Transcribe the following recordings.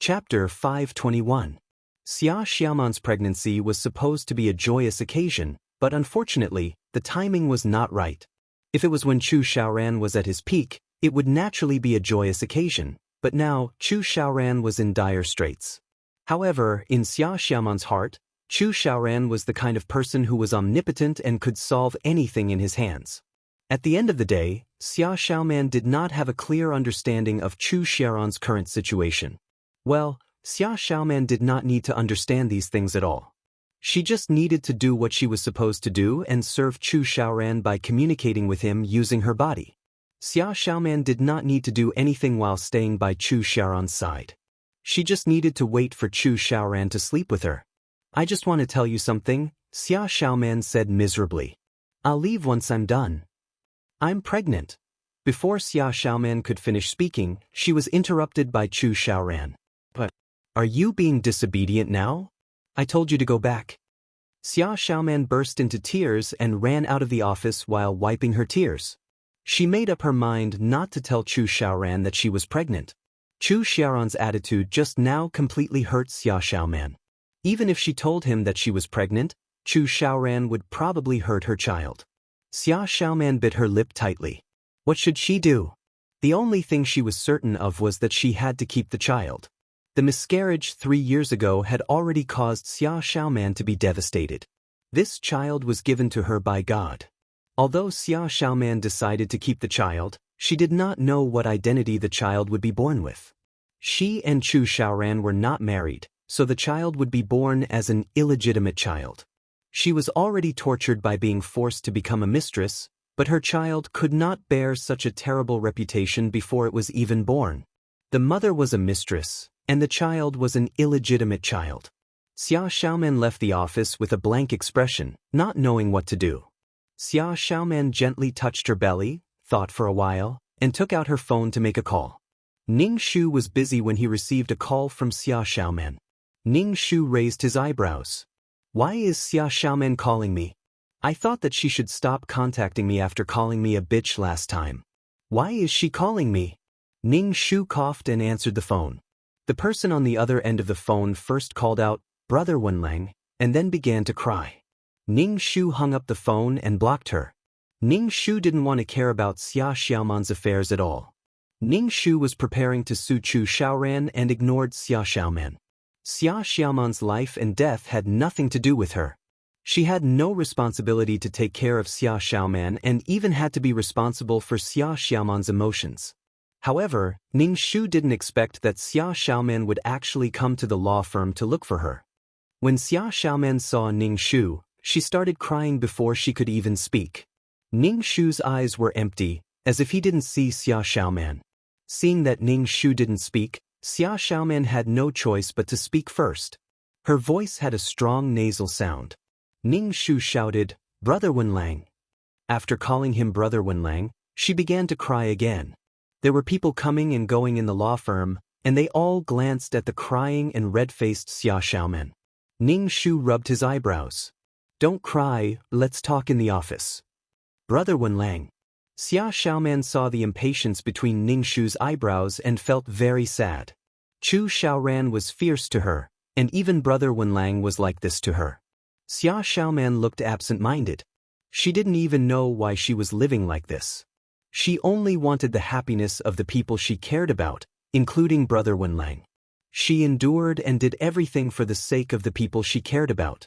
Chapter 521. Xia Xiaoman's pregnancy was supposed to be a joyous occasion, but unfortunately, the timing was not right. If it was when Chu Xiaoran was at his peak, it would naturally be a joyous occasion, but now Chu Xiaoran was in dire straits. However, in Xia Xiaoman's heart, Chu Xiaoran was the kind of person who was omnipotent and could solve anything in his hands. At the end of the day, Xia Xiaoman did not have a clear understanding of Chu Xiaoran's current situation. Well, Xia Xiaoman did not need to understand these things at all. She just needed to do what she was supposed to do and serve Chu Xiaoran by communicating with him using her body. Xia Xiaoman did not need to do anything while staying by Chu Xiaoran's side. She just needed to wait for Chu Xiaoran to sleep with her. "I just want to tell you something," Xia Xiaoman said miserably. "I'll leave once I'm done. I'm pregnant." Before Xia Xiaoman could finish speaking, she was interrupted by Chu Xiaoran. "But, are you being disobedient now? I told you to go back." Xia Xiaoman burst into tears and ran out of the office while wiping her tears. She made up her mind not to tell Chu Xiaoran that she was pregnant. Chu Xiaoran's attitude just now completely hurt Xia Xiaoman. Even if she told him that she was pregnant, Chu Xiaoran would probably hurt her child. Xia Xiaoman bit her lip tightly. What should she do? The only thing she was certain of was that she had to keep the child. The miscarriage 3 years ago had already caused Xia Xiaoman to be devastated. This child was given to her by God. Although Xia Xiaoman decided to keep the child, she did not know what identity the child would be born with. She and Chu Xiaoran were not married, so the child would be born as an illegitimate child. She was already tortured by being forced to become a mistress, but her child could not bear such a terrible reputation before it was even born. The mother was a mistress, and the child was an illegitimate child. Xia Xiaoman left the office with a blank expression, not knowing what to do. Xia Xiaoman gently touched her belly, thought for a while, and took out her phone to make a call. Ning Shu was busy when he received a call from Xia Xiaoman. Ning Shu raised his eyebrows. "Why is Xia Xiaoman calling me? I thought that she should stop contacting me after calling me a bitch last time. Why is she calling me?" Ning Shu coughed and answered the phone. The person on the other end of the phone first called out, "Brother Wenlang," and then began to cry. Ning Shu hung up the phone and blocked her. Ning Shu didn't want to care about Xia Xiaoman's affairs at all. Ning Shu was preparing to sue Chu Xiaoran and ignored Xia Xiaoman. Xia Xiaoman's life and death had nothing to do with her. She had no responsibility to take care of Xia Xiaoman and even had to be responsible for Xia Xiaoman's emotions. However, Ning Shu didn't expect that Xia Xiaoman would actually come to the law firm to look for her. When Xia Xiaoman saw Ning Shu, she started crying before she could even speak. Ning Shu's eyes were empty, as if he didn't see Xia Xiaoman. Seeing that Ning Shu didn't speak, Xia Xiaoman had no choice but to speak first. Her voice had a strong nasal sound. Ning Shu shouted, "Brother Wenlang." After calling him Brother Wenlang, she began to cry again. There were people coming and going in the law firm, and they all glanced at the crying and red-faced Xia Xiaoman. Ning Shu rubbed his eyebrows. "Don't cry, let's talk in the office." "Brother Wenlang." Xia Xiaoman saw the impatience between Ning Shu's eyebrows and felt very sad. Chu Xiaoran was fierce to her, and even Brother Wenlang was like this to her. Xia Xiaoman looked absent-minded. She didn't even know why she was living like this. She only wanted the happiness of the people she cared about, including Brother Wenlang. She endured and did everything for the sake of the people she cared about.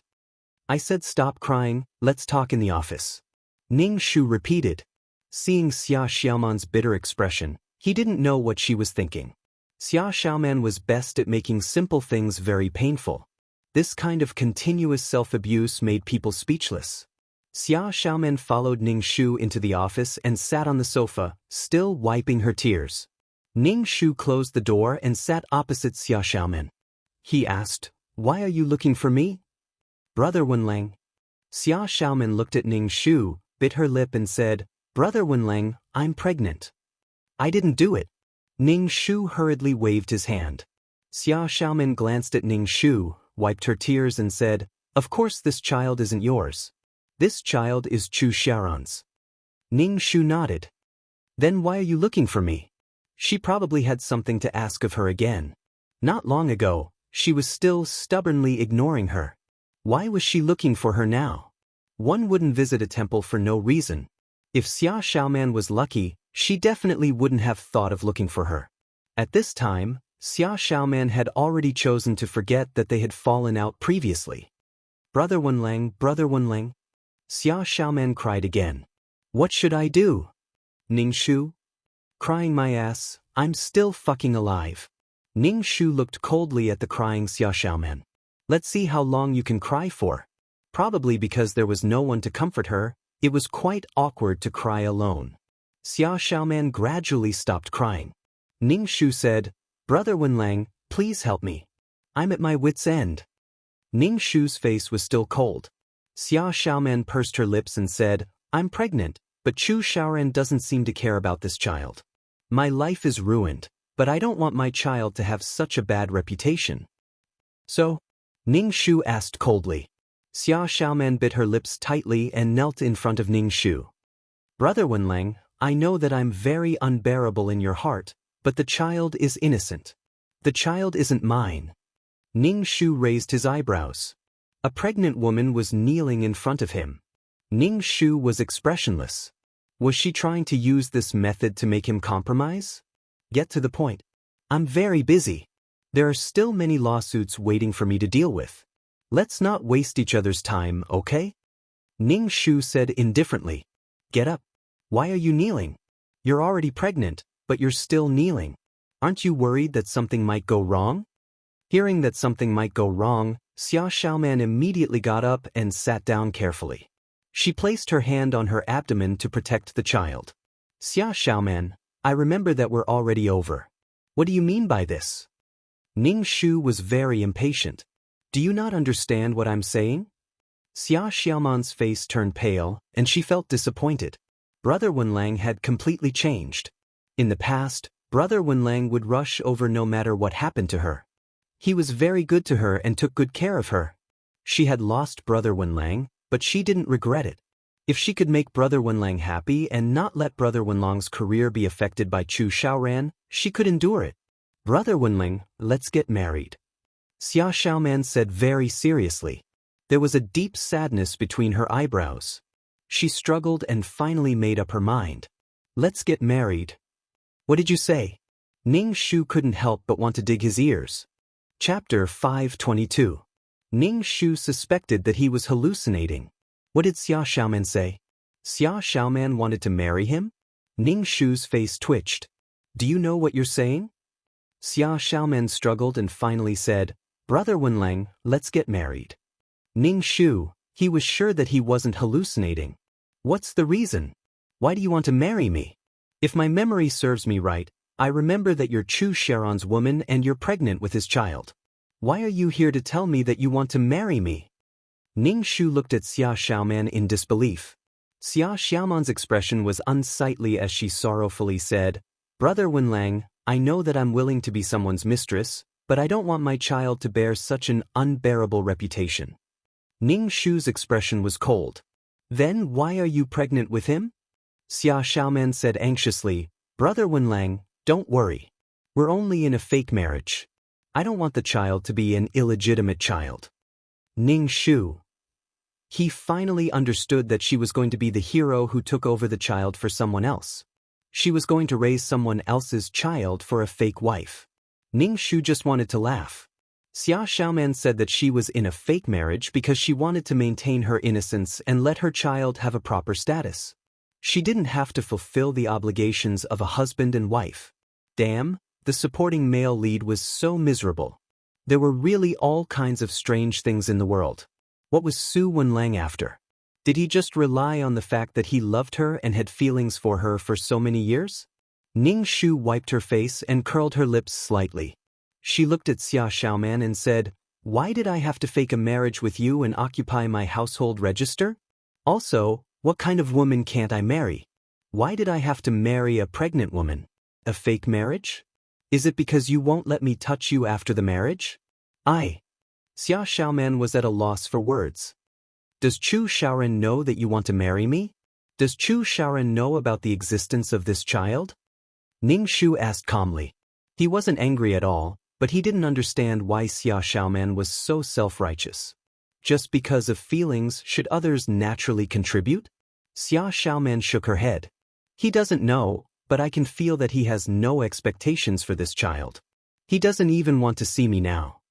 "I said stop crying, let's talk in the office." Ning Shu repeated. Seeing Xia Xiaoman's bitter expression, he didn't know what she was thinking. Xia Xiaoman was best at making simple things very painful. This kind of continuous self-abuse made people speechless. Xia Xiaoman followed Ning Shu into the office and sat on the sofa, still wiping her tears. Ning Shu closed the door and sat opposite Xia Xiaoman. He asked, "Why are you looking for me?" "Brother Wenlang." Xia Xiaoman looked at Ning Shu, bit her lip and said, "Brother Wenlang, I'm pregnant." "I didn't do it." Ning Shu hurriedly waved his hand. Xia Xiaoman glanced at Ning Shu, wiped her tears and said, "Of course this child isn't yours. This child is Chu Xiaoran's." Ning Shu nodded. "Then why are you looking for me?" She probably had something to ask of her again. Not long ago, she was still stubbornly ignoring her. Why was she looking for her now? One wouldn't visit a temple for no reason. If Xia Xiaoman was lucky, she definitely wouldn't have thought of looking for her. At this time, Xia Xiaoman had already chosen to forget that they had fallen out previously. Brother Wenlang, Xia Xiaoman cried again. What should I do? Ningshu? Crying my ass, I'm still fucking alive. Ningshu looked coldly at the crying Xia Xiaoman. Let's see how long you can cry for. Probably because there was no one to comfort her, it was quite awkward to cry alone. Xia Xiaoman gradually stopped crying. Ningshu said, Brother Wenlang, please help me. I'm at my wit's end. Ningshu's face was still cold. Xia Xiaoman pursed her lips and said, I'm pregnant, but Chu Xiaoran doesn't seem to care about this child. My life is ruined, but I don't want my child to have such a bad reputation. So? Ningshu asked coldly. Xia Xiaoman bit her lips tightly and knelt in front of Ningshu. Brother Wenlang, I know that I'm very unbearable in your heart, but the child is innocent. The child isn't mine. Ningshu raised his eyebrows. A pregnant woman was kneeling in front of him. Ningshu was expressionless. Was she trying to use this method to make him compromise? Get to the point. I'm very busy. There are still many lawsuits waiting for me to deal with. Let's not waste each other's time, okay? Ningshu said indifferently. Get up. Why are you kneeling? You're already pregnant, but you're still kneeling. Aren't you worried that something might go wrong? Hearing that something might go wrong, Xia Xiaoman immediately got up and sat down carefully. She placed her hand on her abdomen to protect the child. Xia Xiaoman, I remember that we're already over. What do you mean by this? Ningshu was very impatient. Do you not understand what I'm saying? Xia Xiaoman's face turned pale, and she felt disappointed. Brother Wenlang had completely changed. In the past, Brother Wenlang would rush over no matter what happened to her. He was very good to her and took good care of her. She had lost Brother Wenlang, but she didn't regret it. If she could make Brother Wenlang happy and not let Brother Wenlang's career be affected by Chu Xiaoran, she could endure it. Brother Wenlang, let's get married. Xia Xiaoman said very seriously. There was a deep sadness between her eyebrows. She struggled and finally made up her mind. Let's get married. What did you say? Ningshu couldn't help but want to dig his ears. Chapter 522. Ningshu suspected that he was hallucinating. What did Xia Xiaoman say? Xia Xiaoman wanted to marry him? Ningshu's face twitched. Do you know what you're saying? Xia Xiaoman struggled and finally said, Brother Wenlang, let's get married. Ningshu, he was sure that he wasn't hallucinating. What's the reason? Why do you want to marry me? If my memory serves me right, I remember that you're Chu Xiaoran's woman and you're pregnant with his child. Why are you here to tell me that you want to marry me? Ningshu looked at Xia Xiaoman in disbelief. Xia Xiaoman's expression was unsightly as she sorrowfully said, Brother Wenlang, I know that I'm willing to be someone's mistress, but I don't want my child to bear such an unbearable reputation. Ningshu's expression was cold. Then why are you pregnant with him? Xia Xiaoman said anxiously, Brother Wenlang, don't worry. We're only in a fake marriage. I don't want the child to be an illegitimate child. Ningshu. He finally understood that she was going to be the hero who took over the child for someone else. She was going to raise someone else's child for a fake wife. Ningshu just wanted to laugh. Xia Xiaoman said that she was in a fake marriage because she wanted to maintain her innocence and let her child have a proper status. She didn't have to fulfill the obligations of a husband and wife. Damn, the supporting male lead was so miserable. There were really all kinds of strange things in the world. What was Su Wenlang after? Did he just rely on the fact that he loved her and had feelings for her for so many years? Ningshu wiped her face and curled her lips slightly. She looked at Xia Xiaoman and said, Why did I have to fake a marriage with you and occupy my household register? Also, what kind of woman can't I marry? Why did I have to marry a pregnant woman? A fake marriage? Is it because you won't let me touch you after the marriage? Xia Xiaoman was at a loss for words. Does Chu Xiaoran know that you want to marry me? Does Chu Xiaoran know about the existence of this child? Ningshu asked calmly. He wasn't angry at all, But he didn't understand why Xia Xiaoman was so self-righteous. Just because of feelings, should others naturally contribute? Xia Xiaoman shook her head. He doesn't know, but I can feel that he has no expectations for this child. He doesn't even want to see me now.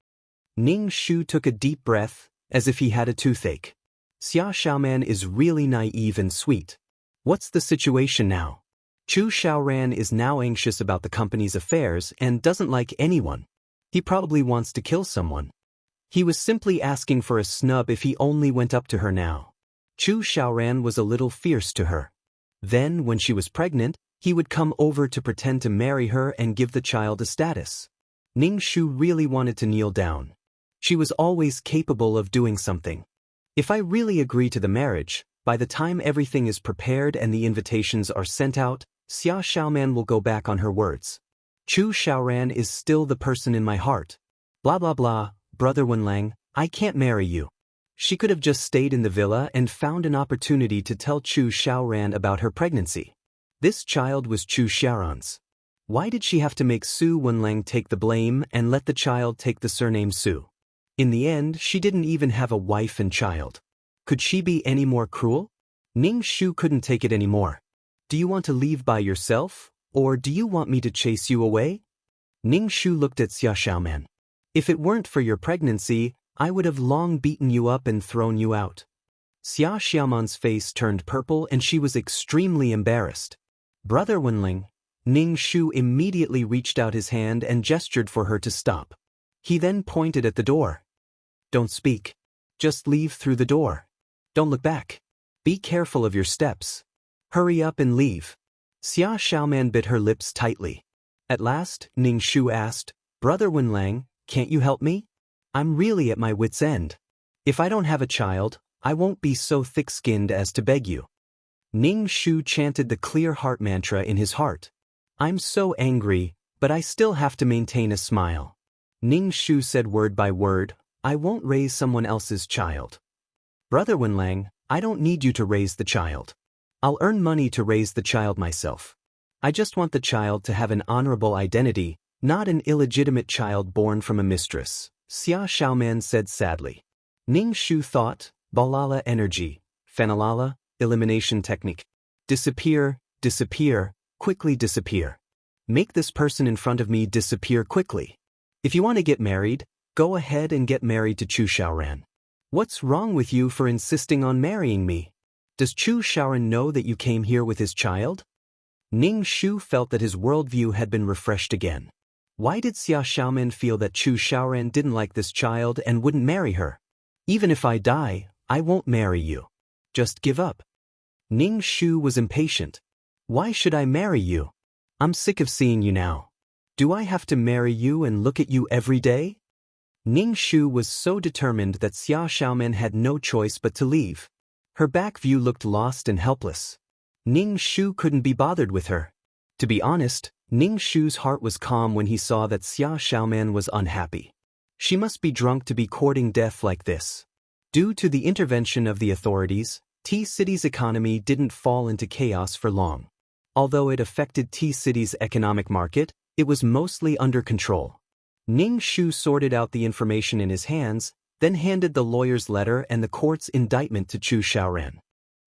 Ning Shu took a deep breath, as if he had a toothache. Xia Xiaoman is really naive and sweet. What's the situation now? Chu Xiaoran is now anxious about the company's affairs and doesn't like anyone. He probably wants to kill someone. He was simply asking for a snub if he only went up to her now. Chu Xiaoran was a little fierce to her. Then, when she was pregnant, he would come over to pretend to marry her and give the child a status. Ning Shu really wanted to kneel down. She was always capable of doing something. If I really agree to the marriage, by the time everything is prepared and the invitations are sent out, Xia Xiaoman will go back on her words. Chu Xiaoran is still the person in my heart. Blah blah blah, Brother Wenlang, I can't marry you. She could have just stayed in the villa and found an opportunity to tell Chu Xiaoran about her pregnancy. This child was Chu Xiaoran's. Why did she have to make Su Wenlang take the blame and let the child take the surname Su? In the end, she didn't even have a wife and child. Could she be any more cruel? Ning Shu couldn't take it anymore. Do you want to leave by yourself, or do you want me to chase you away? Ning Shu looked at Xia Xiaoman. If it weren't for your pregnancy, I would have long beaten you up and thrown you out. Xia Xiaoman's face turned purple and she was extremely embarrassed. Brother Wenling. Ning Shu immediately reached out his hand and gestured for her to stop. He then pointed at the door. Don't speak. Just leave through the door. Don't look back. Be careful of your steps. Hurry up and leave. Xia Xiaoman bit her lips tightly. At last, Ning Shu asked, Brother Wenlang, can't you help me? I'm really at my wit's end. If I don't have a child, I won't be so thick-skinned as to beg you. Ning Shu chanted the clear heart mantra in his heart. I'm so angry, but I still have to maintain a smile. Ning Shu said word by word, I won't raise someone else's child. Brother Wenlang, I don't need you to raise the child. I'll earn money to raise the child myself. I just want the child to have an honorable identity, not an illegitimate child born from a mistress, Xia Xiaoman said sadly. Ning Shu thought, Balala energy, Fenalala, elimination technique. Disappear, disappear, quickly disappear. Make this person in front of me disappear quickly. If you want to get married, go ahead and get married to Chu Xiaoran. What's wrong with you for insisting on marrying me? Does Chu Xiaoran know that you came here with his child? Ning Shu felt that his worldview had been refreshed again. Why did Xia Xiaoman feel that Chu Xiaoran didn't like this child and wouldn't marry her? Even if I die, I won't marry you. Just give up. Ning Shu was impatient. Why should I marry you? I'm sick of seeing you now. Do I have to marry you and look at you every day? Ning Shu was so determined that Xia Xiaoman had no choice but to leave. Her back view looked lost and helpless. Ning Shu couldn't be bothered with her. To be honest, Ning Shu's heart was calm when he saw that Xia Xiaoman was unhappy. She must be drunk to be courting death like this. Due to the intervention of the authorities, T-City's economy didn't fall into chaos for long. Although it affected T-City's economic market, it was mostly under control. Ning Shu sorted out the information in his hands, then handed the lawyer's letter and the court's indictment to Chu Xiaoran.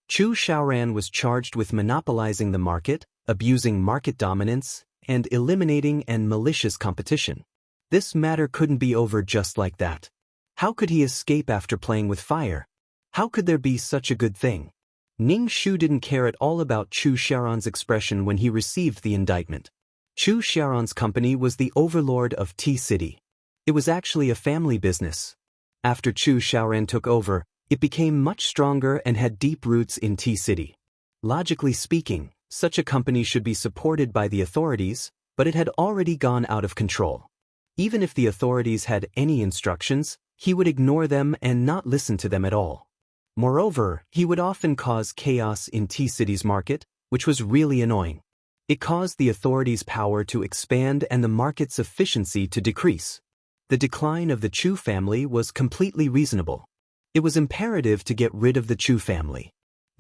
Chu Xiaoran was charged with monopolizing the market, abusing market dominance, and eliminating and malicious competition. This matter couldn't be over just like that. How could he escape after playing with fire? How could there be such a good thing? Ning Shu didn't care at all about Chu Xiaoran's expression when he received the indictment. Chu Xiaoran's company was the overlord of T-City. It was actually a family business. After Chu Xiaoran took over, it became much stronger and had deep roots in T-City. Logically speaking, such a company should be supported by the authorities, but it had already gone out of control. Even if the authorities had any instructions, he would ignore them and not listen to them at all. Moreover, he would often cause chaos in T-City's market, which was really annoying. It caused the authorities' power to expand and the market's efficiency to decrease. The decline of the Chu family was completely reasonable. It was imperative to get rid of the Chu family.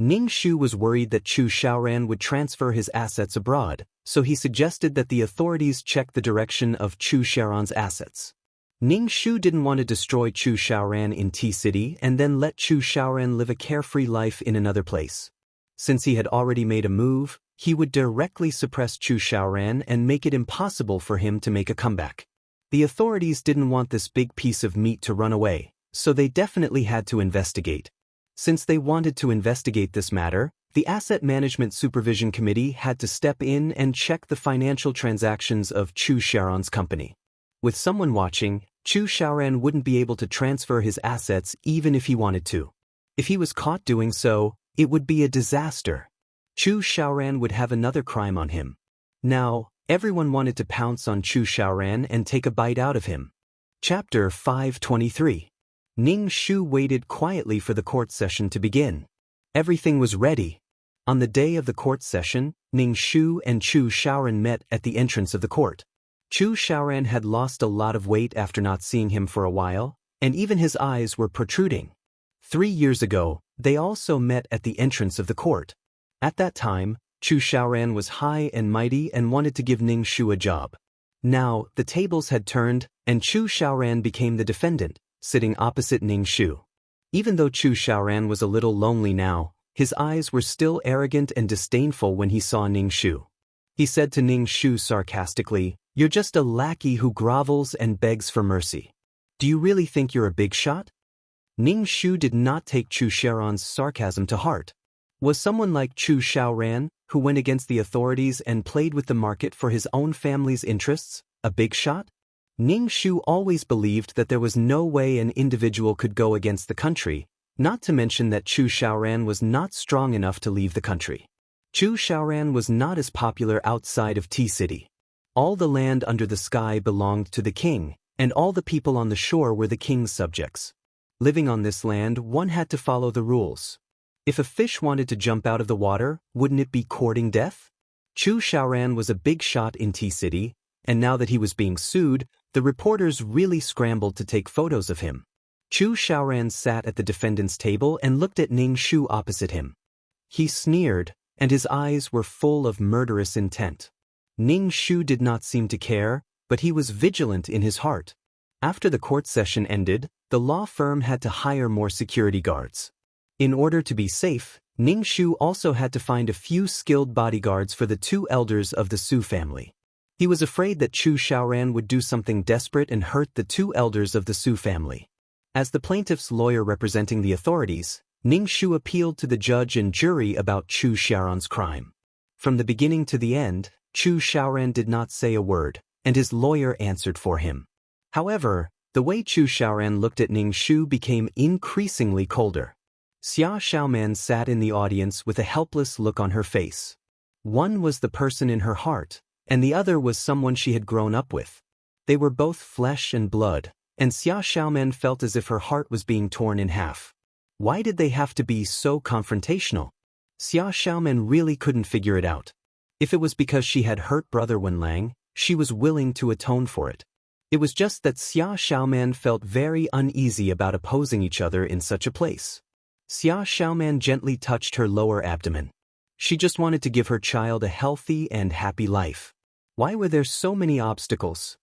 Ning Shu was worried that Chu Xiaoran would transfer his assets abroad, so he suggested that the authorities check the direction of Chu Xiaoran's assets. Ning Shu didn't want to destroy Chu Xiaoran in T-City and then let Chu Xiaoran live a carefree life in another place. Since he had already made a move, he would directly suppress Chu Xiaoran and make it impossible for him to make a comeback. The authorities didn't want this big piece of meat to run away, so they definitely had to investigate. Since they wanted to investigate this matter, the Asset Management Supervision Committee had to step in and check the financial transactions of Chu Xiaoran's company. With someone watching, Chu Xiaoran wouldn't be able to transfer his assets even if he wanted to. If he was caught doing so, it would be a disaster. Chu Xiaoran would have another crime on him. Now, everyone wanted to pounce on Chu Xiaoran and take a bite out of him. Chapter 523. Ning Shu waited quietly for the court session to begin. Everything was ready. On the day of the court session, Ning Shu and Chu Xiaoran met at the entrance of the court. Chu Xiaoran had lost a lot of weight after not seeing him for a while, and even his eyes were protruding. 3 years ago, they also met at the entrance of the court. At that time, Chu Xiaoran was high and mighty and wanted to give Ning Shu a job. Now, the tables had turned, and Chu Xiaoran became the defendant, sitting opposite Ning Shu. Even though Chu Xiaoran was a little lonely now, his eyes were still arrogant and disdainful when he saw Ning Shu. He said to Ning Shu sarcastically, "You're just a lackey who grovels and begs for mercy. Do you really think you're a big shot?" Ning Shu did not take Chu Xiaoran's sarcasm to heart. Was someone like Chu Xiaoran, who went against the authorities and played with the market for his own family's interests, a big shot? Ning Shu always believed that there was no way an individual could go against the country, not to mention that Chu Xiaoran was not strong enough to leave the country. Chu Xiaoran was not as popular outside of T-City. All the land under the sky belonged to the king, and all the people on the shore were the king's subjects. Living on this land, one had to follow the rules. If a fish wanted to jump out of the water, wouldn't it be courting death? Chu Xiaoran was a big shot in T-City, and now that he was being sued, the reporters really scrambled to take photos of him. Chu Xiaoran sat at the defendant's table and looked at Ning Shu opposite him. He sneered, and his eyes were full of murderous intent. Ning Shu did not seem to care, but he was vigilant in his heart. After the court session ended, the law firm had to hire more security guards. In order to be safe, Ning Shu also had to find a few skilled bodyguards for the 2 elders of the Su family. He was afraid that Chu Xiaoran would do something desperate and hurt the 2 elders of the Su family. As the plaintiff's lawyer representing the authorities, Ning Shu appealed to the judge and jury about Chu Xiaoran's crime. From the beginning to the end, Chu Xiaoran did not say a word, and his lawyer answered for him. However, the way Chu Xiaoran looked at Ning Shu became increasingly colder. Xia Xiaoman sat in the audience with a helpless look on her face. One was the person in her heart, and the other was someone she had grown up with. They were both flesh and blood, and Xia Xiaoman felt as if her heart was being torn in half. Why did they have to be so confrontational? Xia Xiaoman really couldn't figure it out. If it was because she had hurt Brother Wenlang, she was willing to atone for it. It was just that Xia Xiaoman felt very uneasy about opposing each other in such a place. Xia Xiaoman gently touched her lower abdomen. She just wanted to give her child a healthy and happy life. Why were there so many obstacles?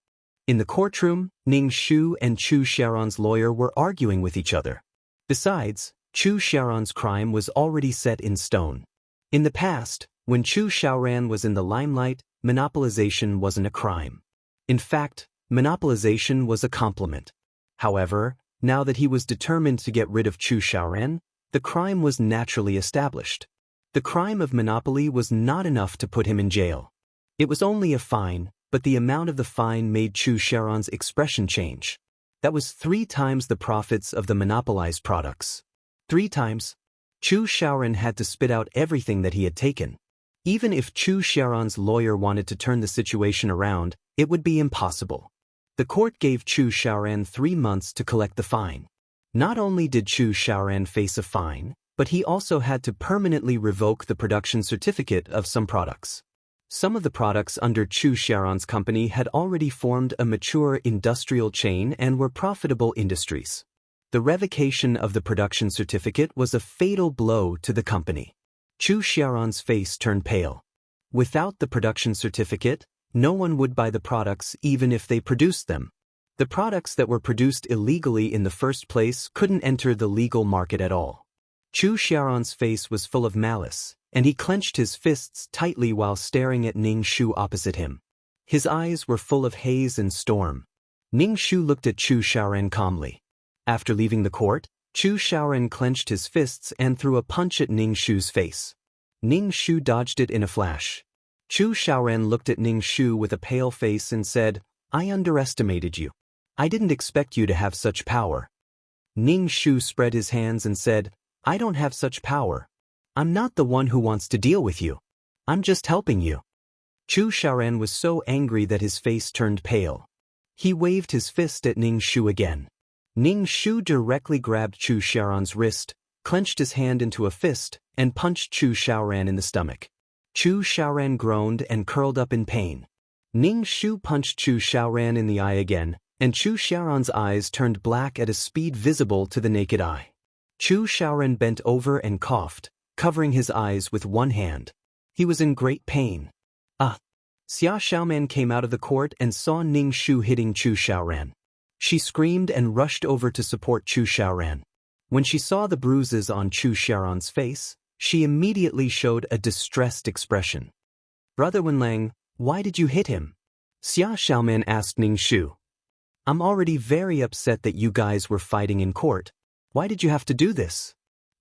In the courtroom, Ning Shu and Chu Xiaoran's lawyer were arguing with each other. Besides, Chu Xiaoran's crime was already set in stone. In the past, when Chu Xiaoran was in the limelight, monopolization wasn't a crime. In fact, monopolization was a compliment. However, now that he was determined to get rid of Chu Xiaoran, the crime was naturally established. The crime of monopoly was not enough to put him in jail. It was only a fine, but the amount of the fine made Chu Xiaoran's expression change. That was 3 times the profits of the monopolized products. 3 times. Chu Xiaoran had to spit out everything that he had taken. Even if Chu Xiaoran's lawyer wanted to turn the situation around, it would be impossible. The court gave Chu Xiaoran 3 months to collect the fine. Not only did Chu Xiaoran face a fine, but he also had to permanently revoke the production certificate of some products. Some of the products under Chu Xiaoran's company had already formed a mature industrial chain and were profitable industries. The revocation of the production certificate was a fatal blow to the company. Chu Xiaoran's face turned pale. Without the production certificate, no one would buy the products even if they produced them. The products that were produced illegally in the first place couldn't enter the legal market at all. Chu Xiaoran's face was full of malice, and he clenched his fists tightly while staring at Ning Shu opposite him. His eyes were full of haze and storm. Ning Shu looked at Chu Xiaoran calmly. After leaving the court, Chu Xiaoran clenched his fists and threw a punch at Ning Shu's face. Ning Shu dodged it in a flash. Chu Xiaoran looked at Ning Shu with a pale face and said, "I underestimated you. I didn't expect you to have such power." Ning Shu spread his hands and said, "I don't have such power. I'm not the one who wants to deal with you. I'm just helping you." Chu Xiaoran was so angry that his face turned pale. He waved his fist at Ning Shu again. Ning Shu directly grabbed Chu Xiaoran's wrist, clenched his hand into a fist, and punched Chu Xiaoran in the stomach. Chu Xiaoran groaned and curled up in pain. Ning Shu punched Chu Xiaoran in the eye again, and Chu Xiaoran's eyes turned black at a speed visible to the naked eye. Chu Xiaoran bent over and coughed, covering his eyes with one hand. He was in great pain. Xia Xiaoman came out of the court and saw Ning Shu hitting Chu Xiaoran. She screamed and rushed over to support Chu Xiaoran. When she saw the bruises on Chu Xiaoran's face, she immediately showed a distressed expression. "Brother Wenlang, why did you hit him?" Xia Xiaoman asked Ning Shu. "I'm already very upset that you guys were fighting in court. Why did you have to do this?"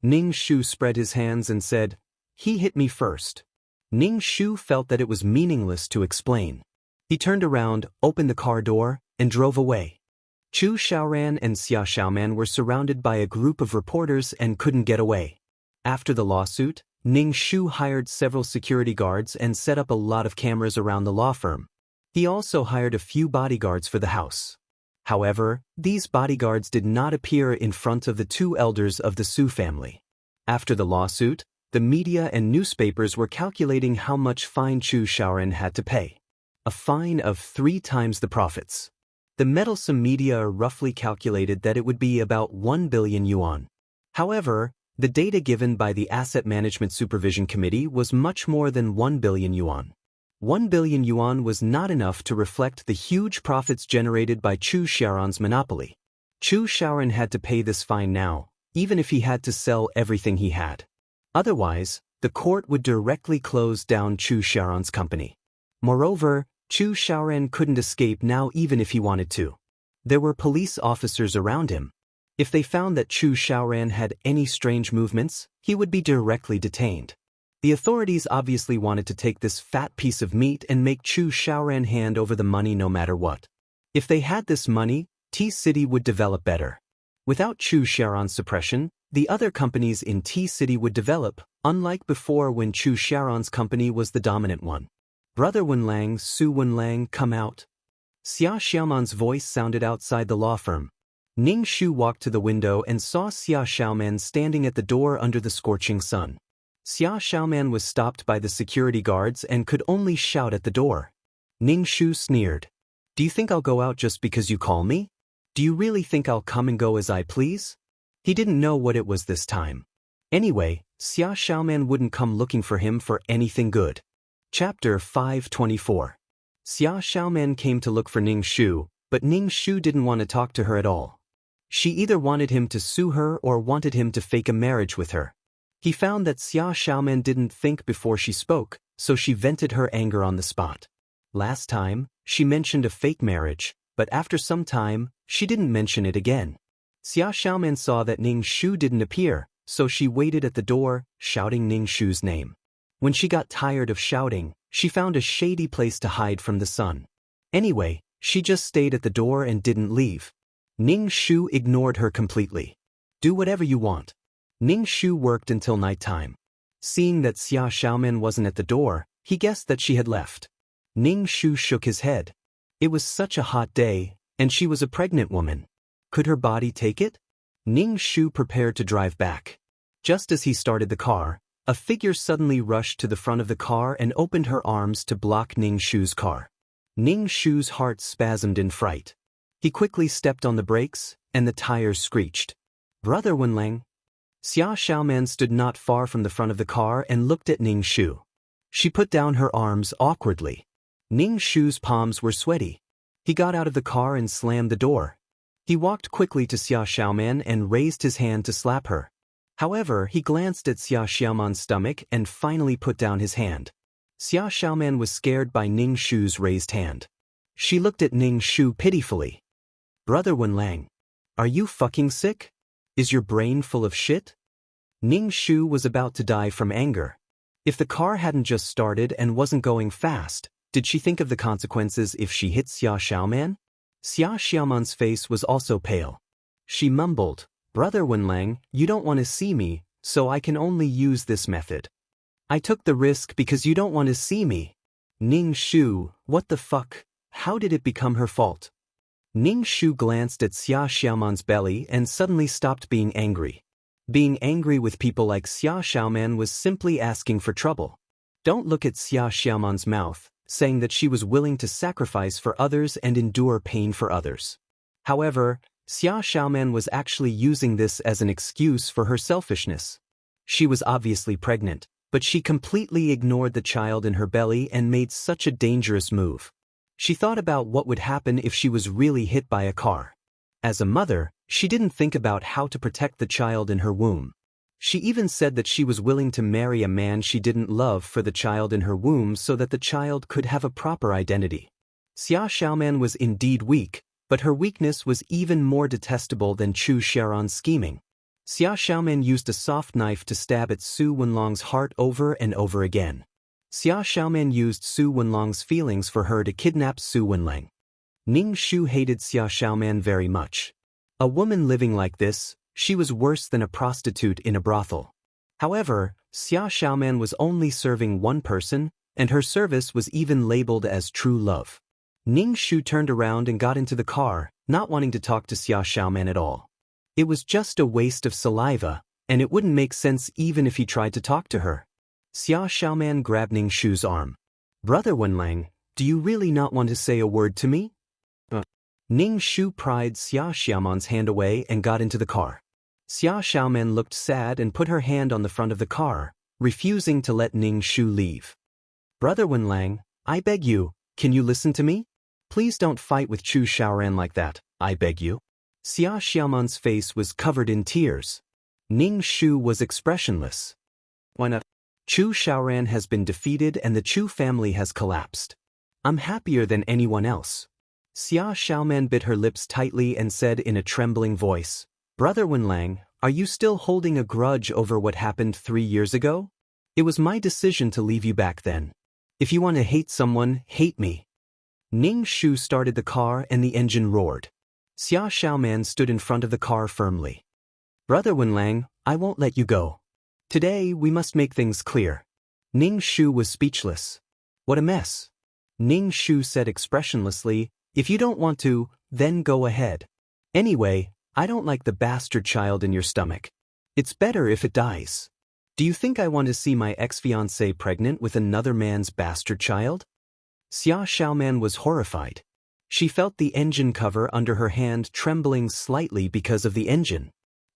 Ning Shu spread his hands and said, "He hit me first." Ning Shu felt that it was meaningless to explain. He turned around, opened the car door, and drove away. Chu Xiaoran and Xia Xiaoman were surrounded by a group of reporters and couldn't get away. After the lawsuit, Ning Shu hired several security guards and set up a lot of cameras around the law firm. He also hired a few bodyguards for the house. However, these bodyguards did not appear in front of the two elders of the Su family. After the lawsuit, the media and newspapers were calculating how much fine Chu Xiaoran had to pay. A fine of 3 times the profits. The meddlesome media roughly calculated that it would be about 1 billion yuan. However, the data given by the Asset Management Supervision Committee was much more than 1 billion yuan. 1 billion yuan was not enough to reflect the huge profits generated by Chu Xiaoran's monopoly. Chu Xiaoran had to pay this fine now, even if he had to sell everything he had. Otherwise, the court would directly close down Chu Xiaoran's company. Moreover, Chu Xiaoran couldn't escape now even if he wanted to. There were police officers around him. If they found that Chu Xiaoran had any strange movements, he would be directly detained. The authorities obviously wanted to take this fat piece of meat and make Chu Xiaoran hand over the money no matter what. If they had this money, T-City would develop better. Without Chu Xiaoran's suppression, the other companies in T-City would develop, unlike before when Chu Xiaoran's company was the dominant one. "Brother Wenlang, Su Wenlang, come out." Xia Xiaoman's voice sounded outside the law firm. Ning Shu walked to the window and saw Xia Xiaoman standing at the door under the scorching sun. Xia Xiaoman was stopped by the security guards and could only shout at the door. Ning Shu sneered. "Do you think I'll go out just because you call me? Do you really think I'll come and go as I please?" He didn't know what it was this time. Anyway, Xia Xiaoman wouldn't come looking for him for anything good. Chapter 524. Xia Xiaoman came to look for Ning Shu, but Ning Shu didn't want to talk to her at all. She either wanted him to sue her or wanted him to fake a marriage with her. He found that Xia Xiaoman didn't think before she spoke, so she vented her anger on the spot. Last time, she mentioned a fake marriage, but after some time, she didn't mention it again. Xia Xiaoman saw that Ning Shu didn't appear, so she waited at the door, shouting Ning Shu's name. When she got tired of shouting, she found a shady place to hide from the sun. Anyway, she just stayed at the door and didn't leave. Ning Shu ignored her completely. "Do whatever you want." Ning Shu worked until nighttime. Seeing that Xia Xiaoman wasn't at the door, he guessed that she had left. Ning Shu shook his head. It was such a hot day, and she was a pregnant woman. Could her body take it? Ning Shu prepared to drive back. Just as he started the car, a figure suddenly rushed to the front of the car and opened her arms to block Ning Shu's car. Ning Shu's heart spasmed in fright. He quickly stepped on the brakes, and the tires screeched. Brother Wenlang. Xia Xiaoman stood not far from the front of the car and looked at Ning Shu. She put down her arms awkwardly. Ning Shu's palms were sweaty. He got out of the car and slammed the door. He walked quickly to Xia Xiaoman and raised his hand to slap her. However, he glanced at Xia Xiaoman's stomach and finally put down his hand. Xia Xiaoman was scared by Ning Shu's raised hand. She looked at Ning Shu pitifully. Brother Wenlang, are you fucking sick? Is your brain full of shit? Ning Shu was about to die from anger. If the car hadn't just started and wasn't going fast, did she think of the consequences if she hit Xia Xiaoman? Xia Xiaoman's face was also pale. She mumbled, Brother Wenlang, you don't want to see me, so I can only use this method. I took the risk because you don't want to see me. Ning Shu, what the fuck? How did it become her fault? Ning Shu glanced at Xia Xiaoman's belly and suddenly stopped being angry. Being angry with people like Xia Xiaoman was simply asking for trouble. Don't look at Xia Xiaoman's mouth, saying that she was willing to sacrifice for others and endure pain for others. However, Xia Xiaoman was actually using this as an excuse for her selfishness. She was obviously pregnant, but she completely ignored the child in her belly and made such a dangerous move. She thought about what would happen if she was really hit by a car. As a mother, she didn't think about how to protect the child in her womb. She even said that she was willing to marry a man she didn't love for the child in her womb so that the child could have a proper identity. Xia Xiaoman was indeed weak, but her weakness was even more detestable than Chu Xiaoran's scheming. Xia Xiaoman used a soft knife to stab at Su Wenlong's heart over and over again. Xia Xiaoman used Su Wenlong's feelings for her to kidnap Su Wenlang. Ning Shu hated Xia Xiaoman very much. A woman living like this, she was worse than a prostitute in a brothel. However, Xia Xiaoman was only serving one person, and her service was even labeled as true love. Ning Shu turned around and got into the car, not wanting to talk to Xia Xiaoman at all. It was just a waste of saliva, and it wouldn't make sense even if he tried to talk to her. Xia Xiaoman grabbed Ning Shu's arm. Brother Wenlang, do you really not want to say a word to me? Ning Shu pried Xia Xiaoman's hand away and got into the car. Xia Xiaoman looked sad and put her hand on the front of the car, refusing to let Ning Shu leave. Brother Wenlang, I beg you, can you listen to me? Please don't fight with Chu Xiaoran like that, I beg you. Xia Xiaoman's face was covered in tears. Ning Shu was expressionless. Why not? Chu Xiaoran has been defeated and the Chu family has collapsed. I'm happier than anyone else. Xia Xiaoman bit her lips tightly and said in a trembling voice, Brother Wenlang, are you still holding a grudge over what happened 3 years ago? It was my decision to leave you back then. If you want to hate someone, hate me. Ning Shu started the car and the engine roared. Xia Xiaoman stood in front of the car firmly. Brother Wenlang, I won't let you go. Today we must make things clear. Ning Shu was speechless. What a mess. Ning Shu said expressionlessly, if you don't want to, then go ahead. Anyway, I don't like the bastard child in your stomach. It's better if it dies. Do you think I want to see my ex-fiancée pregnant with another man's bastard child? Xia Xiaoman was horrified. She felt the engine cover under her hand trembling slightly because of the engine.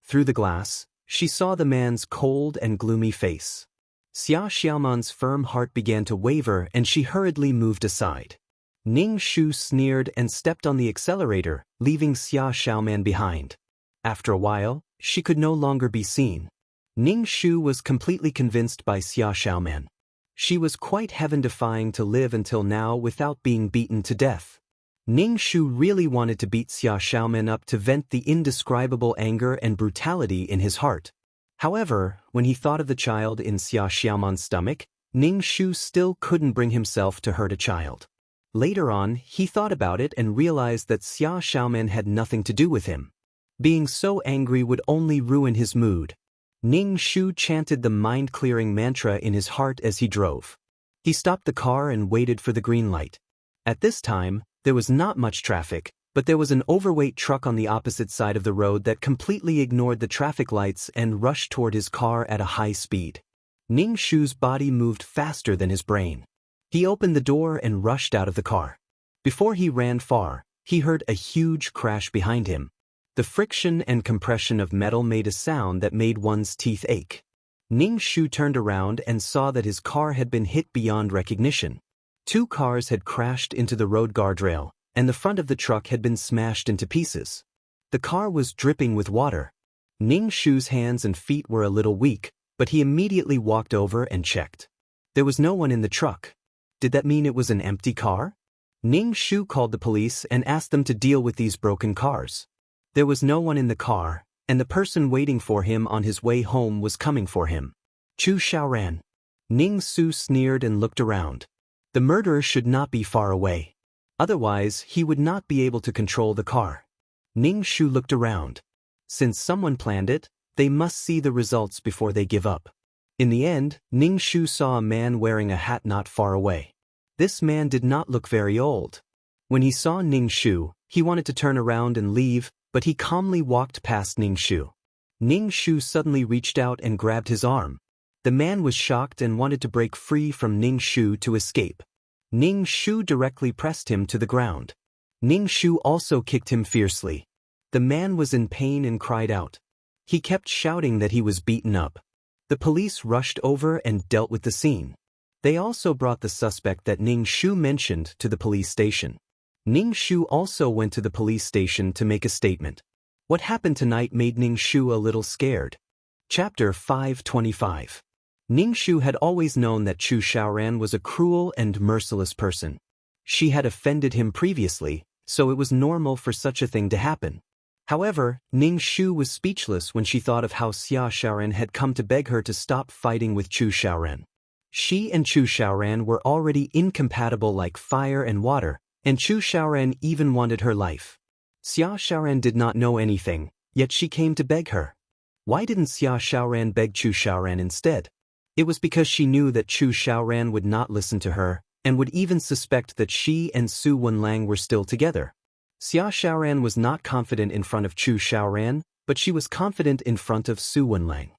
Through the glass, she saw the man's cold and gloomy face. Xia Xiaoman's firm heart began to waver and she hurriedly moved aside. Ning Shu sneered and stepped on the accelerator, leaving Xia Xiaoman behind. After a while, she could no longer be seen. Ning Shu was completely convinced by Xia Xiaoman. She was quite heaven-defying to live until now without being beaten to death. Ning Shu really wanted to beat Xia Xiaoman up to vent the indescribable anger and brutality in his heart. However, when he thought of the child in Xia Xiaoman's stomach, Ning Shu still couldn't bring himself to hurt a child. Later on, he thought about it and realized that Xia Xiaoman had nothing to do with him. Being so angry would only ruin his mood. Ning Shu chanted the mind-clearing mantra in his heart as he drove. He stopped the car and waited for the green light. At this time, there was not much traffic, but there was an overweight truck on the opposite side of the road that completely ignored the traffic lights and rushed toward his car at a high speed. Ning Shu's body moved faster than his brain. He opened the door and rushed out of the car. Before he ran far, he heard a huge crash behind him. The friction and compression of metal made a sound that made one's teeth ache. Ning Shu turned around and saw that his car had been hit beyond recognition. Two cars had crashed into the road guardrail, and the front of the truck had been smashed into pieces. The car was dripping with water. Ning Shu's hands and feet were a little weak, but he immediately walked over and checked. There was no one in the truck. Did that mean it was an empty car? Ning Shu called the police and asked them to deal with these broken cars. There was no one in the car, and the person waiting for him on his way home was coming for him. Chu Xiaoran. Ning Su sneered and looked around. The murderer should not be far away. Otherwise, he would not be able to control the car. Ning Shu looked around. Since someone planned it, they must see the results before they give up. In the end, Ning Shu saw a man wearing a hat not far away. This man did not look very old. When he saw Ning Shu, he wanted to turn around and leave, but he calmly walked past Ning Shu. Ning Shu suddenly reached out and grabbed his arm. The man was shocked and wanted to break free from Ning Shu to escape. Ning Shu directly pressed him to the ground. Ning Shu also kicked him fiercely. The man was in pain and cried out. He kept shouting that he was beaten up. The police rushed over and dealt with the scene. They also brought the suspect that Ning Shu mentioned to the police station. Ning Shu also went to the police station to make a statement. What happened tonight made Ning Shu a little scared. Chapter 525. Ning Shu had always known that Chu Xiaoran was a cruel and merciless person. She had offended him previously, so it was normal for such a thing to happen. However, Ning Shu was speechless when she thought of how Xia Xiaoran had come to beg her to stop fighting with Chu Xiaoran. She and Chu Xiaoran were already incompatible like fire and water, and Chu Xiaoran even wanted her life. Xia Xiaoran did not know anything, yet she came to beg her. Why didn't Xia Xiaoran beg Chu Xiaoran instead? It was because she knew that Chu Xiaoran would not listen to her, and would even suspect that she and Su Wenlang were still together. Xia Xiaoran was not confident in front of Chu Xiaoran, but she was confident in front of Su Wenlang.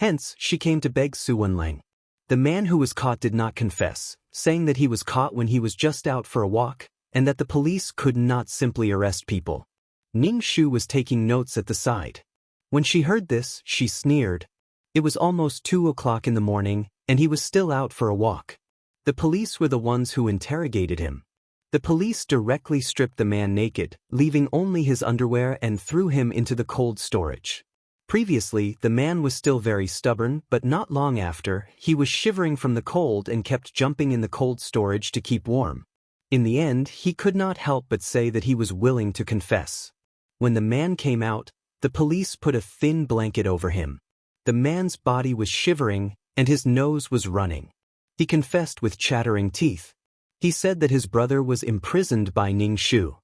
Hence, she came to beg Su Wenlang. The man who was caught did not confess, saying that he was caught when he was just out for a walk, and that the police could not simply arrest people. Ning Shu was taking notes at the side. When she heard this, she sneered. It was almost 2 o'clock in the morning, and he was still out for a walk. The police were the ones who interrogated him. The police directly stripped the man naked, leaving only his underwear, and threw him into the cold storage. Previously, the man was still very stubborn, but not long after, he was shivering from the cold and kept jumping in the cold storage to keep warm. In the end, he could not help but say that he was willing to confess. When the man came out, the police put a thin blanket over him. The man's body was shivering, and his nose was running. He confessed with chattering teeth. He said that his brother was imprisoned by Ning Shu.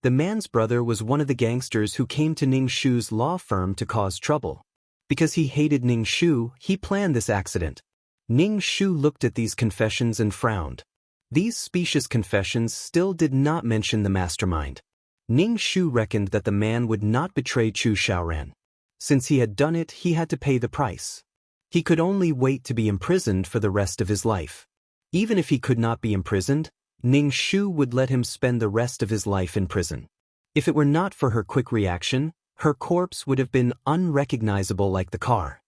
The man's brother was one of the gangsters who came to Ning Shu's law firm to cause trouble. Because he hated Ning Shu, he planned this accident. Ning Shu looked at these confessions and frowned. These specious confessions still did not mention the mastermind. Ning Shu reckoned that the man would not betray Chu Xiaoran. Since he had done it, he had to pay the price. He could only wait to be imprisoned for the rest of his life. Even if he could not be imprisoned, Ning Shu would let him spend the rest of his life in prison. If it were not for her quick reaction, her corpse would have been unrecognizable like the car.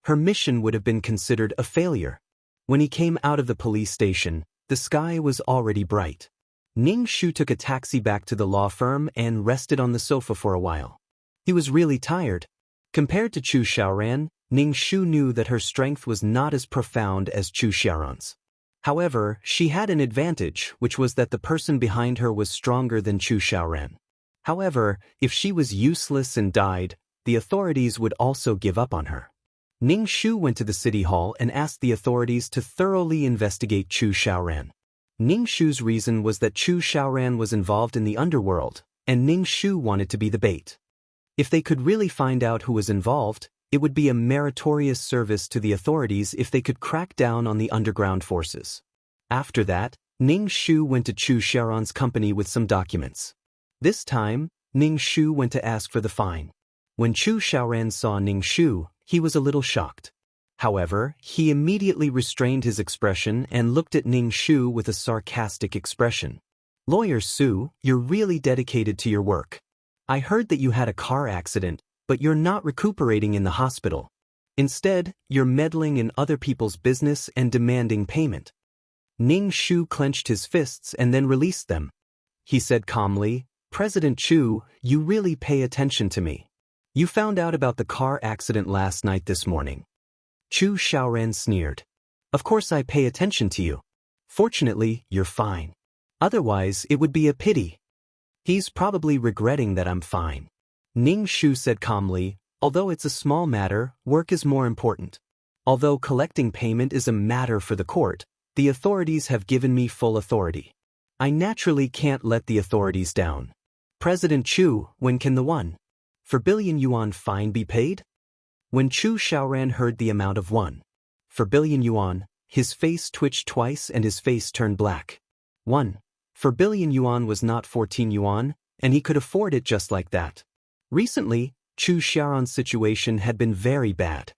Her mission would have been considered a failure. When he came out of the police station, the sky was already bright. Ning Shu took a taxi back to the law firm and rested on the sofa for a while. He was really tired. Compared to Chu Xiaoran, Ning Shu knew that her strength was not as profound as Chu Xiaoran's. However, she had an advantage, which was that the person behind her was stronger than Chu Xiaoran. However, if she was useless and died, the authorities would also give up on her. Ning Shu went to the city hall and asked the authorities to thoroughly investigate Chu Xiaoran. Ning Shu's reason was that Chu Xiaoran was involved in the underworld, and Ning Shu wanted to be the bait. If they could really find out who was involved, it would be a meritorious service to the authorities if they could crack down on the underground forces. After that, Ning Shu went to Chu Xiaoran's company with some documents. This time, Ning Shu went to ask for the fine. When Chu Xiaoran saw Ning Shu, he was a little shocked. However, he immediately restrained his expression and looked at Ning Shu with a sarcastic expression. "Lawyer Su, you're really dedicated to your work. I heard that you had a car accident, but you're not recuperating in the hospital. Instead, you're meddling in other people's business and demanding payment." Ning Shu clenched his fists and then released them. He said calmly, "President Chu, you really pay attention to me. You found out about the car accident last night this morning." Chu Xiaoran sneered. "Of course I pay attention to you. Fortunately, you're fine. Otherwise, it would be a pity." "He's probably regretting that I'm fine," Ning Shu said calmly. "Although it's a small matter, work is more important. Although collecting payment is a matter for the court, the authorities have given me full authority. I naturally can't let the authorities down. President Chu, when can the 1.4 billion yuan fine be paid?" When Chu Xiaoran heard the amount of 1.4 billion yuan, his face twitched twice and his face turned black. 1.4 billion yuan was not 14 yuan, and he could afford it just like that. Recently, Chu Xiaoran's situation had been very bad.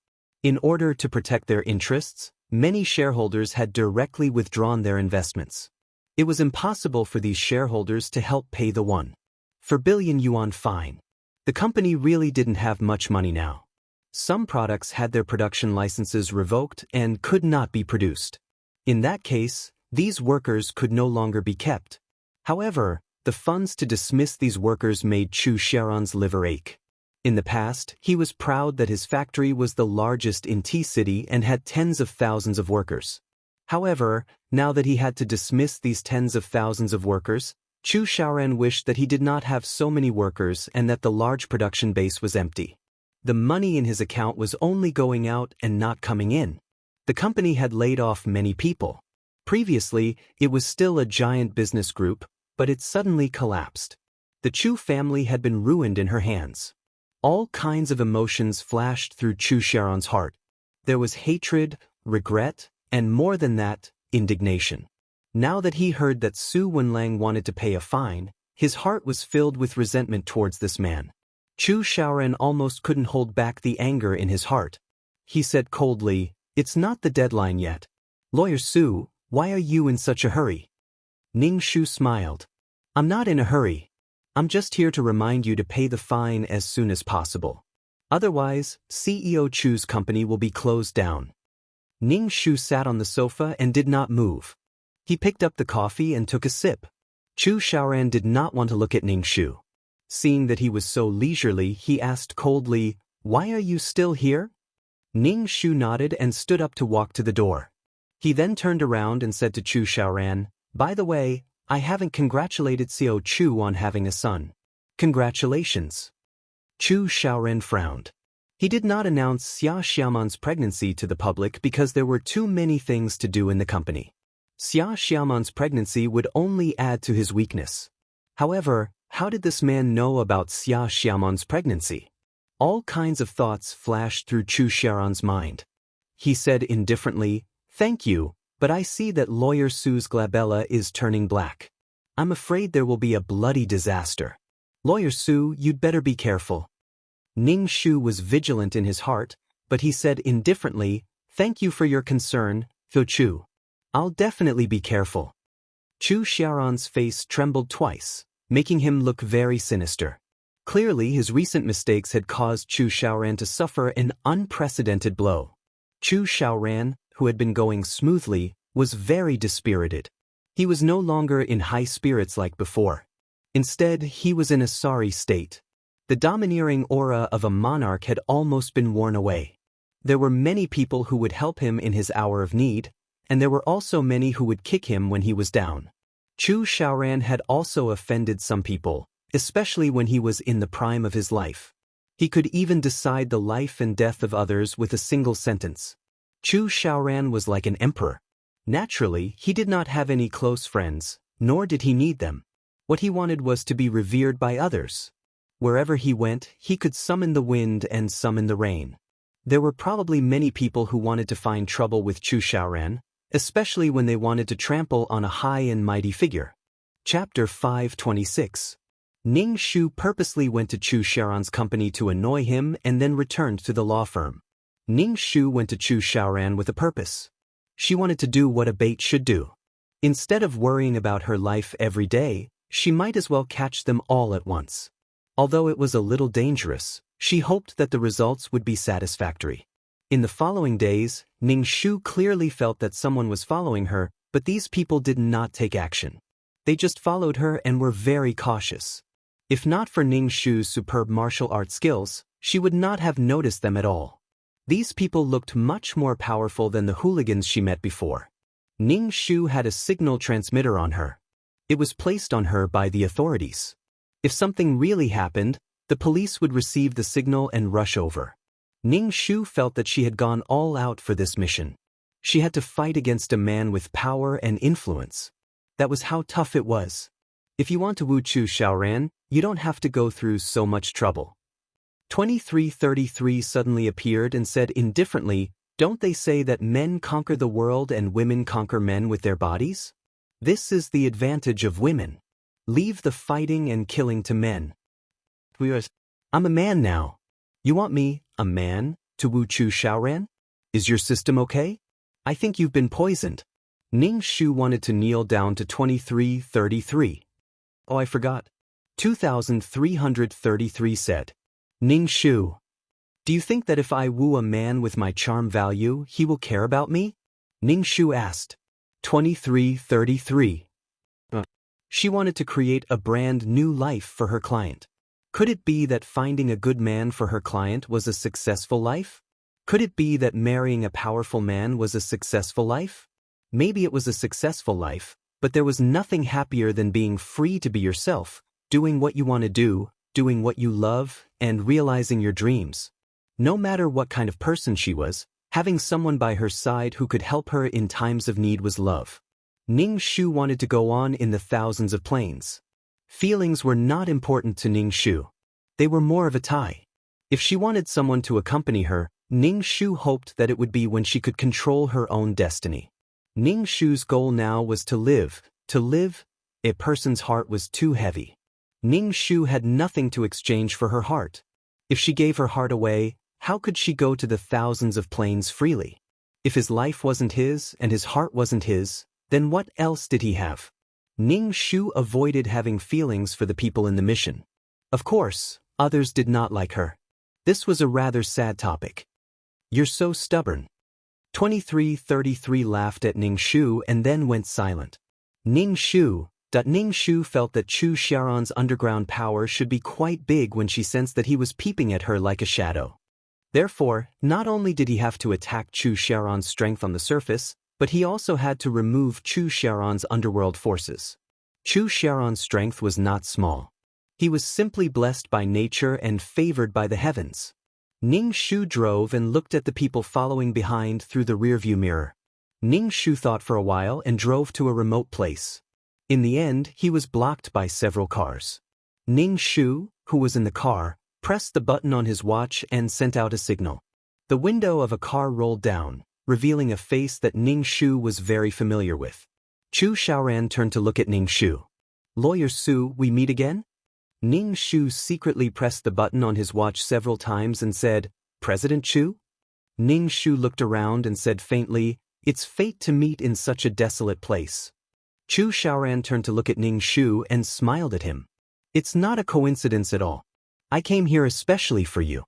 In order to protect their interests, many shareholders had directly withdrawn their investments. It was impossible for these shareholders to help pay the 1.4 billion yuan fine. The company really didn't have much money now. Some products had their production licenses revoked and could not be produced. In that case, these workers could no longer be kept. However, the funds to dismiss these workers made Chu Xiaoran's liver ache. In the past, he was proud that his factory was the largest in T-City and had tens of thousands of workers. However, now that he had to dismiss these tens of thousands of workers, Chu Xiaoran wished that he did not have so many workers and that the large production base was empty. The money in his account was only going out and not coming in. The company had laid off many people. Previously, it was still a giant business group, but it suddenly collapsed. The Chu family had been ruined in her hands. All kinds of emotions flashed through Chu Xiaoran's heart. There was hatred, regret, and more than that, indignation. Now that he heard that Su Wenlang wanted to pay a fine, his heart was filled with resentment towards this man. Chu Xiaoran almost couldn't hold back the anger in his heart. He said coldly, "It's not the deadline yet. Lawyer Su, why are you in such a hurry?" Ning Shu smiled. "I'm not in a hurry. I'm just here to remind you to pay the fine as soon as possible. Otherwise, CEO Chu's company will be closed down." Ning Shu sat on the sofa and did not move. He picked up the coffee and took a sip. Chu Xiaoran did not want to look at Ning Shu. Seeing that he was so leisurely, he asked coldly, "Why are you still here?" Ning Shu nodded and stood up to walk to the door. He then turned around and said to Chu Xiaoran, "By the way, I haven't congratulated Xiao Chu on having a son." "Congratulations." Chu Xiaoran frowned. He did not announce Xia Xiaoman's pregnancy to the public because there were too many things to do in the company. Xia Xiaoman's pregnancy would only add to his weakness. However, how did this man know about Xia Xiaoman's pregnancy? All kinds of thoughts flashed through Chu Xiaoran's mind. He said indifferently, "Thank you, but I see that Lawyer Su's glabella is turning black. I'm afraid there will be a bloody disaster. Lawyer Su, you'd better be careful." Ning Shu was vigilant in his heart, but he said indifferently, "Thank you for your concern, Fu Chu. I'll definitely be careful." Chu Xiaoran's face trembled twice, making him look very sinister. Clearly, his recent mistakes had caused Chu Xiaoran to suffer an unprecedented blow. Chu Xiaoran, who had been going smoothly, was very dispirited. He was no longer in high spirits like before. Instead, he was in a sorry state. The domineering aura of a monarch had almost been worn away. There were many people who would help him in his hour of need, and there were also many who would kick him when he was down. Chu Xiaoran had also offended some people, especially when he was in the prime of his life. He could even decide the life and death of others with a single sentence. Chu Xiaoran was like an emperor. Naturally, he did not have any close friends, nor did he need them. What he wanted was to be revered by others. Wherever he went, he could summon the wind and summon the rain. There were probably many people who wanted to find trouble with Chu Xiaoran, especially when they wanted to trample on a high and mighty figure. Chapter 526. Ning Shu purposely went to Chu Xiaoran's company to annoy him and then returned to the law firm. Ning Shu went to Chu Xiaoran with a purpose. She wanted to do what a bait should do. Instead of worrying about her life every day, she might as well catch them all at once. Although it was a little dangerous, she hoped that the results would be satisfactory. In the following days, Ning Shu clearly felt that someone was following her, but these people did not take action. They just followed her and were very cautious. If not for Ning Shu's superb martial arts skills, she would not have noticed them at all. These people looked much more powerful than the hooligans she met before. Ning Shu had a signal transmitter on her. It was placed on her by the authorities. If something really happened, the police would receive the signal and rush over. Ning Shu felt that she had gone all out for this mission. She had to fight against a man with power and influence. That was how tough it was. If you want to woo Chu Xiaoran, you don't have to go through so much trouble. 2333 suddenly appeared and said indifferently, "Don't they say that men conquer the world and women conquer men with their bodies? This is the advantage of women. Leave the fighting and killing to men." I'm a man now. You want me, a man, to woo Chu Xiaoran? Is your system okay? I think you've been poisoned. Ning Shu wanted to kneel down to 2333. Oh, I forgot. 2333 said. Ning Shu, do you think that if I woo a man with my charm value, he will care about me? Ning Shu asked. 2333. She wanted to create a brand new life for her client. Could it be that finding a good man for her client was a successful life? Could it be that marrying a powerful man was a successful life? Maybe it was a successful life, but there was nothing happier than being free to be yourself, doing what you want to do, doing what you love, and realizing your dreams. No matter what kind of person she was, having someone by her side who could help her in times of need was love. Ning Shu wanted to go on in the thousands of planes. Feelings were not important to Ning Shu. They were more of a tie. If she wanted someone to accompany her, Ning Shu hoped that it would be when she could control her own destiny. Ning Shu's goal now was to live. To live, a person's heart was too heavy. Ning Shu had nothing to exchange for her heart. If she gave her heart away, how could she go to the thousands of planes freely? If his life wasn't his and his heart wasn't his, then what else did he have? Ning Shu avoided having feelings for the people in the mission. Of course, others did not like her. This was a rather sad topic. You're so stubborn. 2333 laughed at Ning Shu and then went silent. Ning Shu felt that Chu Xiaoran's underground power should be quite big when she sensed that he was peeping at her like a shadow. Therefore, not only did he have to attack Chu Xiaoran's strength on the surface, but he also had to remove Chu Xiaoran's underworld forces. Chu Xiaoran's strength was not small. He was simply blessed by nature and favored by the heavens. Ning Shu drove and looked at the people following behind through the rearview mirror. Ning Shu thought for a while and drove to a remote place. In the end, he was blocked by several cars. Ning Shu, who was in the car, pressed the button on his watch and sent out a signal. The window of a car rolled down, revealing a face that Ning Shu was very familiar with. Chu Xiaoran turned to look at Ning Shu. "Lawyer Su, we meet again?" Ning Shu secretly pressed the button on his watch several times and said, "President Chu?" Ning Shu looked around and said faintly, "It's fate to meet in such a desolate place." Chu Xiaoran turned to look at Ning Shu and smiled at him. "It's not a coincidence at all. I came here especially for you."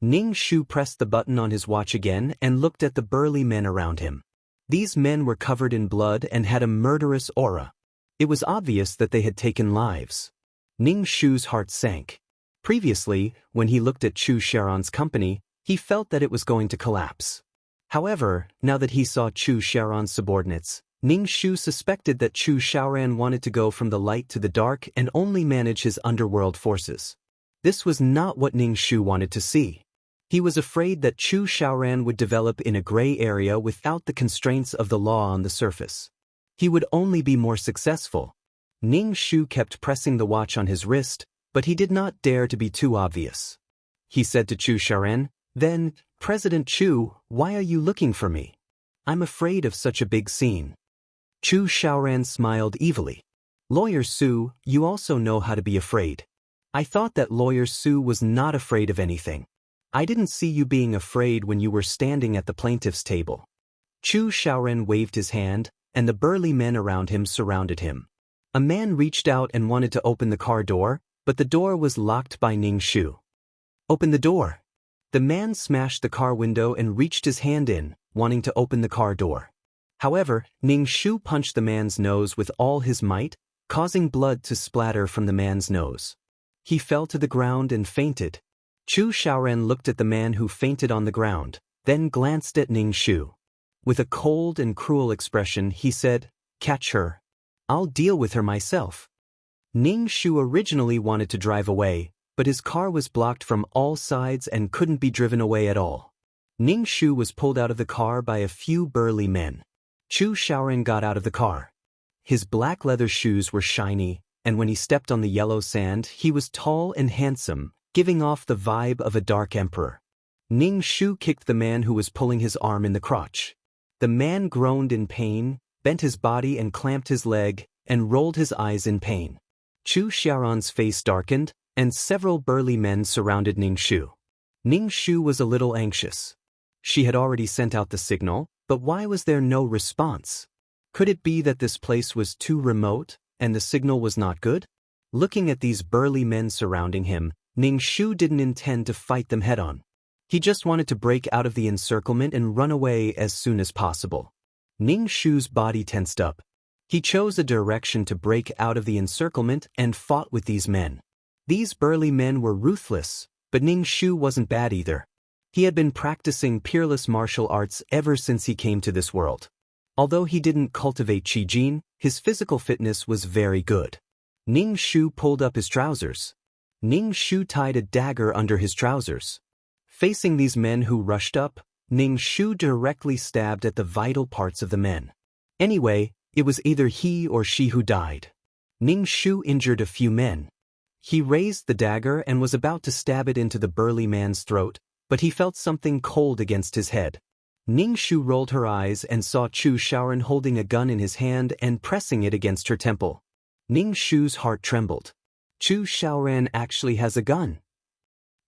Ning Shu pressed the button on his watch again and looked at the burly men around him. These men were covered in blood and had a murderous aura. It was obvious that they had taken lives. Ning Shu's heart sank. Previously, when he looked at Chu Xiaoran's company, he felt that it was going to collapse. However, now that he saw Chu Xiaoran's subordinates, Ning Shu suspected that Chu Xiaoran wanted to go from the light to the dark and only manage his underworld forces. This was not what Ning Shu wanted to see. He was afraid that Chu Xiaoran would develop in a gray area without the constraints of the law on the surface. He would only be more successful. Ning Shu kept pressing the watch on his wrist, but he did not dare to be too obvious. He said to Chu Xiaoran, "Then, President Chu, why are you looking for me? I'm afraid of such a big scene." Chu Xiaoran smiled evilly. "Lawyer Su, you also know how to be afraid. I thought that Lawyer Su was not afraid of anything. I didn't see you being afraid when you were standing at the plaintiff's table." Chu Xiaoran waved his hand, and the burly men around him surrounded him. A man reached out and wanted to open the car door, but the door was locked by Ning Shu. "Open the door." The man smashed the car window and reached his hand in, wanting to open the car door. However, Ning Shu punched the man's nose with all his might, causing blood to splatter from the man's nose. He fell to the ground and fainted. Chu Xiaoran looked at the man who fainted on the ground, then glanced at Ning Shu. With a cold and cruel expression, he said, "Catch her. I'll deal with her myself." Ning Shu originally wanted to drive away, but his car was blocked from all sides and couldn't be driven away at all. Ning Shu was pulled out of the car by a few burly men. Chu Xiaoran got out of the car. His black leather shoes were shiny, and when he stepped on the yellow sand, he was tall and handsome, giving off the vibe of a dark emperor. Ning Shu kicked the man who was pulling his arm in the crotch. The man groaned in pain, bent his body and clamped his leg, and rolled his eyes in pain. Chu Xiaoran's face darkened, and several burly men surrounded Ning Shu. Ning Shu was a little anxious. She had already sent out the signal, but why was there no response? Could it be that this place was too remote, and the signal was not good? Looking at these burly men surrounding him, Ning Shu didn't intend to fight them head-on. He just wanted to break out of the encirclement and run away as soon as possible. Ning Shu's body tensed up. He chose a direction to break out of the encirclement and fought with these men. These burly men were ruthless, but Ning Shu wasn't bad either. He had been practicing peerless martial arts ever since he came to this world. Although he didn't cultivate Qijin, his physical fitness was very good. Ning Shu pulled up his trousers. Ning Shu tied a dagger under his trousers. Facing these men who rushed up, Ning Shu directly stabbed at the vital parts of the men. Anyway, it was either he or she who died. Ning Shu injured a few men. He raised the dagger and was about to stab it into the burly man's throat, but he felt something cold against his head. Ning Shu rolled her eyes and saw Chu Xiaoran holding a gun in his hand and pressing it against her temple. Ning Shu's heart trembled. Chu Xiaoran actually has a gun.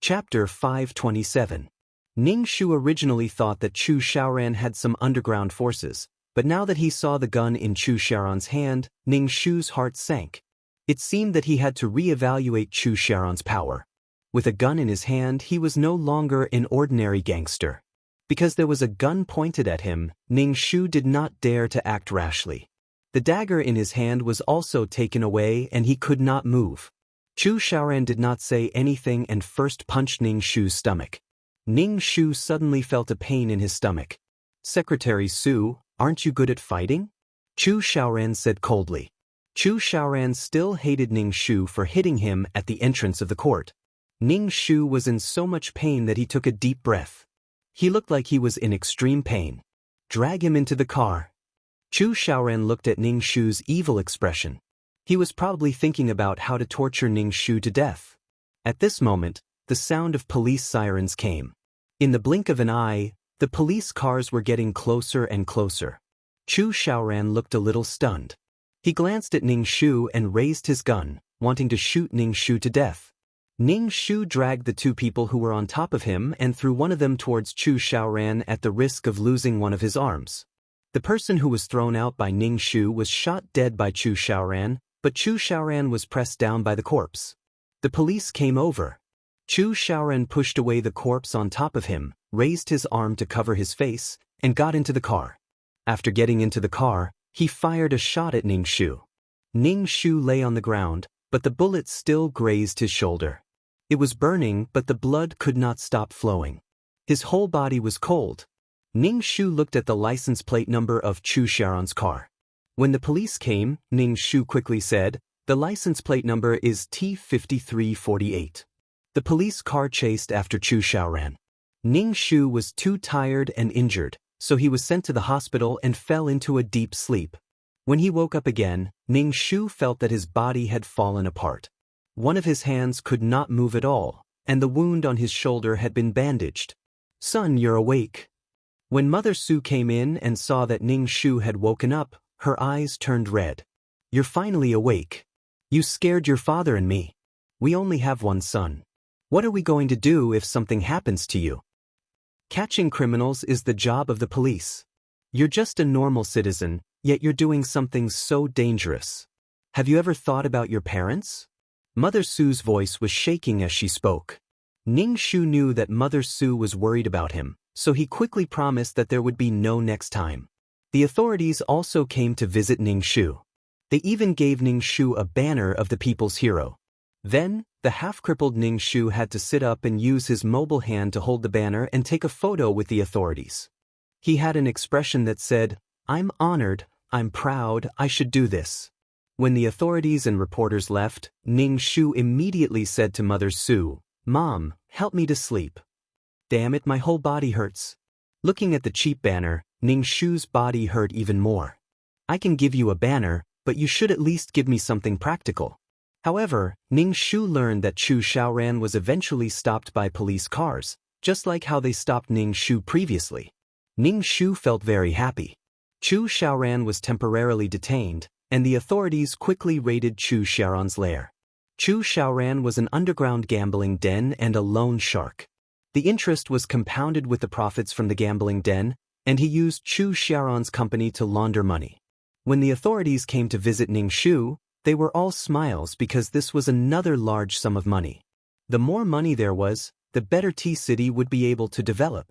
Chapter 527. Ning Shu originally thought that Chu Xiaoran had some underground forces, but now that he saw the gun in Chu Xiaoran's hand, Ning Shu's heart sank. It seemed that he had to re-evaluate Chu Xiaoran's power. With a gun in his hand, he was no longer an ordinary gangster. Because there was a gun pointed at him, Ning Shu did not dare to act rashly. The dagger in his hand was also taken away and he could not move. Chu Xiaoran did not say anything and first punched Ning Shu's stomach. Ning Shu suddenly felt a pain in his stomach. "Secretary Su, aren't you good at fighting?" Chu Xiaoran said coldly. Chu Xiaoran still hated Ning Shu for hitting him at the entrance of the court. Ning Shu was in so much pain that he took a deep breath. He looked like he was in extreme pain. "Drag him into the car." Chu Xiaoran looked at Ning Shu's evil expression. He was probably thinking about how to torture Ning Shu to death. At this moment, the sound of police sirens came. In the blink of an eye, the police cars were getting closer and closer. Chu Xiaoran looked a little stunned. He glanced at Ning Shu and raised his gun, wanting to shoot Ning Shu to death. Ning Shu dragged the two people who were on top of him and threw one of them towards Chu Xiaoran at the risk of losing one of his arms. The person who was thrown out by Ning Shu was shot dead by Chu Xiaoran, but Chu Xiaoran was pressed down by the corpse. The police came over. Chu Xiaoran pushed away the corpse on top of him, raised his arm to cover his face, and got into the car. After getting into the car, he fired a shot at Ning Shu. Ning Shu lay on the ground, but the bullet still grazed his shoulder. It was burning, but the blood could not stop flowing. His whole body was cold. Ning Shu looked at the license plate number of Chu Xiaoran's car. When the police came, Ning Shu quickly said, "The license plate number is T5348. The police car chased after Chu Xiaoran. Ning Shu was too tired and injured, so he was sent to the hospital and fell into a deep sleep. When he woke up again, Ning Shu felt that his body had fallen apart. One of his hands could not move at all, and the wound on his shoulder had been bandaged. "Son, you're awake." When Mother Su came in and saw that Ning Shu had woken up, her eyes turned red. "You're finally awake. You scared your father and me. We only have one son. What are we going to do if something happens to you?" Catching criminals is the job of the police. You're just a normal citizen, yet you're doing something so dangerous. Have you ever thought about your parents? Mother Su's voice was shaking as she spoke. Ning Shu knew that Mother Su was worried about him, so he quickly promised that there would be no next time. The authorities also came to visit Ning Shu. They even gave Ning Shu a banner of the people's hero. Then, the half-crippled Ning Shu had to sit up and use his mobile hand to hold the banner and take a photo with the authorities. He had an expression that said, "I'm honored, I'm proud, I should do this." When the authorities and reporters left, Ning Shu immediately said to Mother Su, "Mom, help me to sleep. Damn it, my whole body hurts." Looking at the cheap banner, Ning Shu's body hurt even more. "I can give you a banner, but you should at least give me something practical." However, Ning Shu learned that Chu Xiaoran was eventually stopped by police cars, just like how they stopped Ning Shu previously. Ning Shu felt very happy. Chu Xiaoran was temporarily detained, and the authorities quickly raided Chu Xiaoran's lair. Chu Xiaoran was an underground gambling den and a loan shark. The interest was compounded with the profits from the gambling den, and he used Chu Xiaoran's company to launder money. When the authorities came to visit Ning Shu, they were all smiles because this was another large sum of money. The more money there was, the better T-City would be able to develop.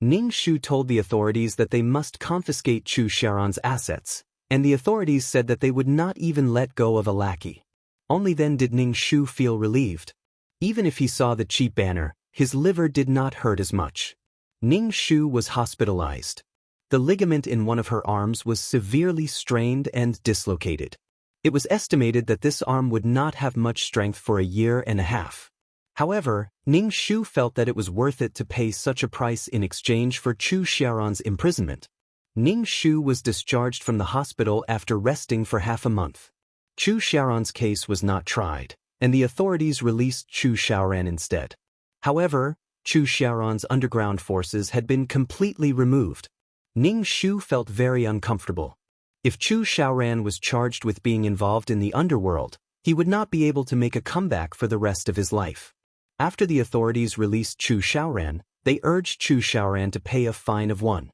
Ning Shu told the authorities that they must confiscate Chu Xiaoran's assets, and the authorities said that they would not even let go of a lackey. Only then did Ning Shu feel relieved. Even if he saw the cheap banner, his liver did not hurt as much. Ning Shu was hospitalized. The ligament in one of her arms was severely strained and dislocated. It was estimated that this arm would not have much strength for a year and a half. However, Ning Shu felt that it was worth it to pay such a price in exchange for Chu Xiaoran's imprisonment. Ning Shu was discharged from the hospital after resting for half a month. Chu Xiaoran's case was not tried, and the authorities released Chu Xiaoran instead. However, Chu Xiaoran's underground forces had been completely removed. Ning Shu felt very uncomfortable. If Chu Xiaoran was charged with being involved in the underworld, he would not be able to make a comeback for the rest of his life. After the authorities released Chu Xiaoran, they urged Chu Xiaoran to pay a fine of 1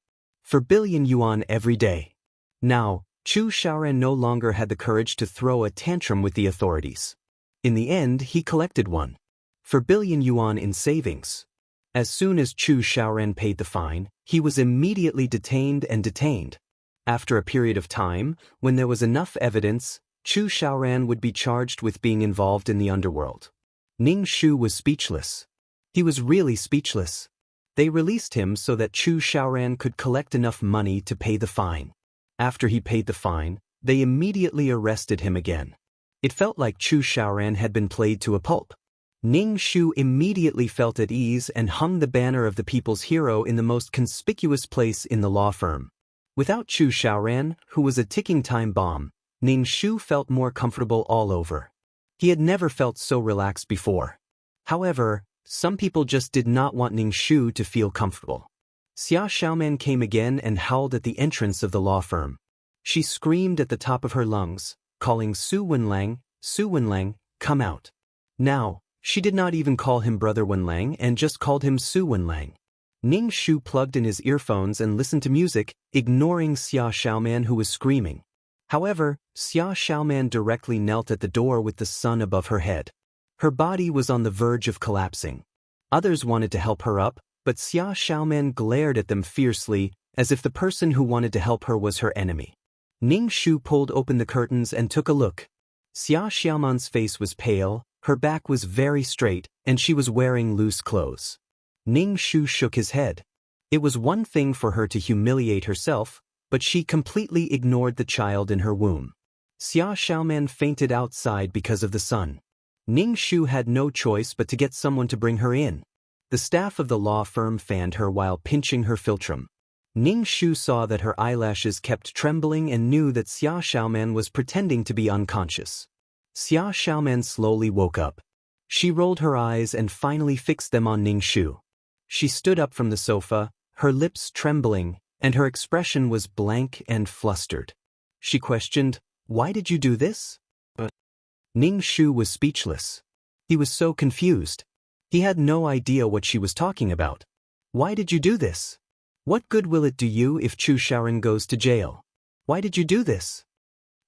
billion yuan every day. Now, Chu Xiaoran no longer had the courage to throw a tantrum with the authorities. In the end, he collected 1 billion yuan in savings. As soon as Chu Xiaoran paid the fine, he was immediately detained. After a period of time, when there was enough evidence, Chu Xiaoran would be charged with being involved in the underworld. Ning Shu was speechless. He was really speechless. They released him so that Chu Xiaoran could collect enough money to pay the fine. After he paid the fine, they immediately arrested him again. It felt like Chu Xiaoran had been played to a pulp. Ning Shu immediately felt at ease and hung the banner of the people's hero in the most conspicuous place in the law firm. Without Chu Xiaoran, who was a ticking time bomb, Ning Shu felt more comfortable all over. He had never felt so relaxed before. However, some people just did not want Ning Shu to feel comfortable. Xia Xiaoman came again and howled at the entrance of the law firm. She screamed at the top of her lungs, calling Su Wenlang, come out. Now, she did not even call him Brother Wenlang and just called him Su Wenlang. Ning Shu plugged in his earphones and listened to music, ignoring Xia Xiaoman who was screaming. However, Xia Xiaoman directly knelt at the door with the sun above her head. Her body was on the verge of collapsing. Others wanted to help her up, but Xia Xiaoman glared at them fiercely, as if the person who wanted to help her was her enemy. Ning Shu pulled open the curtains and took a look. Xia Xiaoman's face was pale, her back was very straight, and she was wearing loose clothes. Ning Shu shook his head. It was one thing for her to humiliate herself, but she completely ignored the child in her womb. Xia Xiaoman fainted outside because of the sun. Ning Shu had no choice but to get someone to bring her in. The staff of the law firm fanned her while pinching her philtrum. Ning Shu saw that her eyelashes kept trembling and knew that Xia Xiaoman was pretending to be unconscious. Xia Xiaoman slowly woke up. She rolled her eyes and finally fixed them on Ning Shu. She stood up from the sofa, her lips trembling, and her expression was blank and flustered. She questioned, "Why did you do this?" But Ning Shu was speechless. He was so confused. He had no idea what she was talking about. "Why did you do this? What good will it do you if Chu Xiaoran goes to jail? Why did you do this?"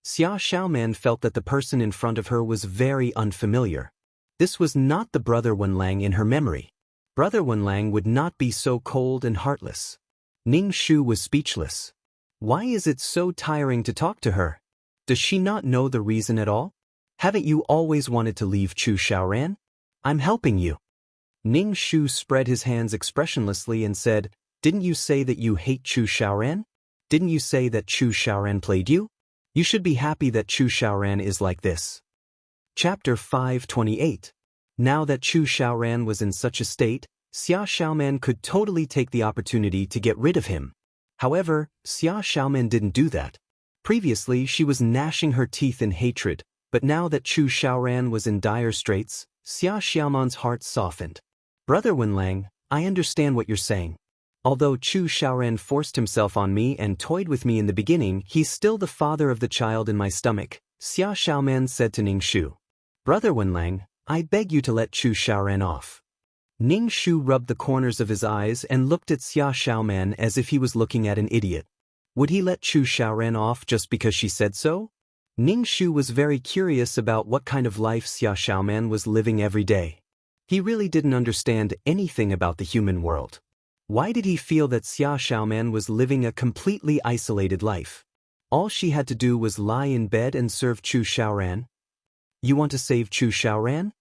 Xia Xiaoman felt that the person in front of her was very unfamiliar. This was not the Brother Wenlang in her memory. Brother Wenlang would not be so cold and heartless. Ning Shu was speechless. Why is it so tiring to talk to her? Does she not know the reason at all? Haven't you always wanted to leave Chu Xiaoran? I'm helping you. Ning Shu spread his hands expressionlessly and said, Didn't you say that you hate Chu Xiaoran? Didn't you say that Chu Xiaoran played you? You should be happy that Chu Xiaoran is like this. Chapter 528. Now that Chu Xiaoran was in such a state, Xia Xiaoman could totally take the opportunity to get rid of him. However, Xia Xiaoman didn't do that. Previously she was gnashing her teeth in hatred, but now that Chu Xiaoran was in dire straits, Xia Xiaoman's heart softened. Brother Wenlang, I understand what you're saying. Although Chu Xiaoran forced himself on me and toyed with me in the beginning, he's still the father of the child in my stomach, Xia Xiaoman said to Ning Shu. Brother Wenlang, I beg you to let Chu Xiaoran off. Ning Shu rubbed the corners of his eyes and looked at Xia Xiaoman as if he was looking at an idiot. Would he let Chu Xiaoran off just because she said so? Ning Shu was very curious about what kind of life Xia Xiaoman was living every day. He really didn't understand anything about the human world. Why did he feel that Xia Xiaoman was living a completely isolated life? All she had to do was lie in bed and serve Chu Xiaoran. You want to save Chu Xiaoran?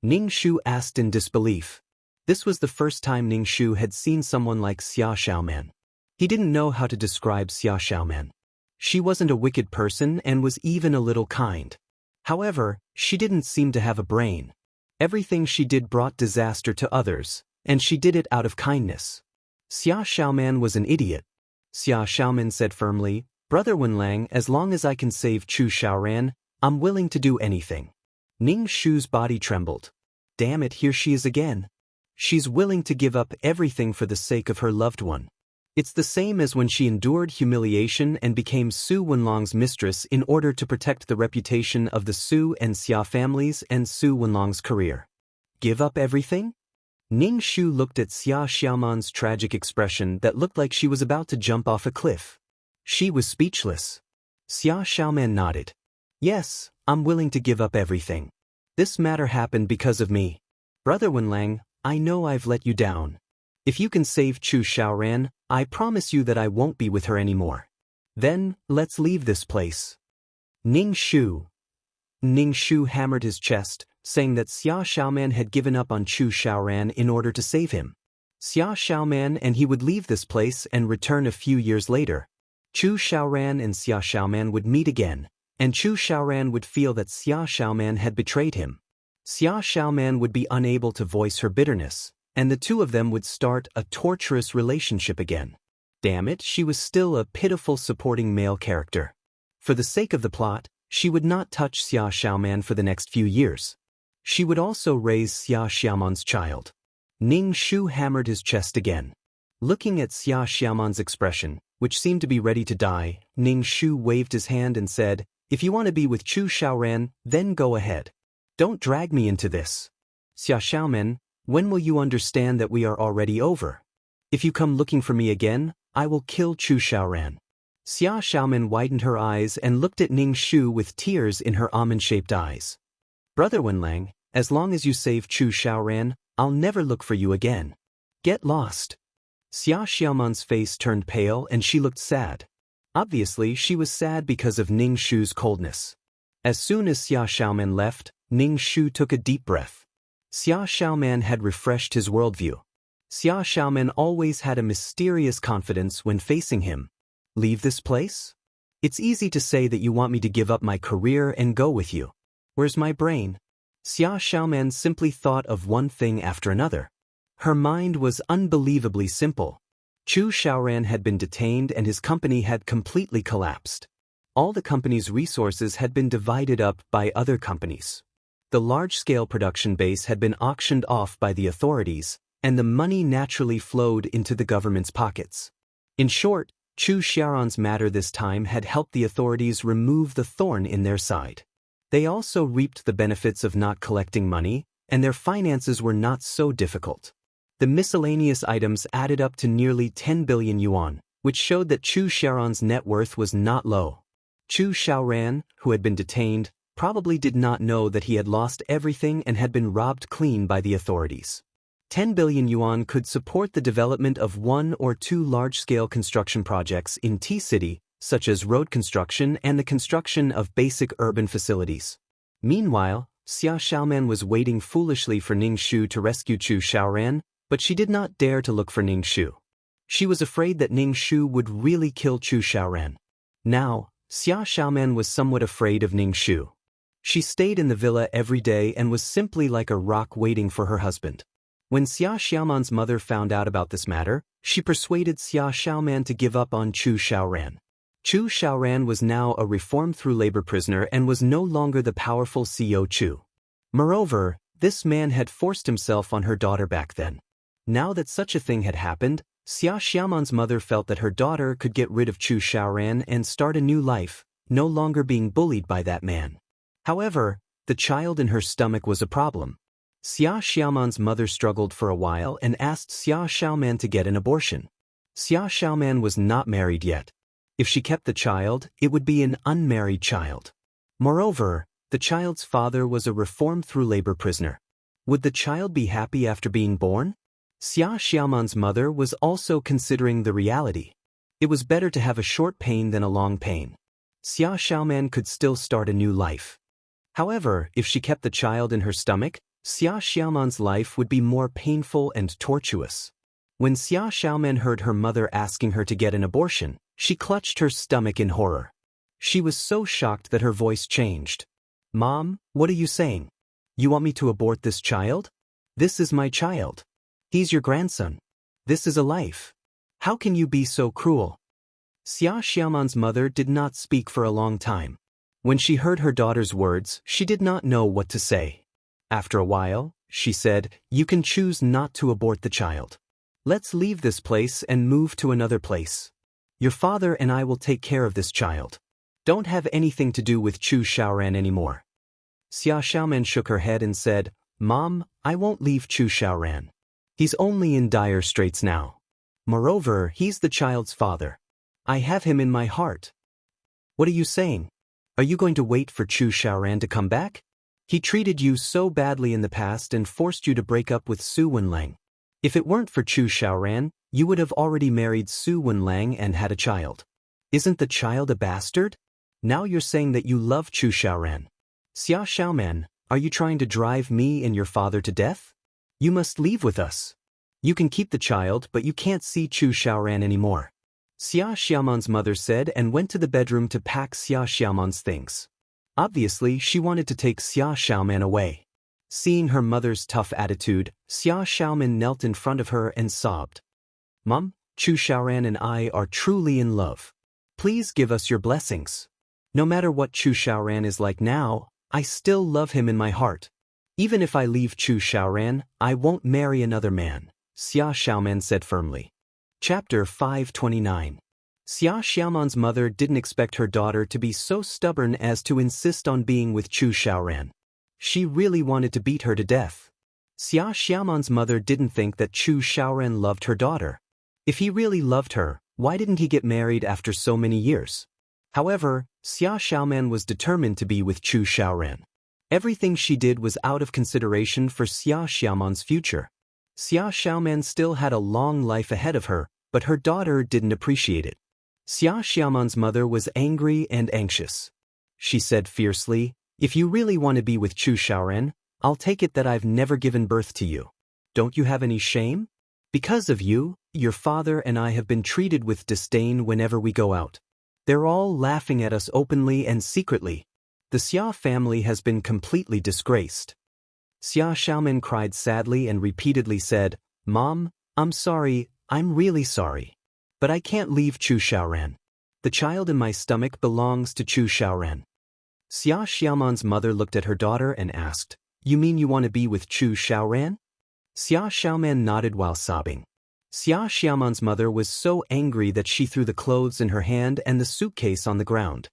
Ning Shu asked in disbelief. This was the first time Ning Shu had seen someone like Xia Xiaoman. He didn't know how to describe Xia Xiaoman. She wasn't a wicked person and was even a little kind. However, she didn't seem to have a brain. Everything she did brought disaster to others, and she did it out of kindness. Xia Xiaoman was an idiot. Xia Xiaoman said firmly, Brother Wenlang, as long as I can save Chu Xiaoran, I'm willing to do anything. Ning Shu's body trembled. Damn it, here she is again. She's willing to give up everything for the sake of her loved one. It's the same as when she endured humiliation and became Su Wenlong's mistress in order to protect the reputation of the Su and Xia families and Su Wenlong's career. Give up everything? Ning Shu looked at Xia Xiaoman's tragic expression that looked like she was about to jump off a cliff. She was speechless. Xia Xiaoman nodded. Yes, I'm willing to give up everything. This matter happened because of me. Brother Wenlang, I know I've let you down. If you can save Chu Xiaoran, I promise you that I won't be with her anymore. Then, let's leave this place. Ning Shu. Ning Shu hammered his chest, saying that Xia Xiaoman had given up on Chu Xiaoran in order to save him. Xia Xiaoman and he would leave this place and return a few years later. Chu Xiaoran and Xia Xiaoman would meet again, and Chu Xiaoran would feel that Xia Xiaoman had betrayed him. Xia Xiaoman would be unable to voice her bitterness, and the two of them would start a torturous relationship again. Damn it, she was still a pitiful supporting male character. For the sake of the plot, she would not touch Xia Xiaoman for the next few years. She would also raise Xia Xiaoman's child. Ning Shu hammered his chest again. Looking at Xia Xiaoman's expression, which seemed to be ready to die, Ning Shu waved his hand and said, If you want to be with Chu Xiaoran, then go ahead. Don't drag me into this. Xia Xiaoman, when will you understand that we are already over? If you come looking for me again, I will kill Chu Xiaoran. Xia Xiaoman widened her eyes and looked at Ning Shu with tears in her almond-shaped eyes. Brother Wenlang, as long as you save Chu Xiaoran, I'll never look for you again. Get lost. Xia Xiaoman's face turned pale and she looked sad. Obviously, she was sad because of Ning Shu's coldness. As soon as Xia Xiaoman left, Ning Shu took a deep breath. Xia Xiaoman had refreshed his worldview. Xia Xiaoman always had a mysterious confidence when facing him. Leave this place? It's easy to say that you want me to give up my career and go with you. Where's my brain? Xia Xiaoman simply thought of one thing after another. Her mind was unbelievably simple. Chu Xiaoran had been detained and his company had completely collapsed. All the company's resources had been divided up by other companies. The large-scale production base had been auctioned off by the authorities, and the money naturally flowed into the government's pockets. In short, Chu Xiaoran's matter this time had helped the authorities remove the thorn in their side. They also reaped the benefits of not collecting money, and their finances were not so difficult. The miscellaneous items added up to nearly 10 billion yuan, which showed that Chu Xiaoran's net worth was not low. Chu Xiaoran, who had been detained, probably did not know that he had lost everything and had been robbed clean by the authorities. 10 billion yuan could support the development of 1 or 2 large-scale construction projects in T-City, such as road construction and the construction of basic urban facilities. Meanwhile, Xia Xiaoman was waiting foolishly for Ning Shu to rescue Chu Xiaoran, but she did not dare to look for Ning Shu. She was afraid that Ning Shu would really kill Chu Xiaoran. Now, Xia Xiaoman was somewhat afraid of Ning Shu. She stayed in the villa every day and was simply like a rock waiting for her husband. When Xia Xiaoman's mother found out about this matter, she persuaded Xia Xiaoman to give up on Chu Xiaoran. Chu Xiaoran was now a reformed-through labor prisoner and was no longer the powerful CEO Chu. Moreover, this man had forced himself on her daughter back then. Now that such a thing had happened, Xia Xiaoman's mother felt that her daughter could get rid of Chu Xiaoran and start a new life, no longer being bullied by that man. However, the child in her stomach was a problem. Xia Xiaoman's mother struggled for a while and asked Xia Xiaoman to get an abortion. Xia Xiaoman was not married yet. If she kept the child, it would be an unmarried child. Moreover, the child's father was a reformed-through labor prisoner. Would the child be happy after being born? Xia Xiaoman's mother was also considering the reality. It was better to have a short pain than a long pain. Xia Xiaoman could still start a new life. However, if she kept the child in her stomach, Xia Xiaoman's life would be more painful and tortuous. When Xia Xiaoman heard her mother asking her to get an abortion, she clutched her stomach in horror. She was so shocked that her voice changed. "Mom, what are you saying? You want me to abort this child? This is my child. He's your grandson. This is a life. How can you be so cruel?" Xia Xiaoman's mother did not speak for a long time. When she heard her daughter's words, she did not know what to say. After a while, she said, "You can choose not to abort the child. Let's leave this place and move to another place. Your father and I will take care of this child. Don't have anything to do with Chu Xiaoran anymore." Xia Xiaoman shook her head and said, "Mom, I won't leave Chu Xiaoran. He's only in dire straits now. Moreover, he's the child's father. I have him in my heart." "What are you saying? Are you going to wait for Chu Xiaoran to come back? He treated you so badly in the past and forced you to break up with Su Wenlang. If it weren't for Chu Xiaoran, you would have already married Su Wenlang and had a child. Isn't the child a bastard? Now you're saying that you love Chu Xiaoran. Xia Xiaoman, are you trying to drive me and your father to death? You must leave with us. You can keep the child, but you can't see Chu Xiaoran anymore." Xia Xiaoman's mother said and went to the bedroom to pack Xia Xiaoman's things. Obviously, she wanted to take Xia Xiaoman away. Seeing her mother's tough attitude, Xia Xiaoman knelt in front of her and sobbed. "Mom, Chu Xiaoran and I are truly in love. Please give us your blessings. No matter what Chu Xiaoran is like now, I still love him in my heart. Even if I leave Chu Xiaoran, I won't marry another man," Xia Xiaoman said firmly. Chapter 529. Xia Xiaoman's mother didn't expect her daughter to be so stubborn as to insist on being with Chu Xiaoran. She really wanted to beat her to death. Xia Xiaoman's mother didn't think that Chu Xiaoran loved her daughter. If he really loved her, why didn't he get married after so many years? However, Xia Xiaoman was determined to be with Chu Xiaoran. Everything she did was out of consideration for Xia Xiaoman's future. Xia Xiaoman still had a long life ahead of her, but her daughter didn't appreciate it. Xia Xiaoman's mother was angry and anxious. She said fiercely, "If you really want to be with Chu Xiaoran, I'll take it that I've never given birth to you. Don't you have any shame? Because of you, your father and I have been treated with disdain whenever we go out. They're all laughing at us openly and secretly. The Xia family has been completely disgraced." Xia Xiaoman cried sadly and repeatedly said, "Mom, I'm sorry, I'm really sorry. But I can't leave Chu Xiaoran. The child in my stomach belongs to Chu Xiaoran." Xia Xiaoman's mother looked at her daughter and asked, "You mean you want to be with Chu Xiaoran?" Xia Xiaoman nodded while sobbing. Xia Xiaoman's mother was so angry that she threw the clothes in her hand and the suitcase on the ground.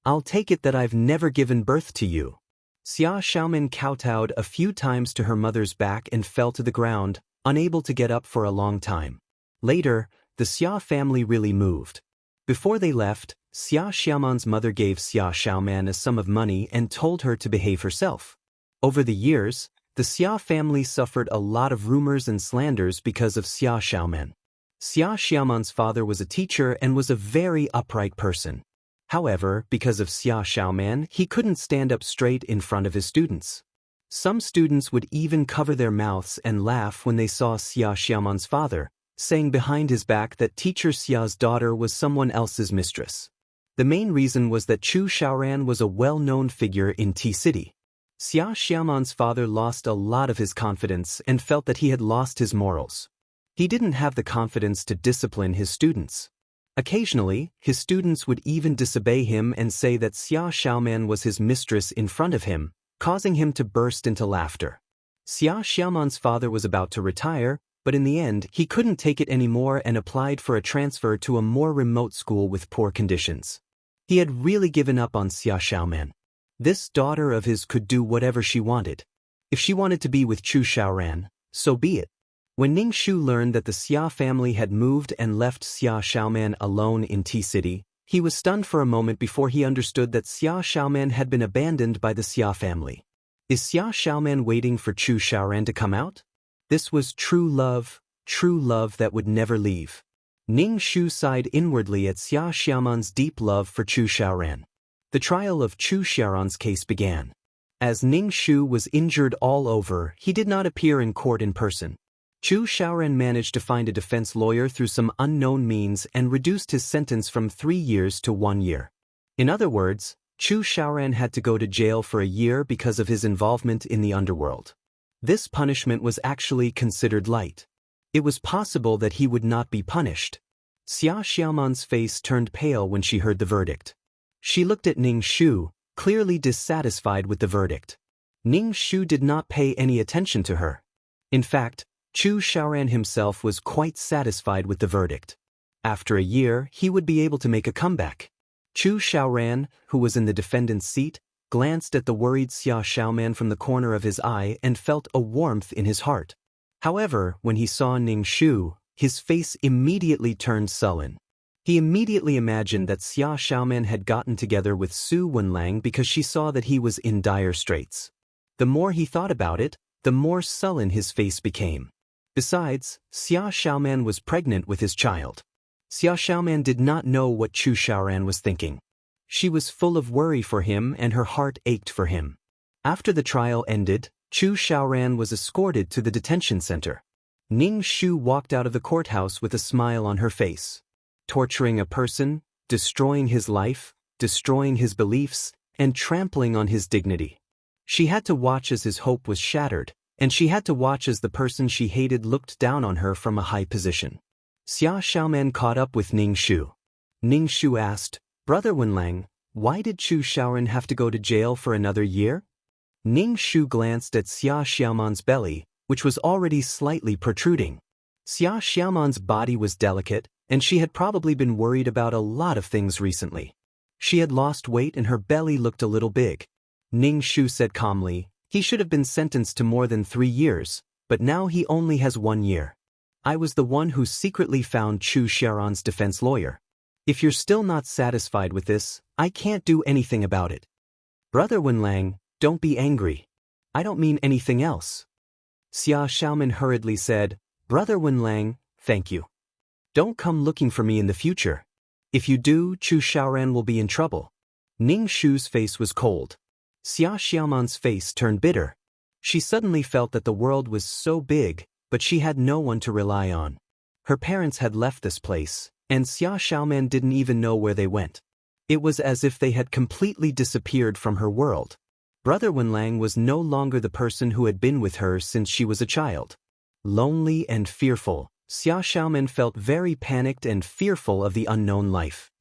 "I'll take it that I've never given birth to you." Xia Xiaoman kowtowed a few times to her mother's back and fell to the ground, unable to get up for a long time. Later, the Xia family really moved. Before they left, Xia Xiaoman's mother gave Xia Xiaoman a sum of money and told her to behave herself. Over the years, the Xia family suffered a lot of rumors and slanders because of Xia Xiaoman. Xia Xiaoman's father was a teacher and was a very upright person. However, because of Xia Xiaoman, he couldn't stand up straight in front of his students. Some students would even cover their mouths and laugh when they saw Xia Xiaoman's father, saying behind his back that teacher Xia's daughter was someone else's mistress. The main reason was that Chu Xiaoran was a well-known figure in T-City. Xia Xiaoman's father lost a lot of his confidence and felt that he had lost his morals. He didn't have the confidence to discipline his students. Occasionally, his students would even disobey him and say that Xia Xiaoman was his mistress in front of him, causing him to burst into laughter. Xia Xiaoman's father was about to retire, but in the end, he couldn't take it anymore and applied for a transfer to a more remote school with poor conditions. He had really given up on Xia Xiaoman. This daughter of his could do whatever she wanted. If she wanted to be with Chu Xiaoran, so be it. When Ning Shu learned that the Xia family had moved and left Xia Xiaoman alone in T-City, he was stunned for a moment before he understood that Xia Xiaoman had been abandoned by the Xia family. Is Xia Xiaoman waiting for Chu Xiaoran to come out? This was true love that would never leave. Ning Shu sighed inwardly at Xia Xiaoman's deep love for Chu Xiaoran. The trial of Chu Xiaoran's case began. As Ning Shu was injured all over, he did not appear in court in person. Chu Xiaoran managed to find a defense lawyer through some unknown means and reduced his sentence from 3 years to 1 year. In other words, Chu Xiaoran had to go to jail for a year because of his involvement in the underworld. This punishment was actually considered light. It was possible that he would not be punished. Xia Xiaoman's face turned pale when she heard the verdict. She looked at Ning Shu, clearly dissatisfied with the verdict. Ning Shu did not pay any attention to her. In fact, Chu Xiaoran himself was quite satisfied with the verdict. After a year, he would be able to make a comeback. Chu Xiaoran, who was in the defendant's seat, glanced at the worried Xia Xiaoman from the corner of his eye and felt a warmth in his heart. However, when he saw Ning Shu, his face immediately turned sullen. He immediately imagined that Xia Xiaoman had gotten together with Su Wenlang because she saw that he was in dire straits. The more he thought about it, the more sullen his face became. Besides, Xia Xiaoman was pregnant with his child. Xia Xiaoman did not know what Chu Xiaoran was thinking. She was full of worry for him and her heart ached for him. After the trial ended, Chu Xiaoran was escorted to the detention center. Ning Shu walked out of the courthouse with a smile on her face. Torturing a person, destroying his life, destroying his beliefs, and trampling on his dignity. She had to watch as his hope was shattered, and she had to watch as the person she hated looked down on her from a high position. Xia Xiaoman caught up with Ning Shu. Ning Shu asked, "Brother Wenlang, why did Chu Xiaoran have to go to jail for another year?" Ning Shu glanced at Xia Xiaoman's belly, which was already slightly protruding. Xia Xiaoman's body was delicate, and she had probably been worried about a lot of things recently. She had lost weight and her belly looked a little big. Ning Shu said calmly, "He should have been sentenced to more than 3 years, but now he only has 1 year. I was the one who secretly found Chu Xiaoran's defense lawyer. If you're still not satisfied with this, I can't do anything about it. Brother Wenlang, don't be angry. I don't mean anything else." Xia Xiaoman hurriedly said, "Brother Wenlang, thank you. Don't come looking for me in the future. If you do, Chu Xiaoran will be in trouble." Ning Shu's face was cold. Xia Xiaoman's face turned bitter. She suddenly felt that the world was so big, but she had no one to rely on. Her parents had left this place, and Xia Xiaoman didn't even know where they went. It was as if they had completely disappeared from her world. Brother Wenlang was no longer the person who had been with her since she was a child. Lonely and fearful, Xia Xiaoman felt very panicked and fearful of the unknown life.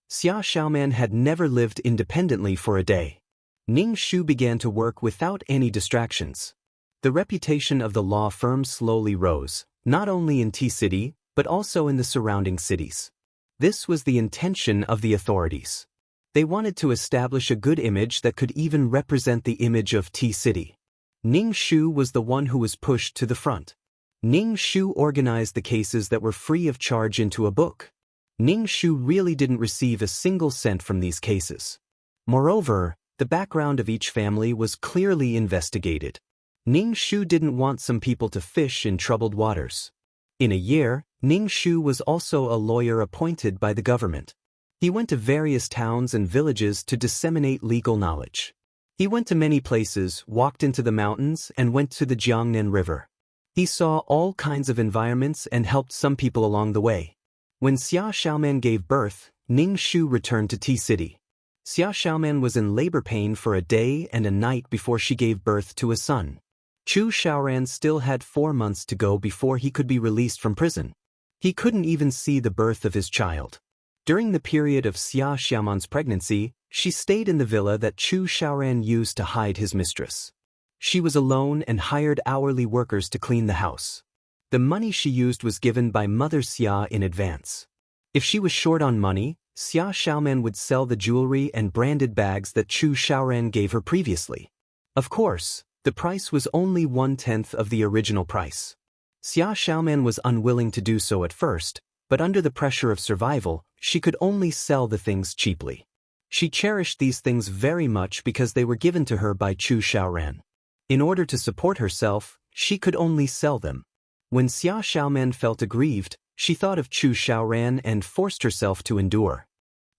Xia Xiaoman had never lived independently for a day. Ning Shu began to work without any distractions. The reputation of the law firm slowly rose, not only in T-City, but also in the surrounding cities. This was the intention of the authorities. They wanted to establish a good image that could even represent the image of T-City. Ning Shu was the one who was pushed to the front. Ning Shu organized the cases that were free of charge into a book. Ning Shu really didn't receive a single cent from these cases. Moreover, the background of each family was clearly investigated. Ning Shu didn't want some people to fish in troubled waters. In a year, Ning Shu was also a lawyer appointed by the government. He went to various towns and villages to disseminate legal knowledge. He went to many places, walked into the mountains, and went to the Jiangnan River. He saw all kinds of environments and helped some people along the way. When Xia Xiaoman gave birth, Ning Shu returned to T-City. Xia Xiaoman was in labor pain for a day and a night before she gave birth to a son. Chu Xiaoran still had 4 months to go before he could be released from prison. He couldn't even see the birth of his child. During the period of Xia Xiaoman's pregnancy, she stayed in the villa that Chu Xiaoran used to hide his mistress. She was alone and hired hourly workers to clean the house. The money she used was given by Mother Xia in advance. If she was short on money, Xia Xiaoman would sell the jewelry and branded bags that Chu Xiaoran gave her previously. Of course, the price was only 1/10 of the original price. Xia Xiaoman was unwilling to do so at first, but under the pressure of survival, she could only sell the things cheaply. She cherished these things very much because they were given to her by Chu Xiaoran. In order to support herself, she could only sell them. When Xia Xiaoman felt aggrieved, she thought of Chu Xiaoran and forced herself to endure.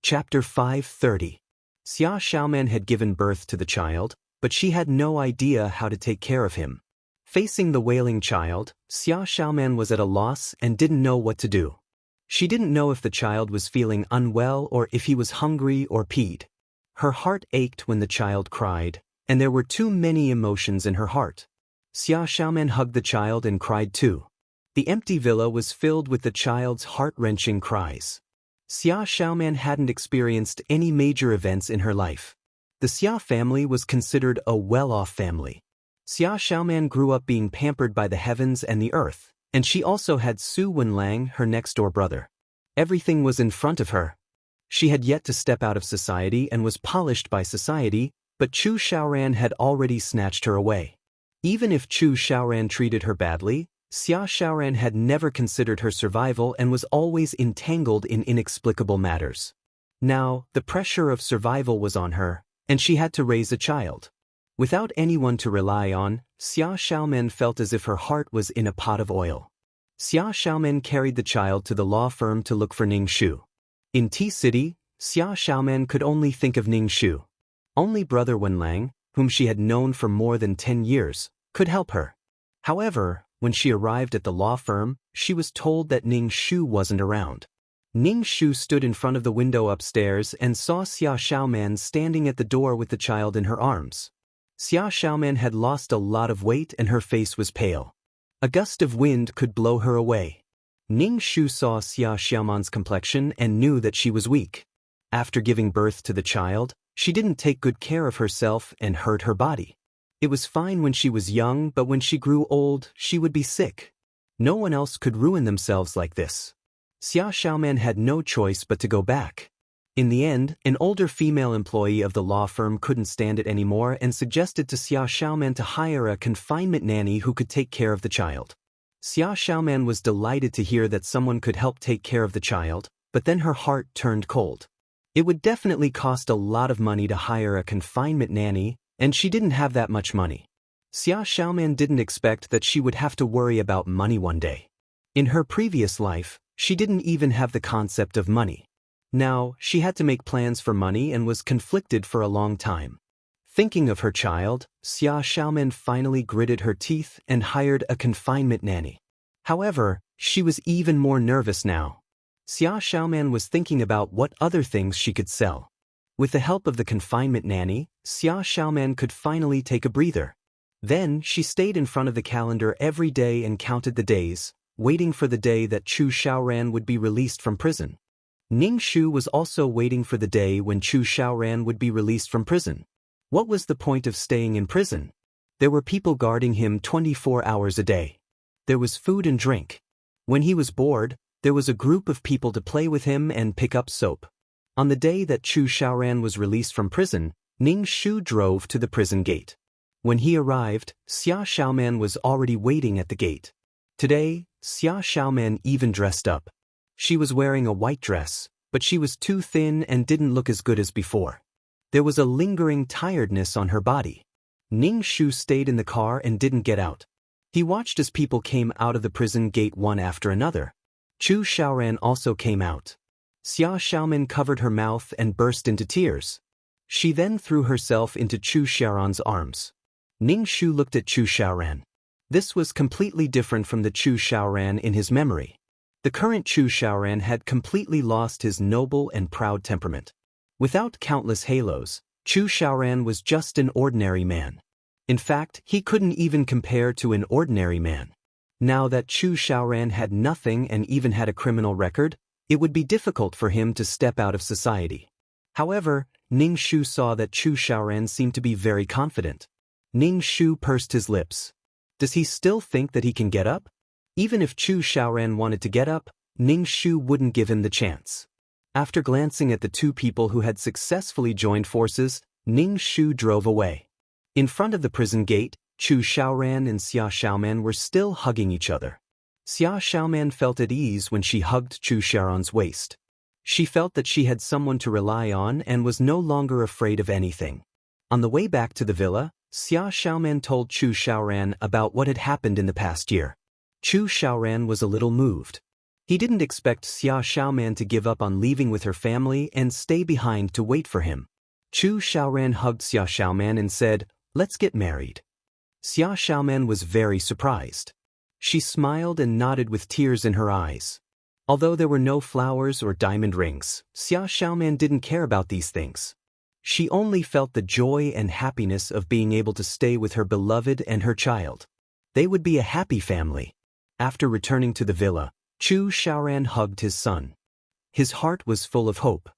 Chapter 530. Xia Xiaoman had given birth to the child, but she had no idea how to take care of him. Facing the wailing child, Xia Xiaoman was at a loss and didn't know what to do. She didn't know if the child was feeling unwell or if he was hungry or peed. Her heart ached when the child cried, and there were too many emotions in her heart. Xia Xiaoman hugged the child and cried too. The empty villa was filled with the child's heart-wrenching cries. Xia Xiaoman hadn't experienced any major events in her life. The Xia family was considered a well-off family. Xia Xiaoman grew up being pampered by the heavens and the earth, and she also had Su Wenlang, her next-door brother. Everything was in front of her. She had yet to step out of society and was polished by society, but Chu Xiaoran had already snatched her away. Even if Chu Xiaoran treated her badly, Xia Xiaoran had never considered her survival and was always entangled in inexplicable matters. Now, the pressure of survival was on her, and she had to raise a child. Without anyone to rely on, Xia Xiaoman felt as if her heart was in a pot of oil. Xia Xiaoman carried the child to the law firm to look for Ning Shu. In T-City, Xia Xiaoman could only think of Ning Shu. Only brother Wenlang, whom she had known for more than 10 years, could help her. However, when she arrived at the law firm, she was told that Ning Shu wasn't around. Ning Shu stood in front of the window upstairs and saw Xia Xiaoman standing at the door with the child in her arms. Xia Xiaoman had lost a lot of weight and her face was pale. A gust of wind could blow her away. Ning Shu saw Xia Xiaoman's complexion and knew that she was weak. After giving birth to the child, she didn't take good care of herself and hurt her body. It was fine when she was young, but when she grew old, she would be sick. No one else could ruin themselves like this. Xia Xiaoman had no choice but to go back. In the end, an older female employee of the law firm couldn't stand it anymore and suggested to Xia Xiaoman to hire a confinement nanny who could take care of the child. Xia Xiaoman was delighted to hear that someone could help take care of the child, but then her heart turned cold. It would definitely cost a lot of money to hire a confinement nanny, and she didn't have that much money. Xia Xiaoman didn't expect that she would have to worry about money one day. In her previous life, she didn't even have the concept of money. Now, she had to make plans for money and was conflicted for a long time. Thinking of her child, Xia Xiaoman finally gritted her teeth and hired a confinement nanny. However, she was even more nervous now. Xia Xiaoman was thinking about what other things she could sell. With the help of the confinement nanny, Xia Xiaoman could finally take a breather. Then, she stayed in front of the calendar every day and counted the days, waiting for the day that Chu Xiaoran would be released from prison. Ning Shu was also waiting for the day when Chu Xiaoran would be released from prison. What was the point of staying in prison? There were people guarding him 24 hours a day. There was food and drink. When he was bored, there was a group of people to play with him and pick up soap. On the day that Chu Xiaoran was released from prison, Ning Shu drove to the prison gate. When he arrived, Xia Xiaoman was already waiting at the gate. Today, Xia Xiaoman even dressed up. She was wearing a white dress, but she was too thin and didn't look as good as before. There was a lingering tiredness on her body. Ning Shu stayed in the car and didn't get out. He watched as people came out of the prison gate one after another. Chu Xiaoran also came out. Xia Xiaomin covered her mouth and burst into tears. She then threw herself into Chu Xiaoran's arms. Ning Shu looked at Chu Xiaoran. This was completely different from the Chu Xiaoran in his memory. The current Chu Xiaoran had completely lost his noble and proud temperament. Without countless halos, Chu Xiaoran was just an ordinary man. In fact, he couldn't even compare to an ordinary man. Now that Chu Xiaoran had nothing and even had a criminal record, it would be difficult for him to step out of society. However, Ning Shu saw that Chu Xiaoran seemed to be very confident. Ning Shu pursed his lips. Does he still think that he can get up? Even if Chu Xiaoran wanted to get up, Ning Shu wouldn't give him the chance. After glancing at the two people who had successfully joined forces, Ning Shu drove away. In front of the prison gate, Chu Xiaoran and Xia Xiaoman were still hugging each other. Xia Xiaoman felt at ease when she hugged Chu Xiaoran's waist. She felt that she had someone to rely on and was no longer afraid of anything. On the way back to the villa, Xia Xiaoman told Chu Xiaoran about what had happened in the past year. Chu Xiaoran was a little moved. He didn't expect Xia Xiaoman to give up on leaving with her family and stay behind to wait for him. Chu Xiaoran hugged Xia Xiaoman and said, "Let's get married." Xia Xiaoman was very surprised. She smiled and nodded with tears in her eyes. Although there were no flowers or diamond rings, Xia Xiaoman didn't care about these things. She only felt the joy and happiness of being able to stay with her beloved and her child. They would be a happy family. After returning to the villa, Chu Xiaoran hugged his son. His heart was full of hope.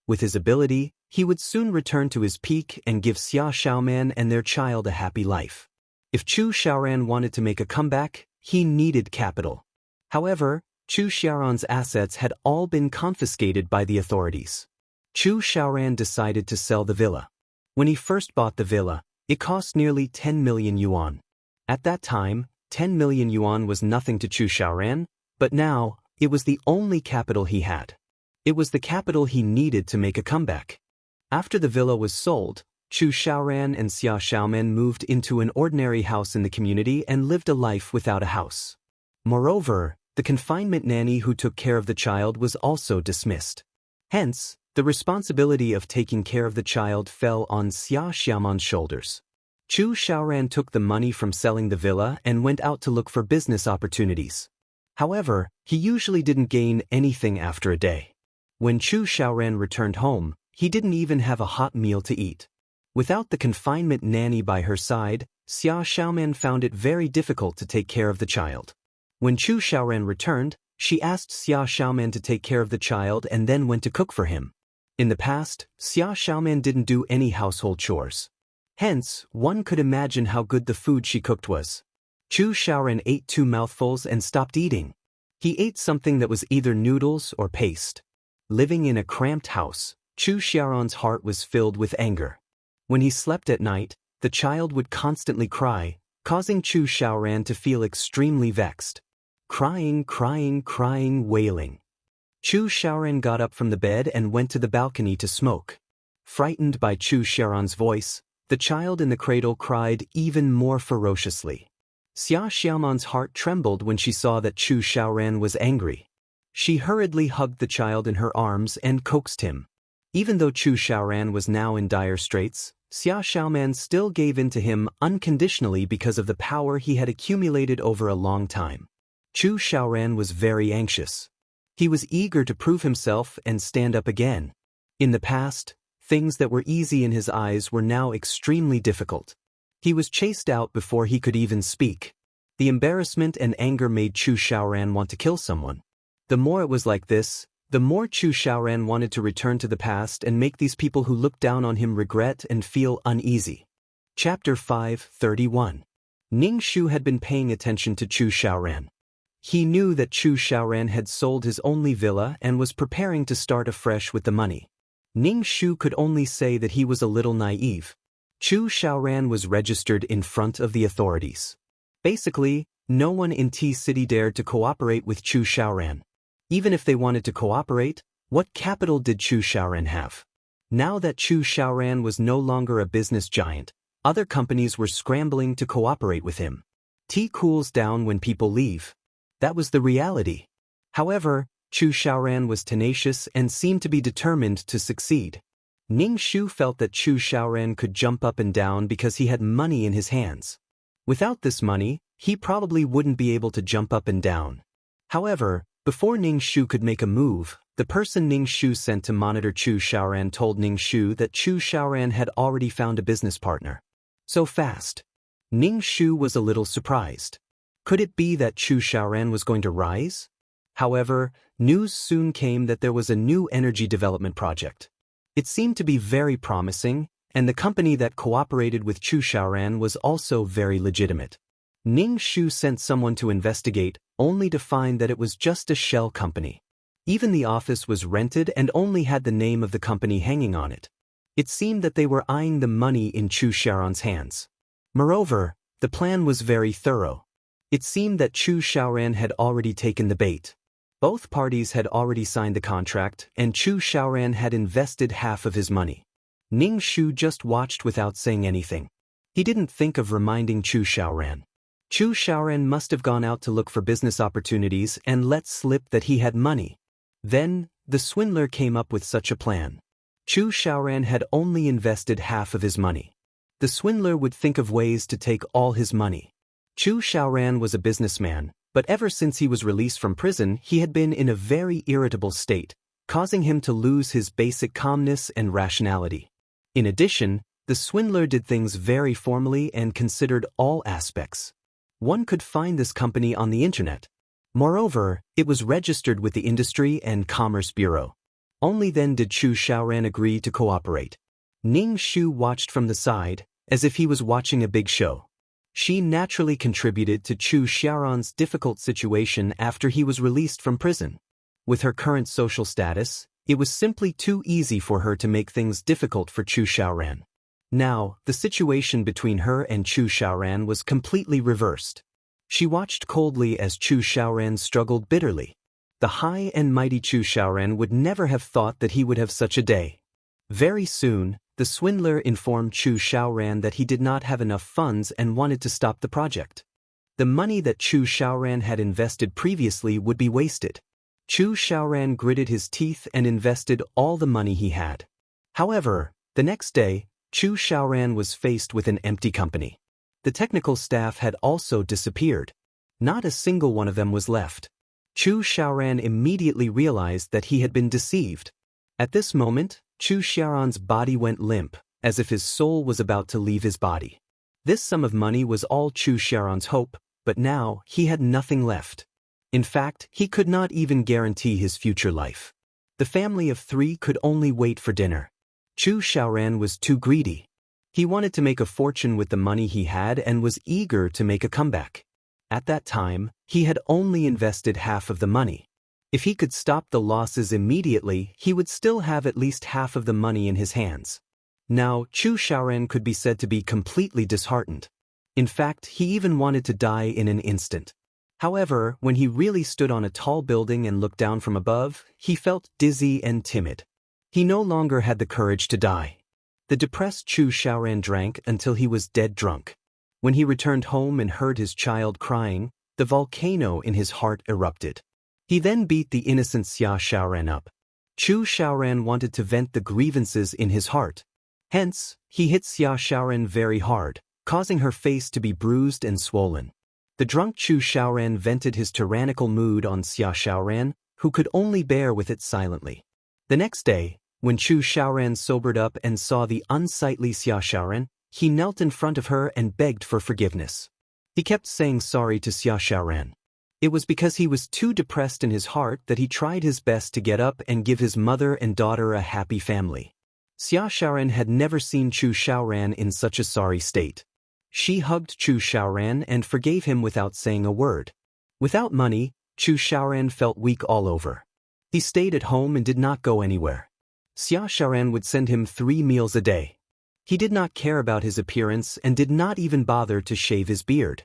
With his ability, he would soon return to his peak and give Xia Xiaoman and their child a happy life. If Chu Xiaoran wanted to make a comeback, he needed capital. However, Chu Xiaoran's assets had all been confiscated by the authorities. Chu Xiaoran decided to sell the villa. When he first bought the villa, it cost nearly 10 million yuan. At that time, 10 million yuan was nothing to Chu Xiaoran, but now, it was the only capital he had. It was the capital he needed to make a comeback. After the villa was sold, Chu Xiaoran and Xia Xiaoman moved into an ordinary house in the community and lived a life without a house. Moreover, the confinement nanny who took care of the child was also dismissed. Hence, the responsibility of taking care of the child fell on Xia Xiaoman's shoulders. Chu Xiaoran took the money from selling the villa and went out to look for business opportunities. However, he usually didn't gain anything after a day. When Chu Xiaoran returned home, he didn't even have a hot meal to eat. Without the confinement nanny by her side, Xia Xiaoman found it very difficult to take care of the child. When Chu Xiaoran returned, she asked Xia Xiaoman to take care of the child and then went to cook for him. In the past, Xia Xiaoman didn't do any household chores. Hence, one could imagine how good the food she cooked was. Chu Xiaoran ate 2 mouthfuls and stopped eating. He ate something that was either noodles or paste. Living in a cramped house, Chu Xiaoran's heart was filled with anger. When he slept at night, the child would constantly cry, causing Chu Xiaoran to feel extremely vexed. Crying, wailing. Chu Xiaoran got up from the bed and went to the balcony to smoke. Frightened by Chu Xiaoran's voice, the child in the cradle cried even more ferociously. Xia Xiaoman's heart trembled when she saw that Chu Xiaoran was angry. She hurriedly hugged the child in her arms and coaxed him. Even though Chu Xiaoran was now in dire straits, Xia Xiaoman still gave in to him unconditionally because of the power he had accumulated over a long time. Chu Xiaoran was very anxious. He was eager to prove himself and stand up again. In the past, things that were easy in his eyes were now extremely difficult. He was chased out before he could even speak. The embarrassment and anger made Chu Xiaoran want to kill someone. The more it was like this, the more Chu Xiaoran wanted to return to the past and make these people who looked down on him regret and feel uneasy. Chapter 5:31. Ning Shu had been paying attention to Chu Xiaoran. He knew that Chu Xiaoran had sold his only villa and was preparing to start afresh with the money. Ning Shu could only say that he was a little naive. Chu Xiaoran was registered in front of the authorities. Basically, no one in T-City dared to cooperate with Chu Xiaoran. Even if they wanted to cooperate, what capital did Chu Xiaoran have? Now that Chu Xiaoran was no longer a business giant, other companies were scrambling to cooperate with him. Tea cools down when people leave. That was the reality. However, Chu Xiaoran was tenacious and seemed to be determined to succeed. Ning Shu felt that Chu Xiaoran could jump up and down because he had money in his hands. Without this money, he probably wouldn't be able to jump up and down. However, before Ning Shu could make a move, the person Ning Shu sent to monitor Chu Xiaoran told Ning Shu that Chu Xiaoran had already found a business partner. So fast. Ning Shu was a little surprised. Could it be that Chu Xiaoran was going to rise? However, news soon came that there was a new energy development project. It seemed to be very promising, and the company that cooperated with Chu Xiaoran was also very legitimate. Ning Shu sent someone to investigate, only to find that it was just a shell company. Even the office was rented and only had the name of the company hanging on it. It seemed that they were eyeing the money in Chu Xiaoran's hands. Moreover, the plan was very thorough. It seemed that Chu Xiaoran had already taken the bait. Both parties had already signed the contract, and Chu Xiaoran had invested half of his money. Ning Shu just watched without saying anything. He didn't think of reminding Chu Xiaoran. Chu Xiaoran must have gone out to look for business opportunities and let slip that he had money. Then, the swindler came up with such a plan. Chu Xiaoran had only invested half of his money. The swindler would think of ways to take all his money. Chu Xiaoran was a businessman, but ever since he was released from prison he had been in a very irritable state, causing him to lose his basic calmness and rationality. In addition, the swindler did things very formally and considered all aspects. One could find this company on the internet. Moreover, it was registered with the Industry and Commerce Bureau. Only then did Chu Xiaoran agree to cooperate. Ning Shu watched from the side, as if he was watching a big show. She naturally contributed to Chu Xiaoran's difficult situation after he was released from prison. With her current social status, it was simply too easy for her to make things difficult for Chu Xiaoran. Now, the situation between her and Chu Xiaoran was completely reversed. She watched coldly as Chu Xiaoran struggled bitterly. The high and mighty Chu Xiaoran would never have thought that he would have such a day. Very soon, the swindler informed Chu Xiaoran that he did not have enough funds and wanted to stop the project. The money that Chu Xiaoran had invested previously would be wasted. Chu Xiaoran gritted his teeth and invested all the money he had. However, the next day, Chu Xiaoran was faced with an empty company. The technical staff had also disappeared. Not a single one of them was left. Chu Xiaoran immediately realized that he had been deceived. At this moment, Chu Xiaoran's body went limp, as if his soul was about to leave his body. This sum of money was all Chu Xiaoran's hope, but now he had nothing left. In fact, he could not even guarantee his future life. The family of 3 could only wait for dinner. Chu Xiaoran was too greedy. He wanted to make a fortune with the money he had and was eager to make a comeback. At that time, he had only invested half of the money. If he could stop the losses immediately, he would still have at least half of the money in his hands. Now, Chu Xiaoran could be said to be completely disheartened. In fact, he even wanted to die in an instant. However, when he really stood on a tall building and looked down from above, he felt dizzy and timid. He no longer had the courage to die. The depressed Chu Xiaoran drank until he was dead drunk. When he returned home and heard his child crying, the volcano in his heart erupted. He then beat the innocent Xia Xiaoran up. Chu Xiaoran wanted to vent the grievances in his heart. Hence, he hit Xia Xiaoran very hard, causing her face to be bruised and swollen. The drunk Chu Xiaoran vented his tyrannical mood on Xia Xiaoran, who could only bear with it silently. The next day, when Chu Xiaoran sobered up and saw the unsightly Xia Xiaoran, he knelt in front of her and begged for forgiveness. He kept saying sorry to Xia Xiaoran. It was because he was too depressed in his heart that he tried his best to get up and give his mother and daughter a happy family. Xia Xiaoran had never seen Chu Xiaoran in such a sorry state. She hugged Chu Xiaoran and forgave him without saying a word. Without money, Chu Xiaoran felt weak all over. He stayed at home and did not go anywhere. Xia Xiaoran would send him 3 meals a day. He did not care about his appearance and did not even bother to shave his beard.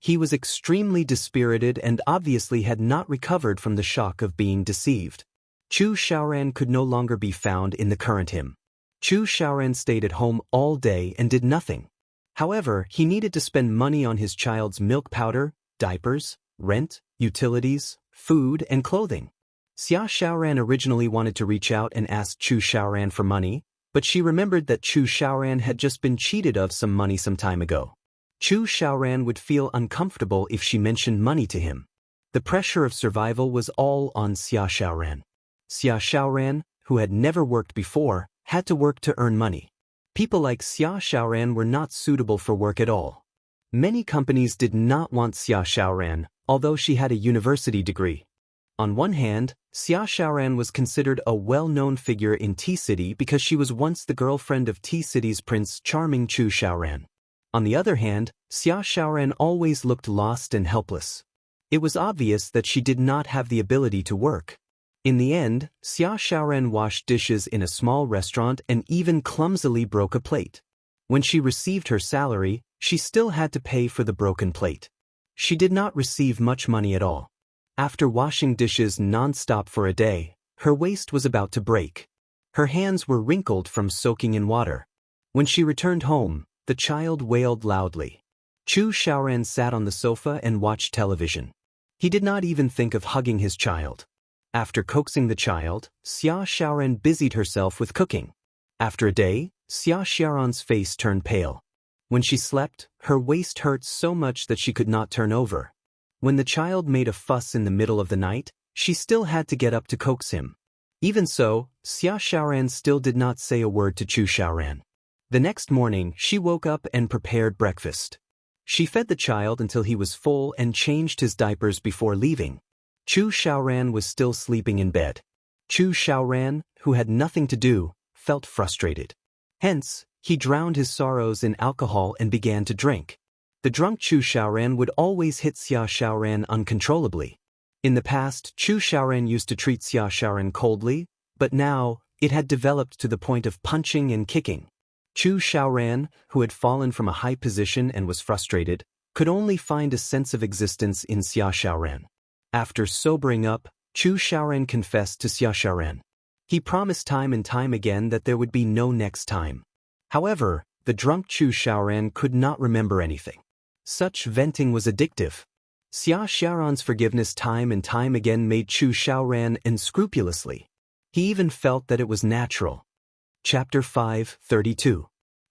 He was extremely dispirited and obviously had not recovered from the shock of being deceived. Chu Xiaoran could no longer be found in the current hymn. Chu Xiaoran stayed at home all day and did nothing. However, he needed to spend money on his child's milk powder, diapers, rent, utilities, food, and clothing. Xia Xiaoran originally wanted to reach out and ask Chu Xiaoran for money, but she remembered that Chu Xiaoran had just been cheated of some money some time ago. Chu Xiaoran would feel uncomfortable if she mentioned money to him. The pressure of survival was all on Xia Xiaoran. Xia Xiaoran, who had never worked before, had to work to earn money. People like Xia Xiaoran were not suitable for work at all. Many companies did not want Xia Xiaoran, although she had a university degree. On one hand, Xia Xiaoran was considered a well-known figure in T-City because she was once the girlfriend of T-City's Prince Charming Chu Xiaoran. On the other hand, Xia Xiaoran always looked lost and helpless. It was obvious that she did not have the ability to work. In the end, Xia Xiaoran washed dishes in a small restaurant and even clumsily broke a plate. When she received her salary, she still had to pay for the broken plate. She did not receive much money at all. After washing dishes non-stop for a day, her waist was about to break. Her hands were wrinkled from soaking in water. When she returned home, the child wailed loudly. Chu Xiaoran sat on the sofa and watched television. He did not even think of hugging his child. After coaxing the child, Xia Xiaoran busied herself with cooking. After a day, Xia Xiaoran's face turned pale. When she slept, her waist hurt so much that she could not turn over. When the child made a fuss in the middle of the night, she still had to get up to coax him. Even so, Xia Xiaoran still did not say a word to Chu Xiaoran. The next morning, she woke up and prepared breakfast. She fed the child until he was full and changed his diapers before leaving. Chu Xiaoran was still sleeping in bed. Chu Xiaoran, who had nothing to do, felt frustrated. Hence, he drowned his sorrows in alcohol and began to drink. The drunk Chu Xiaoran would always hit Xia Xiaoran uncontrollably. In the past, Chu Xiaoran used to treat Xia Xiaoran coldly, but now, it had developed to the point of punching and kicking. Chu Xiaoran, who had fallen from a high position and was frustrated, could only find a sense of existence in Xia Xiaoran. After sobering up, Chu Xiaoran confessed to Xia Xiaoran. He promised time and time again that there would be no next time. However, the drunk Chu Xiaoran could not remember anything. Such venting was addictive. Xia Xiaoran's forgiveness time and time again made Chu Xiaoran unscrupulously. He even felt that it was natural. Chapter 5:32.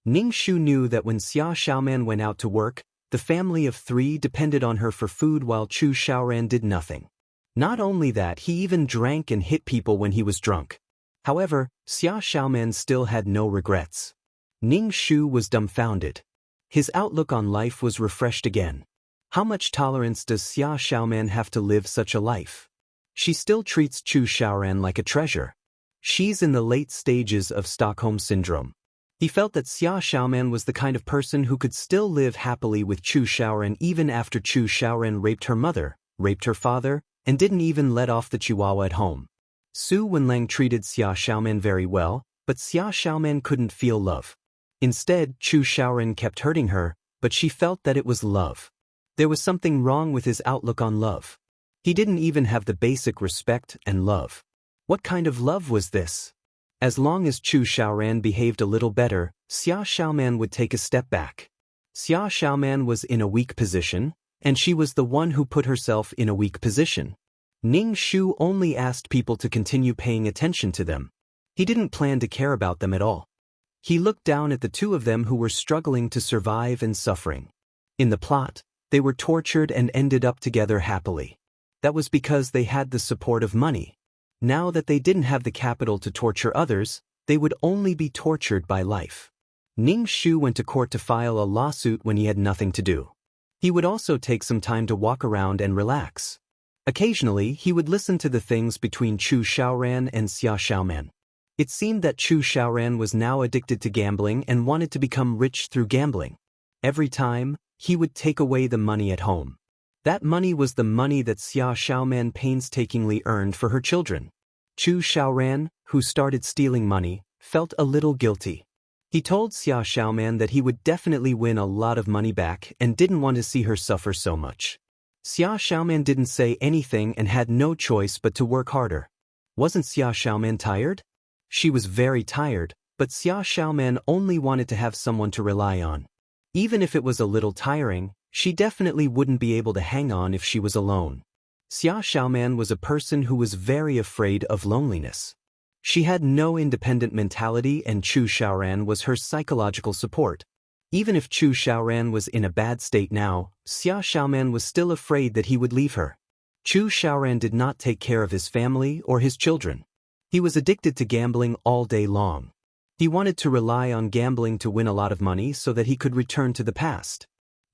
Ning Shu knew that when Xia Xiaoman went out to work, the family of 3 depended on her for food while Chu Xiaoran did nothing. Not only that, he even drank and hit people when he was drunk. However, Xia Xiaoman still had no regrets. Ning Shu was dumbfounded. His outlook on life was refreshed again. How much tolerance does Xia Xiaoman have to live such a life? She still treats Chu Xiaoran like a treasure. She's in the late stages of Stockholm Syndrome. He felt that Xia Xiaoman was the kind of person who could still live happily with Chu Xiaoran even after Chu Xiaoran raped her mother, raped her father, and didn't even let off the chihuahua at home. Su Wenlang treated Xia Xiaoman very well, but Xia Xiaoman couldn't feel love. Instead, Chu Xiaoran kept hurting her, but she felt that it was love. There was something wrong with his outlook on love. He didn't even have the basic respect and love. What kind of love was this? As long as Chu Xiaoran behaved a little better, Xia Xiaoman would take a step back. Xia Xiaoman was in a weak position, and she was the one who put herself in a weak position. Ning Shu only asked people to continue paying attention to them. He didn't plan to care about them at all. He looked down at the 2 of them who were struggling to survive and suffering. In the plot, they were tortured and ended up together happily. That was because they had the support of money. Now that they didn't have the capital to torture others, they would only be tortured by life. Ning Shu went to court to file a lawsuit when he had nothing to do. He would also take some time to walk around and relax. Occasionally, he would listen to the things between Chu Xiaoran and Xia Xiaoman. It seemed that Chu Xiaoran was now addicted to gambling and wanted to become rich through gambling. Every time, he would take away the money at home. That money was the money that Xia Xiaoman painstakingly earned for her children. Chu Xiaoran, who started stealing money, felt a little guilty. He told Xia Xiaoman that he would definitely win a lot of money back and didn't want to see her suffer so much. Xia Xiaoman didn't say anything and had no choice but to work harder. Wasn't Xia Xiaoman tired? She was very tired, but Xia Xiaoman only wanted to have someone to rely on. Even if it was a little tiring, she definitely wouldn't be able to hang on if she was alone. Xia Xiaoman was a person who was very afraid of loneliness. She had no independent mentality and Chu Xiaoran was her psychological support. Even if Chu Xiaoran was in a bad state now, Xia Xiaoman was still afraid that he would leave her. Chu Xiaoran did not take care of his family or his children. He was addicted to gambling all day long. He wanted to rely on gambling to win a lot of money so that he could return to the past.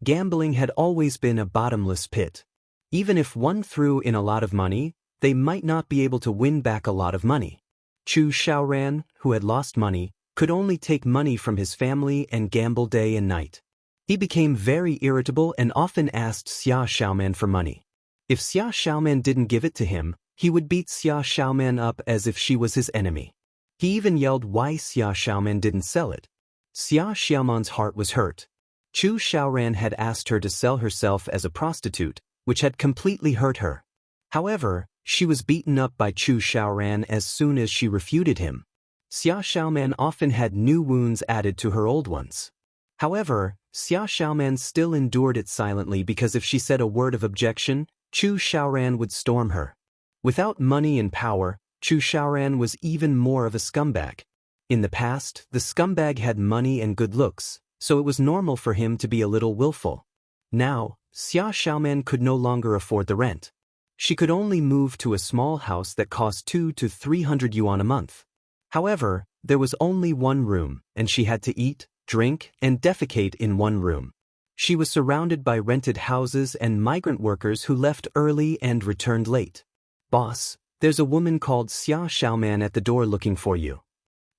Gambling had always been a bottomless pit. Even if one threw in a lot of money, they might not be able to win back a lot of money. Chu Xiaoran, who had lost money, could only take money from his family and gamble day and night. He became very irritable and often asked Xia Xiaoman for money. If Xia Xiaoman didn't give it to him, he would beat Xia Xiaoman up as if she was his enemy. He even yelled why Xia Xiaoman didn't sell it. Xia Xiaoman's heart was hurt. Chu Xiaoran had asked her to sell herself as a prostitute, which had completely hurt her. However, she was beaten up by Chu Xiaoran as soon as she refuted him. Xia Xiaoman often had new wounds added to her old ones. However, Xia Xiaoman still endured it silently because if she said a word of objection, Chu Xiaoran would storm her. Without money and power, Chu Xiaoran was even more of a scumbag. In the past, the scumbag had money and good looks, so it was normal for him to be a little willful. Now, Xia Xiaoman could no longer afford the rent. She could only move to a small house that cost 200 to 300 yuan a month. However, there was only one room, and she had to eat, drink, and defecate in one room. She was surrounded by rented houses and migrant workers who left early and returned late. "Boss, there's a woman called Xia Xiaoman at the door looking for you."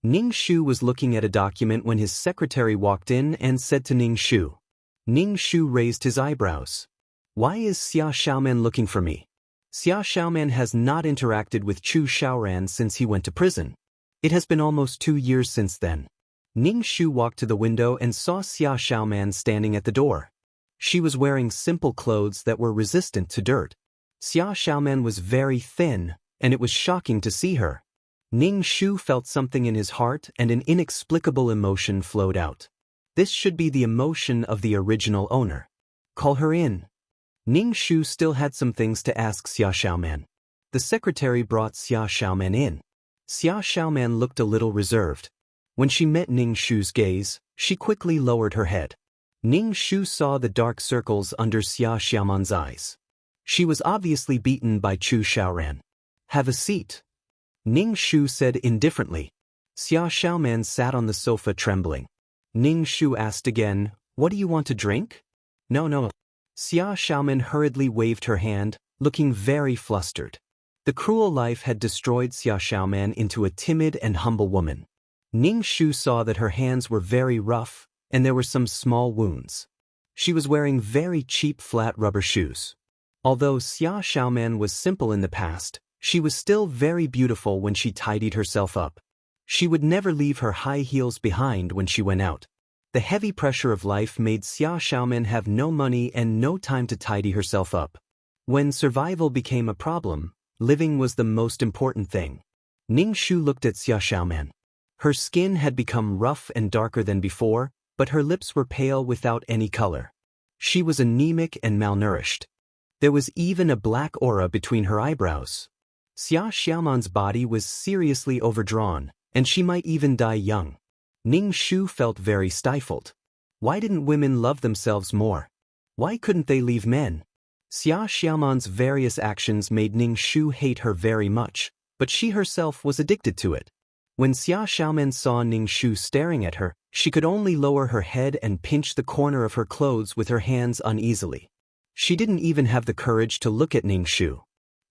Ning Shu was looking at a document when his secretary walked in and said to Ning Shu. Ning Shu raised his eyebrows. "Why is Xia Xiaoman looking for me?" Xia Xiaoman has not interacted with Chu Xiaoran since he went to prison. It has been almost 2 years since then. Ning Shu walked to the window and saw Xia Xiaoman standing at the door. She was wearing simple clothes that were resistant to dirt. Xia Xiaoman was very thin, and it was shocking to see her. Ning Shu felt something in his heart and an inexplicable emotion flowed out. This should be the emotion of the original owner. Call her in. Ning Shu still had some things to ask Xia Xiaoman. The secretary brought Xia Xiaoman in. Xia Xiaoman looked a little reserved. When she met Ning Shu's gaze, she quickly lowered her head. Ning Shu saw the dark circles under Xia Xiaoman's eyes. She was obviously beaten by Chu Xiaoran. "Have a seat," Ning Shu said indifferently. Xia Xiaoman sat on the sofa trembling. Ning Shu asked again, "What do you want to drink?" No. Xia Xiaoman hurriedly waved her hand, looking very flustered. The cruel life had destroyed Xia Xiaoman into a timid and humble woman. Ning Shu saw that her hands were very rough, and there were some small wounds. She was wearing very cheap flat rubber shoes. Although Xia Xiaoman was simple in the past, she was still very beautiful when she tidied herself up. She would never leave her high heels behind when she went out. The heavy pressure of life made Xia Xiaoman have no money and no time to tidy herself up. When survival became a problem, living was the most important thing. Ning Shu looked at Xia Xiaoman. Her skin had become rough and darker than before, but her lips were pale without any color. She was anemic and malnourished. There was even a black aura between her eyebrows. Xia Xiaoman's body was seriously overdrawn, and she might even die young. Ning Shu felt very stifled. Why didn't women love themselves more? Why couldn't they leave men? Xia Xiaoman's various actions made Ning Shu hate her very much, but she herself was addicted to it. When Xia Xiaoman saw Ning Shu staring at her, she could only lower her head and pinch the corner of her clothes with her hands uneasily. She didn't even have the courage to look at Ning Shu.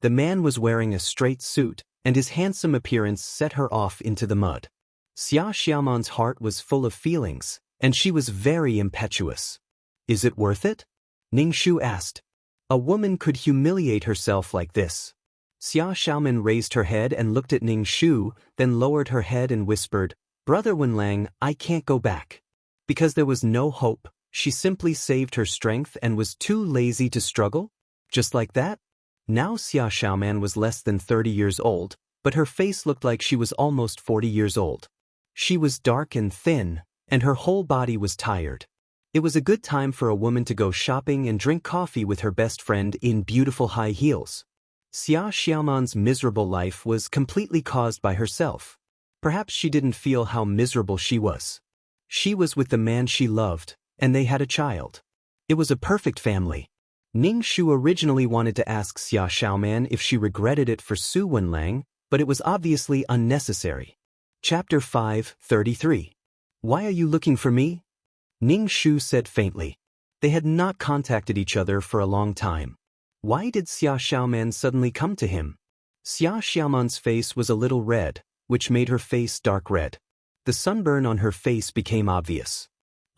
The man was wearing a straight suit, and his handsome appearance set her off into the mud. Xia Xiaoman's heart was full of feelings, and she was very impetuous. "Is it worth it?" Ning Shu asked. A woman could humiliate herself like this. Xia Xiaoman raised her head and looked at Ning Shu, then lowered her head and whispered, Brother Wenlang, I can't go back. Because there was no hope, she simply saved her strength and was too lazy to struggle? Just like that? Now Xia Xiaoman was less than 30 years old, but her face looked like she was almost 40 years old. She was dark and thin, and her whole body was tired. It was a good time for a woman to go shopping and drink coffee with her best friend in beautiful high heels. Xia Xiaoman's miserable life was completely caused by herself. Perhaps she didn't feel how miserable she was. She was with the man she loved, and they had a child. It was a perfect family. Ning Shu originally wanted to ask Xia Xiaoman if she regretted it for Su Wenlang, but it was obviously unnecessary. Chapter 5:33. Why are you looking for me? Ning Shu said faintly. They had not contacted each other for a long time. Why did Xia Xiaoman suddenly come to him? Xia Xiaoman's face was a little red, which made her face dark red. The sunburn on her face became obvious.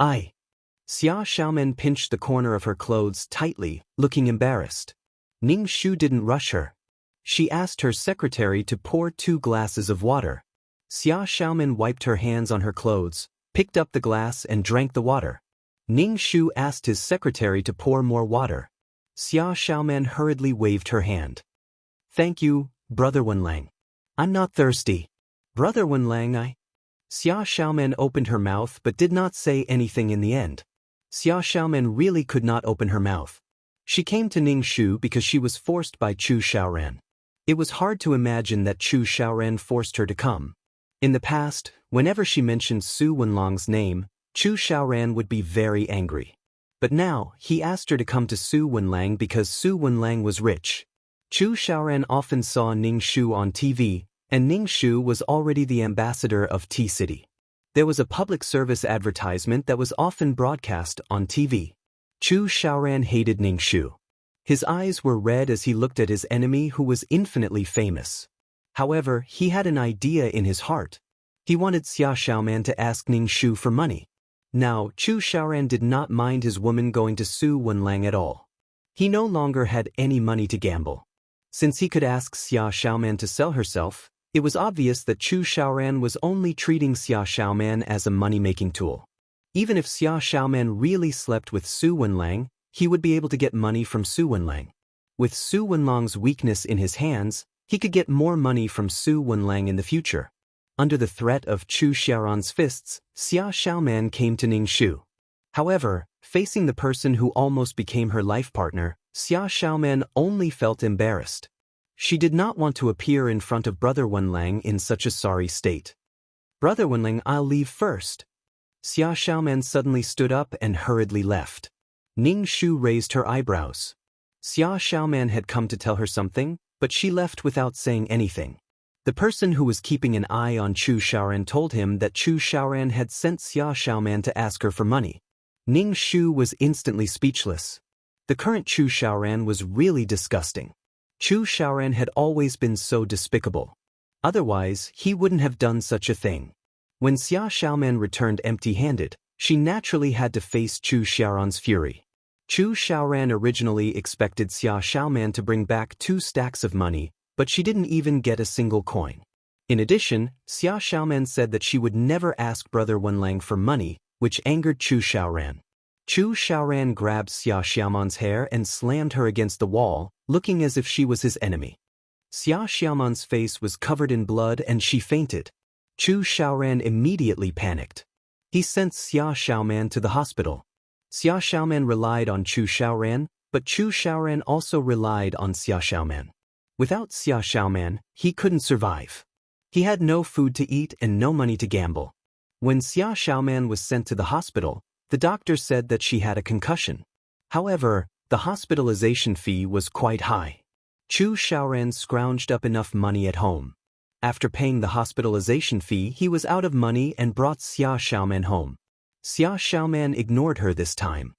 Xia Xiaoman pinched the corner of her clothes tightly, looking embarrassed. Ning Shu didn't rush her. She asked her secretary to pour 2 glasses of water. Xia Xiaoman wiped her hands on her clothes, picked up the glass and drank the water. Ning Shu asked his secretary to pour more water. Xia Xiaoman hurriedly waved her hand. Thank you, Brother Wenlang. I'm not thirsty. Brother Wenlang, Xia Xiaoman opened her mouth but did not say anything in the end. Xia Xiaoman really could not open her mouth. She came to Ning Shu because she was forced by Chu Xiaoran. It was hard to imagine that Chu Xiaoran forced her to come. In the past, whenever she mentioned Su Wenlang's name, Chu Xiaoran would be very angry. But now, he asked her to come to Su Wenlang because Su Wenlang was rich. Chu Xiaoran often saw Ning Shu on TV, and Ning Shu was already the ambassador of T-City. There was a public service advertisement that was often broadcast on TV. Chu Xiaoran hated Ning Shu. His eyes were red as he looked at his enemy who was infinitely famous. However, he had an idea in his heart. He wanted Xia Xiaoman to ask Ning Shu for money. Now, Chu Xiaoran did not mind his woman going to Su Wenlang at all. He no longer had any money to gamble. Since he could ask Xia Xiaoman to sell herself, it was obvious that Chu Xiaoran was only treating Xia Xiaoman as a money-making tool. Even if Xia Xiaoman really slept with Su Wenlang, he would be able to get money from Su Wenlang. With Su Wenlang's weakness in his hands, he could get more money from Su Wenlang in the future. Under the threat of Chu Xiaoran's fists, Xia Xiaoman came to Ning Shu. However, facing the person who almost became her life partner, Xia Xiaoman only felt embarrassed. She did not want to appear in front of Brother Wenlang in such a sorry state. Brother Wenlang, I'll leave first. Xia Xiaoman suddenly stood up and hurriedly left. Ning Shu raised her eyebrows. Xia Xiaoman had come to tell her something, but she left without saying anything. The person who was keeping an eye on Chu Xiaoran told him that Chu Xiaoran had sent Xia Xiaoman to ask her for money. Ning Shu was instantly speechless. The current Chu Xiaoran was really disgusting. Chu Xiaoran had always been so despicable. Otherwise, he wouldn't have done such a thing. When Xia Xiaoman returned empty-handed, she naturally had to face Chu Xiaoran's fury. Chu Xiaoran originally expected Xia Xiaoman to bring back 2 stacks of money, but she didn't even get a single coin. In addition, Xia Xiaoman said that she would never ask Brother Wenlang for money, which angered Chu Xiaoran. Chu Xiaoran grabbed Xia Xiaoman's hair and slammed her against the wall, looking as if she was his enemy. Xia Xiaoman's face was covered in blood and she fainted. Chu Xiaoran immediately panicked. He sent Xia Xiaoman to the hospital. Xia Xiaoman relied on Chu Xiaoran, but Chu Xiaoran also relied on Xia Xiaoman. Without Xia Xiaoman, he couldn't survive. He had no food to eat and no money to gamble. When Xia Xiaoman was sent to the hospital, the doctor said that she had a concussion. However, the hospitalization fee was quite high. Chu Xiaoran scrounged up enough money at home. After paying the hospitalization fee, he was out of money and brought Xia Xiaoman home. Xia Xiaoman ignored her this time.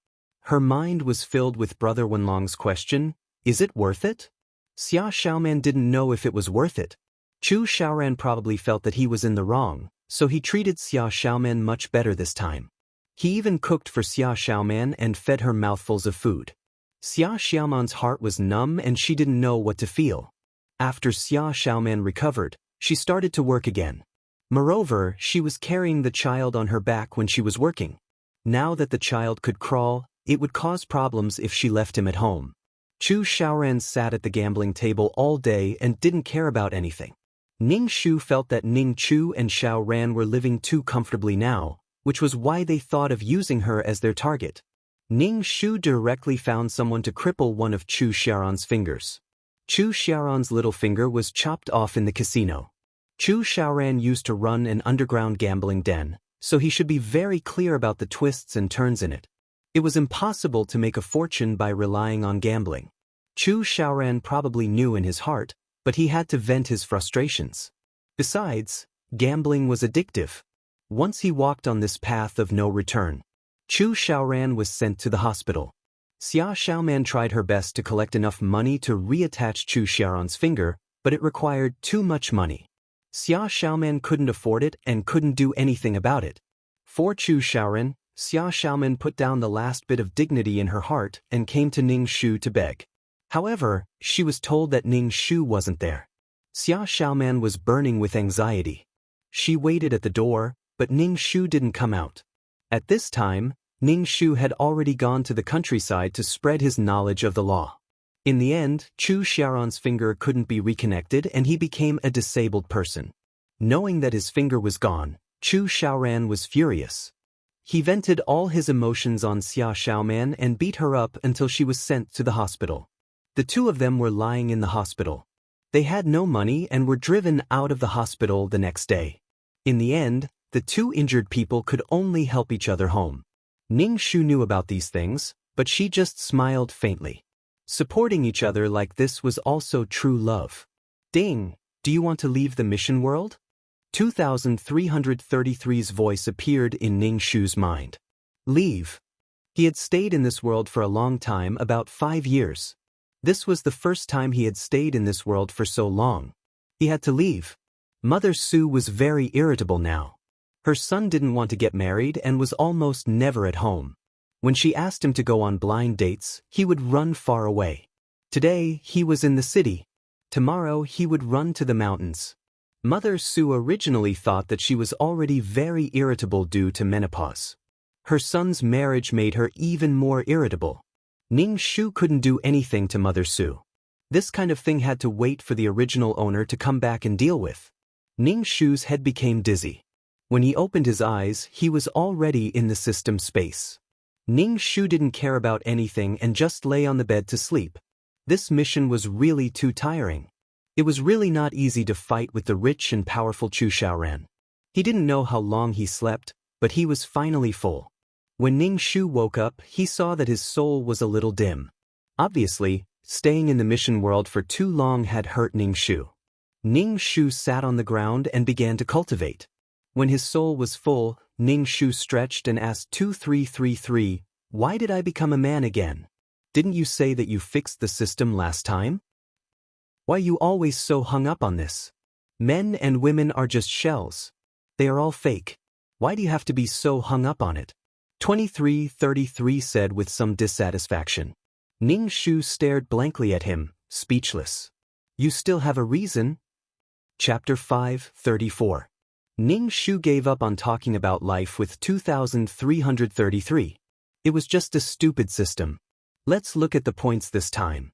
Her mind was filled with Brother Wenlang's question, is it worth it? Xia Xiaoman didn't know if it was worth it. Chu Xiaoran probably felt that he was in the wrong, so he treated Xia Xiaoman much better this time. He even cooked for Xia Xiaoman and fed her mouthfuls of food. Xia Xiaoman's heart was numb and she didn't know what to feel. After Xia Xiaoman recovered, she started to work again. Moreover, she was carrying the child on her back when she was working. Now that the child could crawl, it would cause problems if she left him at home. Chu Xiaoran sat at the gambling table all day and didn't care about anything. Ning Shu felt that Ning Chu and Xiaoran were living too comfortably now, which was why they thought of using her as their target. Ning Shu directly found someone to cripple one of Chu Xiaoran's fingers. Chu Xiaoran's little finger was chopped off in the casino. Chu Xiaoran used to run an underground gambling den, so he should be very clear about the twists and turns in it. It was impossible to make a fortune by relying on gambling. Chu Xiaoran probably knew in his heart, but he had to vent his frustrations. Besides, gambling was addictive. Once he walked on this path of no return. Chu Xiaoran was sent to the hospital. Xia Xiaoman tried her best to collect enough money to reattach Chu Xiaoran's finger, but it required too much money. Xia Xiaoman couldn't afford it and couldn't do anything about it. For Chu Xiaoran, Xia Xiaoman put down the last bit of dignity in her heart and came to Ning Shu to beg. However, she was told that Ning Shu wasn't there. Xia Xiaoman was burning with anxiety. She waited at the door, but Ning Shu didn't come out. At this time, Ning Shu had already gone to the countryside to spread his knowledge of the law. In the end, Chu Xiaoran's finger couldn't be reconnected and he became a disabled person. Knowing that his finger was gone, Chu Xiaoran was furious. He vented all his emotions on Xia Xiaoman and beat her up until she was sent to the hospital. The two of them were lying in the hospital. They had no money and were driven out of the hospital the next day. In the end, the two injured people could only help each other home. Ning Shu knew about these things, but she just smiled faintly. Supporting each other like this was also true love. Ding, do you want to leave the mission world? 2333's voice appeared in Ning Shu's mind. Leave. He had stayed in this world for a long time, about 5 years. This was the first time he had stayed in this world for so long. He had to leave. Mother Su was very irritable now. Her son didn't want to get married and was almost never at home. When she asked him to go on blind dates, he would run far away. Today, he was in the city. Tomorrow, he would run to the mountains. Mother Su originally thought that she was already very irritable due to menopause. Her son's marriage made her even more irritable. Ning Shu couldn't do anything to Mother Su. This kind of thing had to wait for the original owner to come back and deal with. Ning Shu's head became dizzy. When he opened his eyes, he was already in the system space. Ning Shu didn't care about anything and just lay on the bed to sleep. This mission was really too tiring. It was really not easy to fight with the rich and powerful Chu Xiaoran. He didn't know how long he slept, but he was finally full. When Ning Shu woke up, he saw that his soul was a little dim. Obviously, staying in the mission world for too long had hurt Ning Shu. Ning Shu sat on the ground and began to cultivate. When his soul was full, Ning Shu stretched and asked 2333, "Why did I become a man again? Didn't you say that you fixed the system last time? Why are you always so hung up on this? Men and women are just shells. They are all fake. Why do you have to be so hung up on it?" 2333 said with some dissatisfaction. Ning Shu stared blankly at him, speechless. "You still have a reason?" Chapter 5:34. Ning Shu gave up on talking about life with 2333. It was just a stupid system. Let's look at the points this time.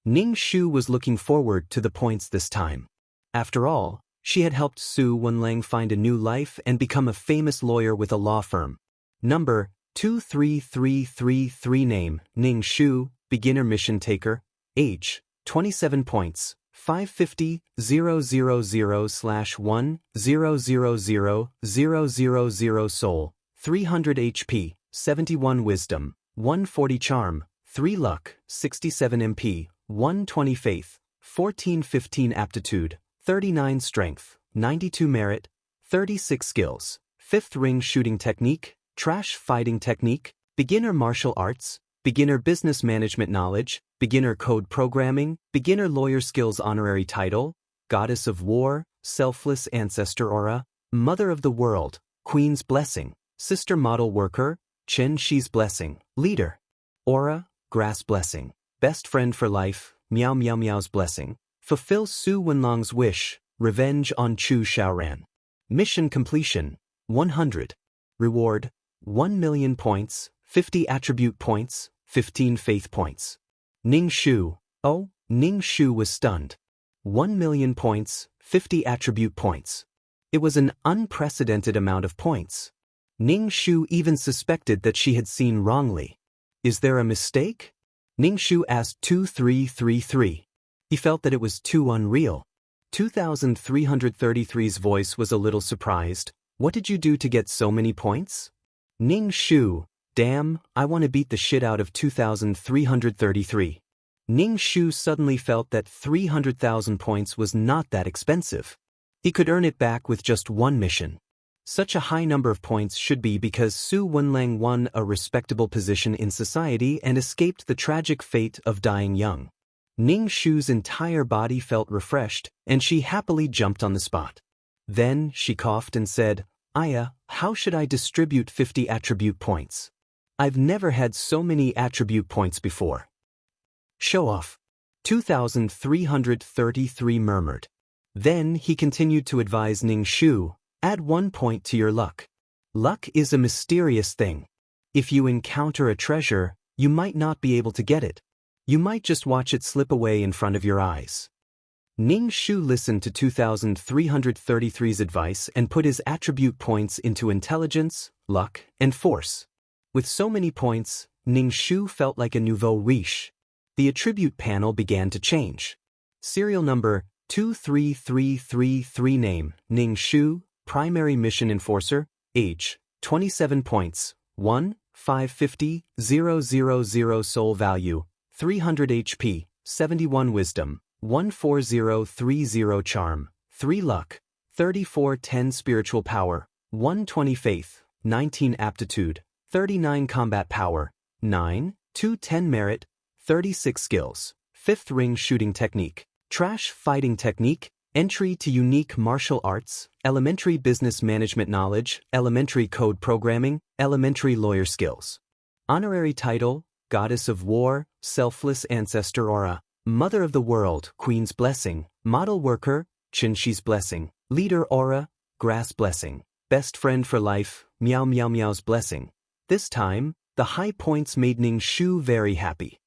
Ning Shu was looking forward to the points this time. After all, she had helped Su Wenlang find a new life and become a famous lawyer with a law firm. Number 23333. Name, Ning Shu, beginner mission taker. Age, 27 points. 550-000-1-000-000 soul, 300 HP, 71 wisdom, 140 charm, 3 luck, 67 MP, 120 faith, 1415 aptitude, 39 strength, 92 merit, 36 skills, 5th ring shooting technique, trash fighting technique, beginner martial arts, beginner business management knowledge, beginner code programming, beginner lawyer skills honorary title, goddess of war, selfless ancestor aura, mother of the world, queen's blessing, sister model worker, Chen Shi's blessing, leader, aura, grass blessing, best friend for life, Miao Miao Miao's blessing, fulfill Su Wenlong's wish, revenge on Chu Xiaoran. Mission completion, 100. Reward, 1,000,000 points, 50 attribute points, 15 faith points. Ning Shu. Oh, Ning Shu was stunned. 1,000,000 points, 50 attribute points. It was an unprecedented amount of points. Ning Shu even suspected that she had seen wrongly. Is there a mistake? Ning Shu asked 2333. He felt that it was too unreal. 2333's voice was a little surprised. What did you do to get so many points? Ning Shu. Damn, I want to beat the shit out of 2333. Ning Shu suddenly felt that 300,000 points was not that expensive. He could earn it back with just one mission. Such a high number of points should be because Su Wenlang won a respectable position in society and escaped the tragic fate of dying young. Ning Shu's entire body felt refreshed, and she happily jumped on the spot. Then she coughed and said, Aya, how should I distribute 50 attribute points? I've never had so many attribute points before. Show off. 2333 murmured. Then he continued to advise Ning Shu, add 1 point to your luck. Luck is a mysterious thing. If you encounter a treasure, you might not be able to get it. You might just watch it slip away in front of your eyes. Ning Shu listened to 2333's advice and put his attribute points into intelligence, luck, and force. With so many points, Ning Shu felt like a nouveau riche. The attribute panel began to change. Serial number 23333 name, Ning Shu, primary mission enforcer, age, 27 points, 1, 550, 000 soul value, 300 HP, 71 wisdom, 14030 charm, 3 luck, 3410 spiritual power, 120 faith, 19 aptitude, 39 combat power, 9, 210 merit, 36 skills, 5th ring shooting technique, trash fighting technique, entry to unique martial arts, elementary business management knowledge, elementary code programming, elementary lawyer skills. Honorary title, Goddess of War, Selfless Ancestor Aura, Mother of the World, Queen's Blessing, Model Worker, Qinshi's Blessing, Leader Aura, Grass Blessing, Best Friend for Life, Meow Meow Meow's Blessing. This time, the high points made Ning Shu very happy.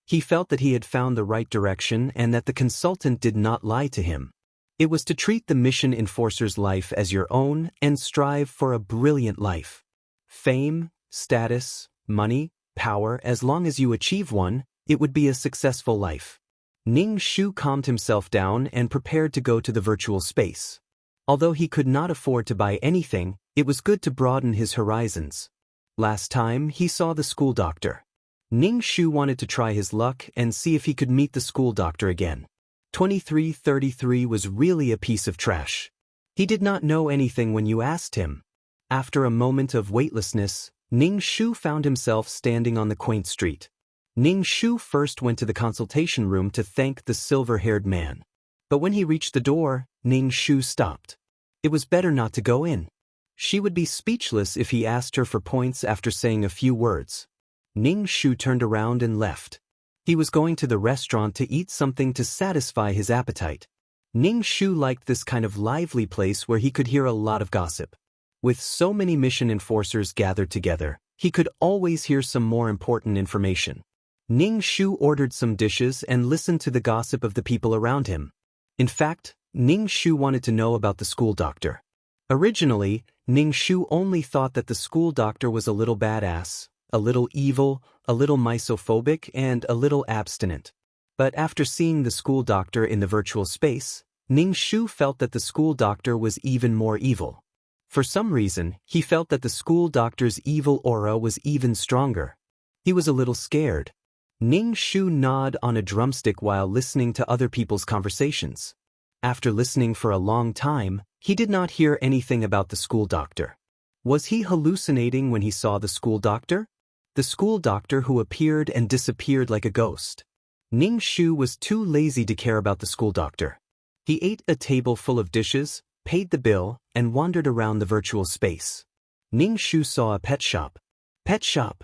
He felt that he had found the right direction and that the consultant did not lie to him. It was to treat the mission enforcer's life as your own and strive for a brilliant life. Fame, status, money, power, as long as you achieve one, it would be a successful life. Ning Shu calmed himself down and prepared to go to the virtual space. Although he could not afford to buy anything, it was good to broaden his horizons. Last time, he saw the school doctor. Ning Shu wanted to try his luck and see if he could meet the school doctor again. 2333 was really a piece of trash. He did not know anything when you asked him. After a moment of weightlessness, Ning Shu found himself standing on the quaint street. Ning Shu first went to the consultation room to thank the silver-haired man. But when he reached the door, Ning Shu stopped. It was better not to go in. She would be speechless if he asked her for points after saying a few words. Ning Shu turned around and left. He was going to the restaurant to eat something to satisfy his appetite. Ning Shu liked this kind of lively place where he could hear a lot of gossip. With so many mission enforcers gathered together, he could always hear some more important information. Ning Shu ordered some dishes and listened to the gossip of the people around him. In fact, Ning Shu wanted to know about the school doctor. Originally, Ning Shu only thought that the school doctor was a little badass, a little evil, a little misophobic, and a little abstinent. But after seeing the school doctor in the virtual space, Ning Shu felt that the school doctor was even more evil. For some reason, he felt that the school doctor's evil aura was even stronger. He was a little scared. Ning Shu gnawed on a drumstick while listening to other people's conversations. After listening for a long time, he did not hear anything about the school doctor. Was he hallucinating when he saw the school doctor? The school doctor who appeared and disappeared like a ghost. Ning Shu was too lazy to care about the school doctor. He ate a table full of dishes, paid the bill, and wandered around the virtual space. Ning Shu saw a pet shop. Pet shop.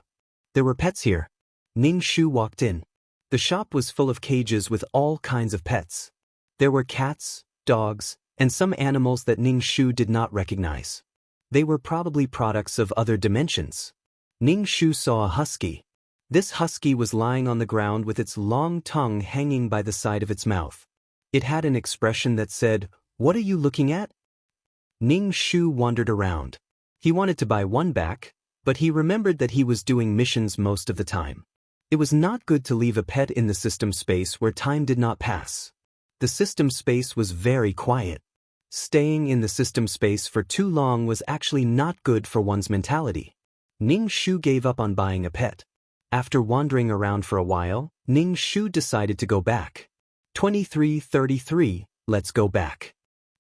There were pets here. Ning Shu walked in. The shop was full of cages with all kinds of pets. There were cats, dogs, and some animals that Ning Shu did not recognize. They were probably products of other dimensions. Ning Shu saw a husky. This husky was lying on the ground with its long tongue hanging by the side of its mouth. It had an expression that said, "What are you looking at?" Ning Shu wandered around. He wanted to buy one back, but he remembered that he was doing missions most of the time. It was not good to leave a pet in the system space where time did not pass. The system space was very quiet. Staying in the system space for too long was actually not good for one's mentality. Ning Shu gave up on buying a pet. After wandering around for a while, Ning Shu decided to go back. 2333, let's go back.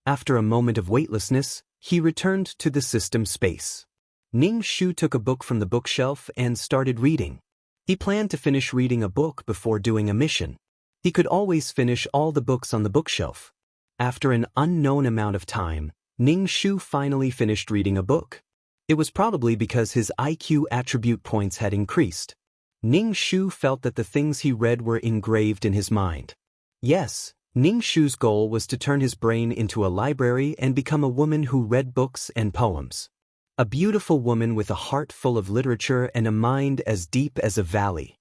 After a moment of weightlessness, he returned to the system space. Ning Shu took a book from the bookshelf and started reading. He planned to finish reading a book before doing a mission. He could always finish all the books on the bookshelf. After an unknown amount of time, Ning Shu finally finished reading a book. It was probably because his IQ attribute points had increased. Ning Shu felt that the things he read were engraved in his mind. Yes, Ning Shu's goal was to turn his brain into a library and become a woman who read books and poems. A beautiful woman with a heart full of literature and a mind as deep as a valley.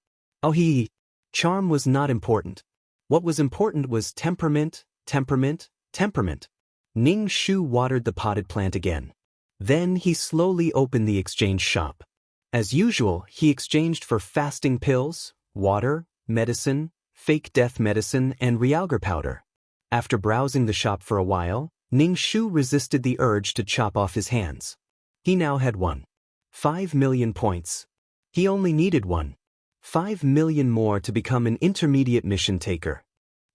Charm was not important. What was important was temperament, temperament, temperament. Ning Shu watered the potted plant again. Then he slowly opened the exchange shop. As usual, he exchanged for fasting pills, water, medicine, fake death medicine, and Realgar powder. After browsing the shop for a while, Ning Shu resisted the urge to chop off his hands. He now had 1.5 million points. He only needed 1.5 million more to become an intermediate mission taker.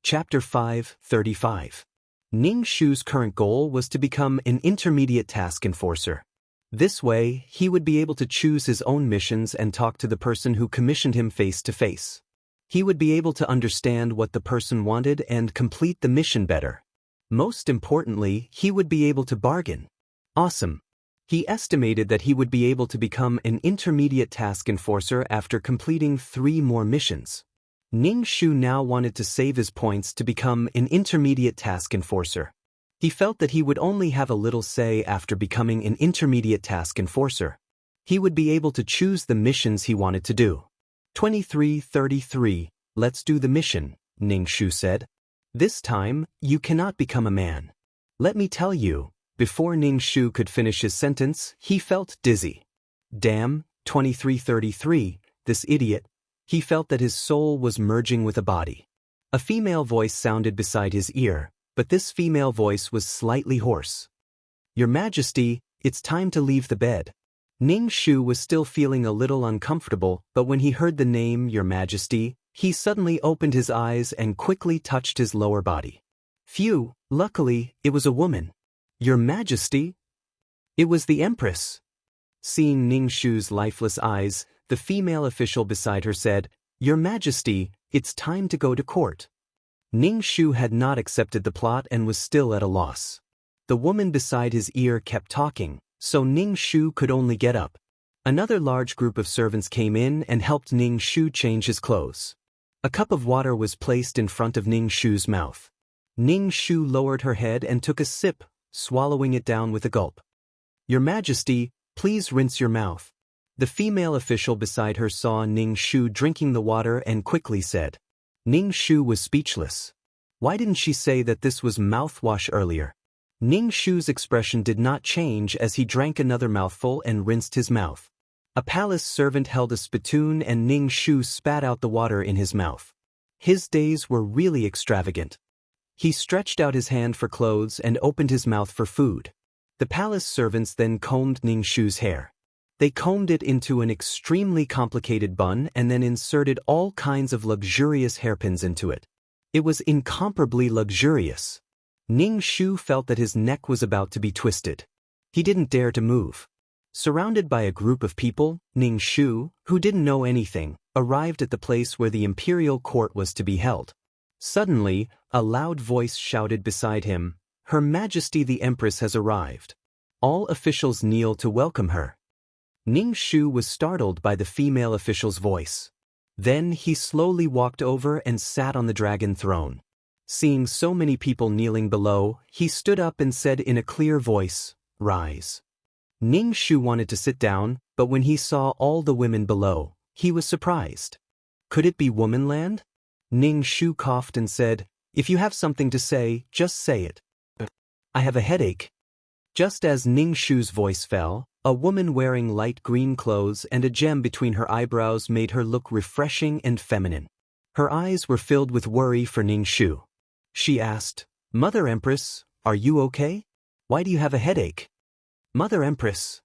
Chapter 5:35. Ning Shu's current goal was to become an intermediate task enforcer. This way, he would be able to choose his own missions and talk to the person who commissioned him face to face. He would be able to understand what the person wanted and complete the mission better. Most importantly, he would be able to bargain. Awesome. He estimated that he would be able to become an intermediate task enforcer after completing 3 more missions. Ning Shu now wanted to save his points to become an intermediate task enforcer. He felt that he would only have a little say after becoming an intermediate task enforcer. He would be able to choose the missions he wanted to do. 2333, let's do the mission, Ning Shu said. This time, you cannot become a man. Let me tell you, before Ning Shu could finish his sentence, he felt dizzy. Damn, 2333, this idiot. He felt that his soul was merging with a body. A female voice sounded beside his ear, but this female voice was slightly hoarse. Your Majesty, it's time to leave the bed. Ning Shu was still feeling a little uncomfortable, but when he heard the name Your Majesty, he suddenly opened his eyes and quickly touched his lower body. Phew, luckily, it was a woman. Your Majesty? It was the Empress. Seeing Ning Shu's lifeless eyes, the female official beside her said, Your Majesty, it's time to go to court. Ning Shu had not accepted the plot and was still at a loss. The woman beside his ear kept talking, so Ning Shu could only get up. Another large group of servants came in and helped Ning Shu change his clothes. A cup of water was placed in front of Ning Shu's mouth. Ning Shu lowered her head and took a sip, swallowing it down with a gulp. Your Majesty, please rinse your mouth. The female official beside her saw Ning Shu drinking the water and quickly said. Ning Shu was speechless. Why didn't she say that this was mouthwash earlier? Ning Shu's expression did not change as he drank another mouthful and rinsed his mouth. A palace servant held a spittoon and Ning Shu spat out the water in his mouth. His days were really extravagant. He stretched out his hand for clothes and opened his mouth for food. The palace servants then combed Ning Shu's hair. They combed it into an extremely complicated bun and then inserted all kinds of luxurious hairpins into it. It was incomparably luxurious. Ning Shu felt that his neck was about to be twisted. He didn't dare to move. Surrounded by a group of people, Ning Shu, who didn't know anything, arrived at the place where the imperial court was to be held. Suddenly, a loud voice shouted beside him, Her Majesty the Empress has arrived. All officials kneel to welcome her. Ning Shu was startled by the female official's voice. Then he slowly walked over and sat on the dragon throne. Seeing so many people kneeling below, he stood up and said in a clear voice, "Rise." Ning Shu wanted to sit down, but when he saw all the women below, he was surprised. Could it be womanland? Ning Shu coughed and said, "If you have something to say, just say it." "I have a headache." Just as Ning Shu's voice fell, a woman wearing light green clothes and a gem between her eyebrows made her look refreshing and feminine. Her eyes were filled with worry for Ning Shu. She asked, "Mother Empress, are you okay? Why do you have a headache?" "Mother Empress."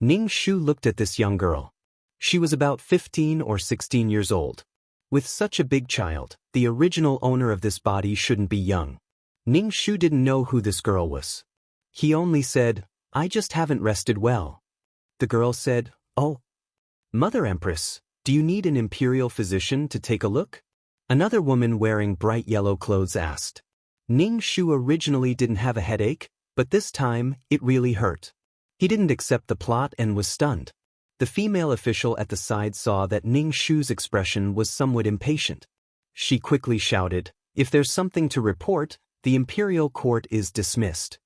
Ning Shu looked at this young girl. She was about 15 or 16 years old. With such a big child, the original owner of this body shouldn't be young. Ning Shu didn't know who this girl was. He only said, "I just haven't rested well." The girl said, "Oh, Mother Empress, do you need an imperial physician to take a look?" Another woman wearing bright yellow clothes asked. Ning Shu originally didn't have a headache, but this time, it really hurt. He didn't accept the plot and was stunned. The female official at the side saw that Ning Shu's expression was somewhat impatient. She quickly shouted, "If there's something to report, the imperial court is dismissed."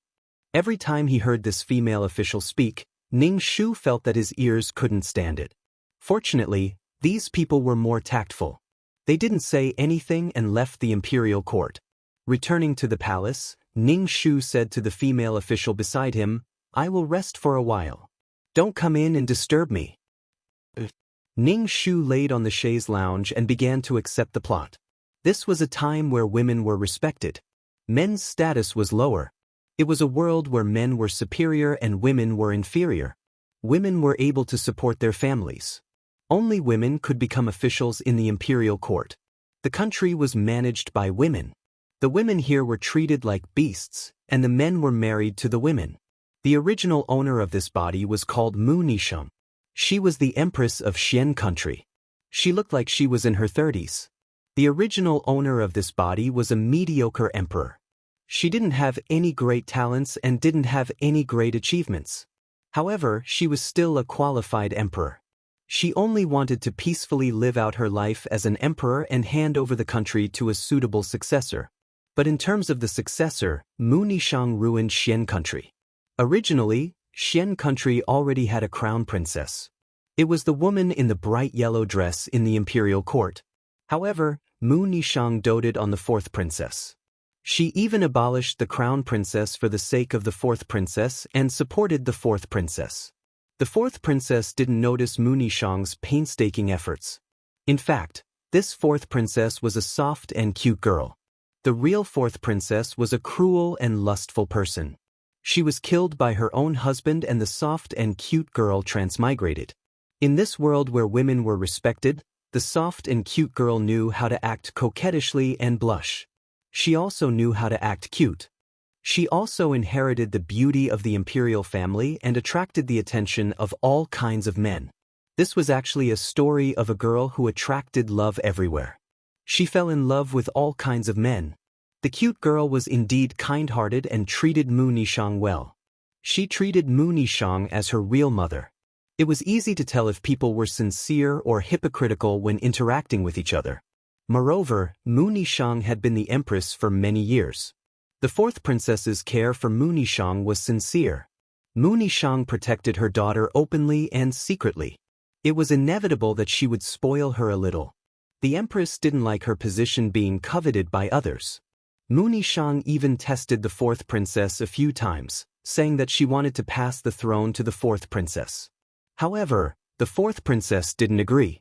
Every time he heard this female official speak, Ning Shu felt that his ears couldn't stand it. Fortunately, these people were more tactful. They didn't say anything and left the imperial court. Returning to the palace, Ning Shu said to the female official beside him, "I will rest for a while. Don't come in and disturb me." Ning Shu laid on the chaise lounge and began to accept the plot. This was a time where women were respected. Men's status was lower. It was a world where men were superior and women were inferior. Women were able to support their families. Only women could become officials in the imperial court. The country was managed by women. The women here were treated like beasts, and the men were married to the women. The original owner of this body was called Mu Nisheng. She was the empress of Xian country. She looked like she was in her 30s. The original owner of this body was a mediocre emperor. She didn't have any great talents and didn't have any great achievements. However, she was still a qualified emperor. She only wanted to peacefully live out her life as an emperor and hand over the country to a suitable successor. But in terms of the successor, Mu Nisheng ruined Xian country. Originally, Xian country already had a crown princess. It was the woman in the bright yellow dress in the imperial court. However, Mu Nisheng doted on the fourth princess. She even abolished the crown princess for the sake of the fourth princess and supported the fourth princess. The fourth princess didn't notice Mu Nisheng's painstaking efforts. In fact, this fourth princess was a soft and cute girl. The real fourth princess was a cruel and lustful person. She was killed by her own husband and the soft and cute girl transmigrated. In this world where women were respected, the soft and cute girl knew how to act coquettishly and blush. She also knew how to act cute. She also inherited the beauty of the imperial family and attracted the attention of all kinds of men. This was actually a story of a girl who attracted love everywhere. She fell in love with all kinds of men. The cute girl was indeed kind-hearted and treated Mu Nisheng well. She treated Mu Nisheng as her real mother. It was easy to tell if people were sincere or hypocritical when interacting with each other. Moreover, Mu Nisheng had been the empress for many years. The fourth princess's care for Mu Nisheng was sincere. Mu Nisheng protected her daughter openly and secretly. It was inevitable that she would spoil her a little. The empress didn't like her position being coveted by others. Mu Nisheng even tested the fourth princess a few times, saying that she wanted to pass the throne to the fourth princess. However, the fourth princess didn't agree.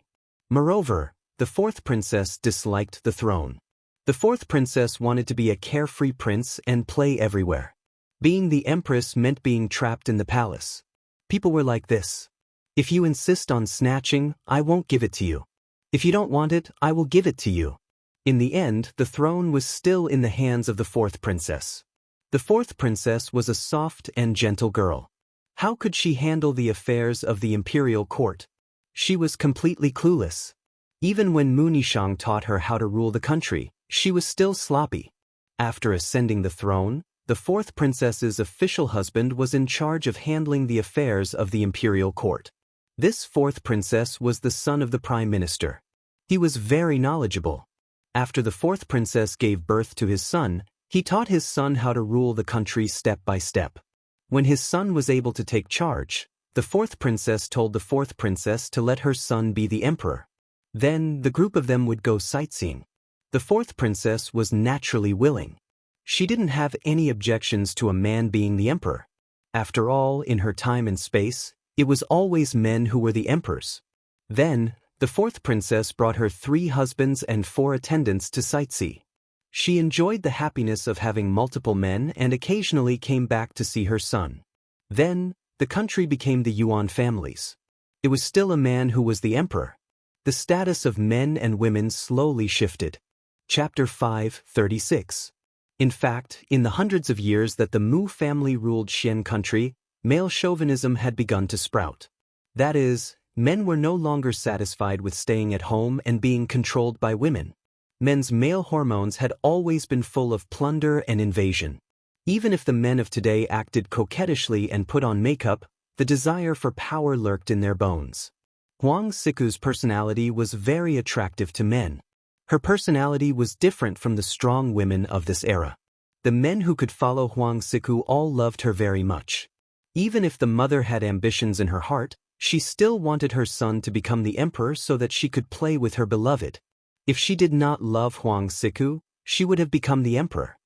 Moreover, the fourth princess disliked the throne. The fourth princess wanted to be a carefree prince and play everywhere. Being the empress meant being trapped in the palace. People were like this. If you insist on snatching, I won't give it to you. If you don't want it, I will give it to you. In the end, the throne was still in the hands of the fourth princess. The fourth princess was a soft and gentle girl. How could she handle the affairs of the imperial court? She was completely clueless. Even when Mu Nisheng taught her how to rule the country, she was still sloppy. After ascending the throne, the fourth princess's official husband was in charge of handling the affairs of the imperial court. This fourth princess was the son of the prime minister. He was very knowledgeable. After the fourth princess gave birth to his son, he taught his son how to rule the country step by step. When his son was able to take charge, the fourth princess told the fourth princess to let her son be the emperor. Then, the group of them would go sightseeing. The fourth princess was naturally willing. She didn't have any objections to a man being the emperor. After all, in her time and space, it was always men who were the emperors. Then, the fourth princess brought her 3 husbands and 4 attendants to sightsee. She enjoyed the happiness of having multiple men and occasionally came back to see her son. Then, the country became the Yuan families. It was still a man who was the emperor. The status of men and women slowly shifted. Chapter 5:36. In fact, in the hundreds of years that the Mu family ruled Xian country, male chauvinism had begun to sprout. That is, men were no longer satisfied with staying at home and being controlled by women. Men's male hormones had always been full of plunder and invasion. Even if the men of today acted coquettishly and put on makeup, the desire for power lurked in their bones. Huang Siku's personality was very attractive to men. Her personality was different from the strong women of this era. The men who could follow Huang Siku all loved her very much. Even if the mother had ambitions in her heart, she still wanted her son to become the emperor so that she could play with her beloved. If she did not love Huang Siku, she would have become the emperor.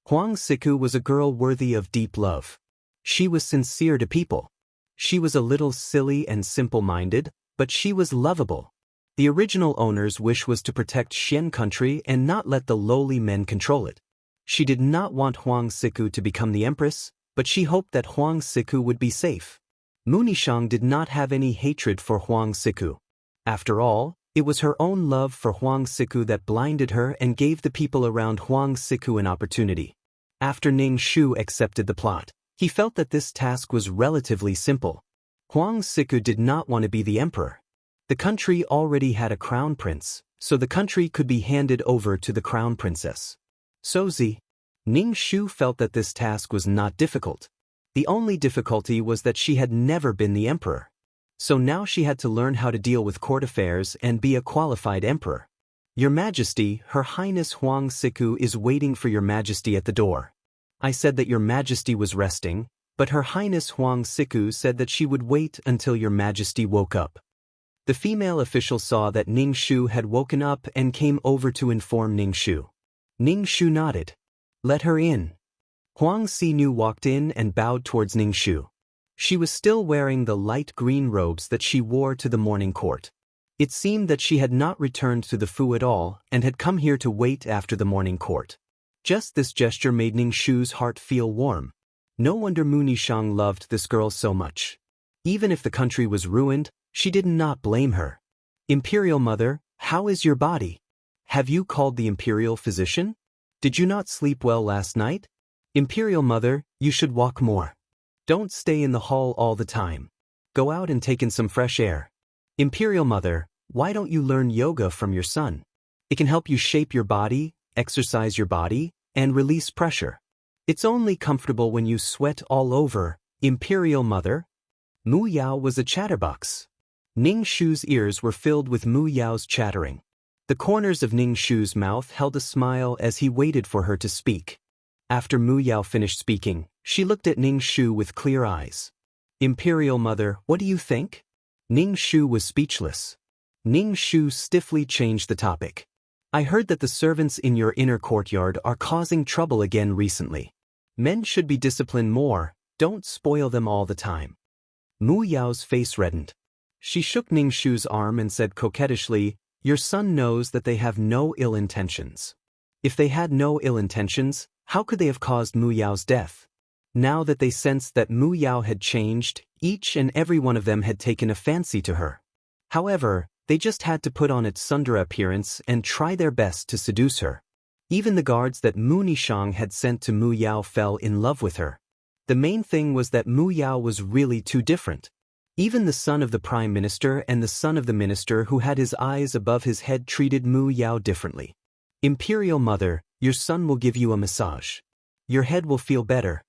Huang Siku was a girl worthy of deep love. She was sincere to people. She was a little silly and simple-minded, but she was lovable. The original owner's wish was to protect Xian country and not let the lowly men control it. She did not want Huang Siku to become the empress, but she hoped that Huang Siku would be safe. Mu Nishang did not have any hatred for Huang Siku. After all, it was her own love for Huang Siku that blinded her and gave the people around Huang Siku an opportunity. After Ning Shu accepted the plot, he felt that this task was relatively simple. Huang Siku did not want to be the emperor. The country already had a crown prince, so the country could be handed over to the crown princess. Ning Shu felt that this task was not difficult. The only difficulty was that she had never been the emperor. So now she had to learn how to deal with court affairs and be a qualified emperor. Your Majesty, Her Highness Huang Siku is waiting for Your Majesty at the door. I said that Your Majesty was resting, but Her Highness Huang Siku said that she would wait until Your Majesty woke up. The female official saw that Ning Shu had woken up and came over to inform Ning Shu. Ning Shu nodded. Let her in. Huang Sinu walked in and bowed towards Ning Shu. She was still wearing the light green robes that she wore to the morning court. It seemed that she had not returned to the Fu at all and had come here to wait after the morning court. Just this gesture made Ning Shu's heart feel warm. No wonder Mu Nishang loved this girl so much. Even if the country was ruined, she did not blame her. Imperial Mother, how is your body? Have you called the imperial physician? Did you not sleep well last night? Imperial Mother, you should walk more. Don't stay in the hall all the time. Go out and take in some fresh air. Imperial Mother, why don't you learn yoga from your son? It can help you shape your body, exercise your body, and release pressure. It's only comfortable when you sweat all over, Imperial Mother. Mu Yao was a chatterbox. Ning Shu's ears were filled with Mu Yao's chattering. The corners of Ning Shu's mouth held a smile as he waited for her to speak. After Mu Yao finished speaking, she looked at Ning Shu with clear eyes. Imperial Mother, what do you think? Ning Shu was speechless. Ning Shu stiffly changed the topic. I heard that the servants in your inner courtyard are causing trouble again recently. Men should be disciplined more, don't spoil them all the time. Mu Yao's face reddened. She shook Ning Shu's arm and said coquettishly, Your son knows that they have no ill intentions. If they had no ill intentions, how could they have caused Mu Yao's death? Now that they sensed that Mu Yao had changed, each and every one of them had taken a fancy to her. However, they just had to put on its Sundara appearance and try their best to seduce her. Even the guards that Mu Nishang had sent to Mu Yao fell in love with her. The main thing was that Mu Yao was really too different. Even the son of the prime minister and the son of the minister who had his eyes above his head treated Mu Yao differently. Imperial Mother, your son will give you a massage. Your head will feel better.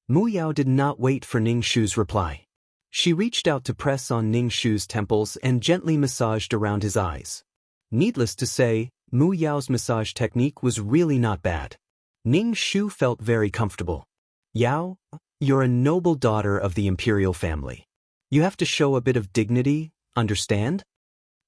Mu Yao did not wait for Ning Shu's reply. She reached out to press on Ning Shu's temples and gently massaged around his eyes. Needless to say, Mu Yao's massage technique was really not bad. Ning Shu felt very comfortable. Yao, you're a noble daughter of the imperial family. You have to show a bit of dignity, understand?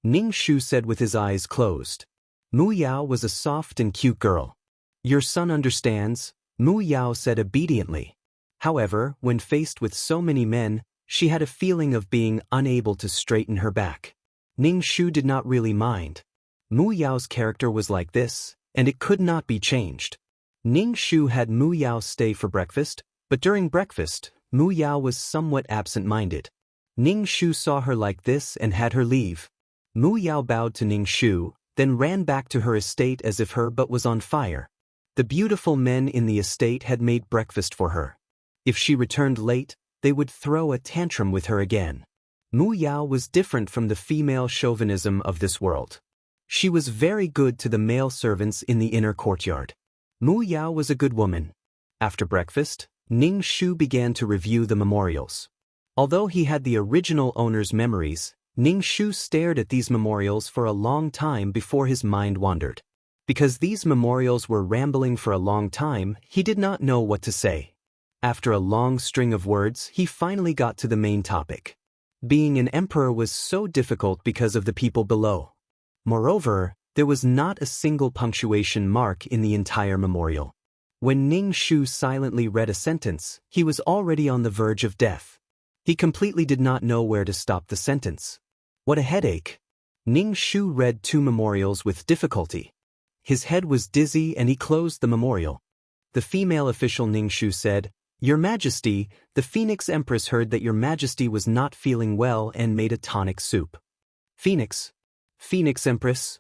Ning Shu said with his eyes closed. Mu Yao was a soft and cute girl. Your son understands, Mu Yao said obediently. However, when faced with so many men, she had a feeling of being unable to straighten her back. Ning Shu did not really mind. Mu Yao's character was like this, and it could not be changed. Ning Shu had Mu Yao stay for breakfast, but during breakfast, Mu Yao was somewhat absent-minded. Ning Shu saw her like this and had her leave. Mu Yao bowed to Ning Shu, then ran back to her estate as if her butt was on fire. The beautiful men in the estate had made breakfast for her. If she returned late, they would throw a tantrum with her again. Mu Yao was different from the female chauvinism of this world. She was very good to the male servants in the inner courtyard. Mu Yao was a good woman. After breakfast, Ning Shu began to review the memorials. Although he had the original owner's memories, Ning Shu stared at these memorials for a long time before his mind wandered. Because these memorials were rambling for a long time, he did not know what to say. After a long string of words, he finally got to the main topic. Being an emperor was so difficult because of the people below. Moreover, there was not a single punctuation mark in the entire memorial. When Ning Shu silently read a sentence, he was already on the verge of death. He completely did not know where to stop the sentence. What a headache! Ning Shu read 2 memorials with difficulty. His head was dizzy and he closed the memorial. The female official Ning Shu said, Your Majesty, the Phoenix Empress heard that Your Majesty was not feeling well and made a tonic soup. Phoenix Empress?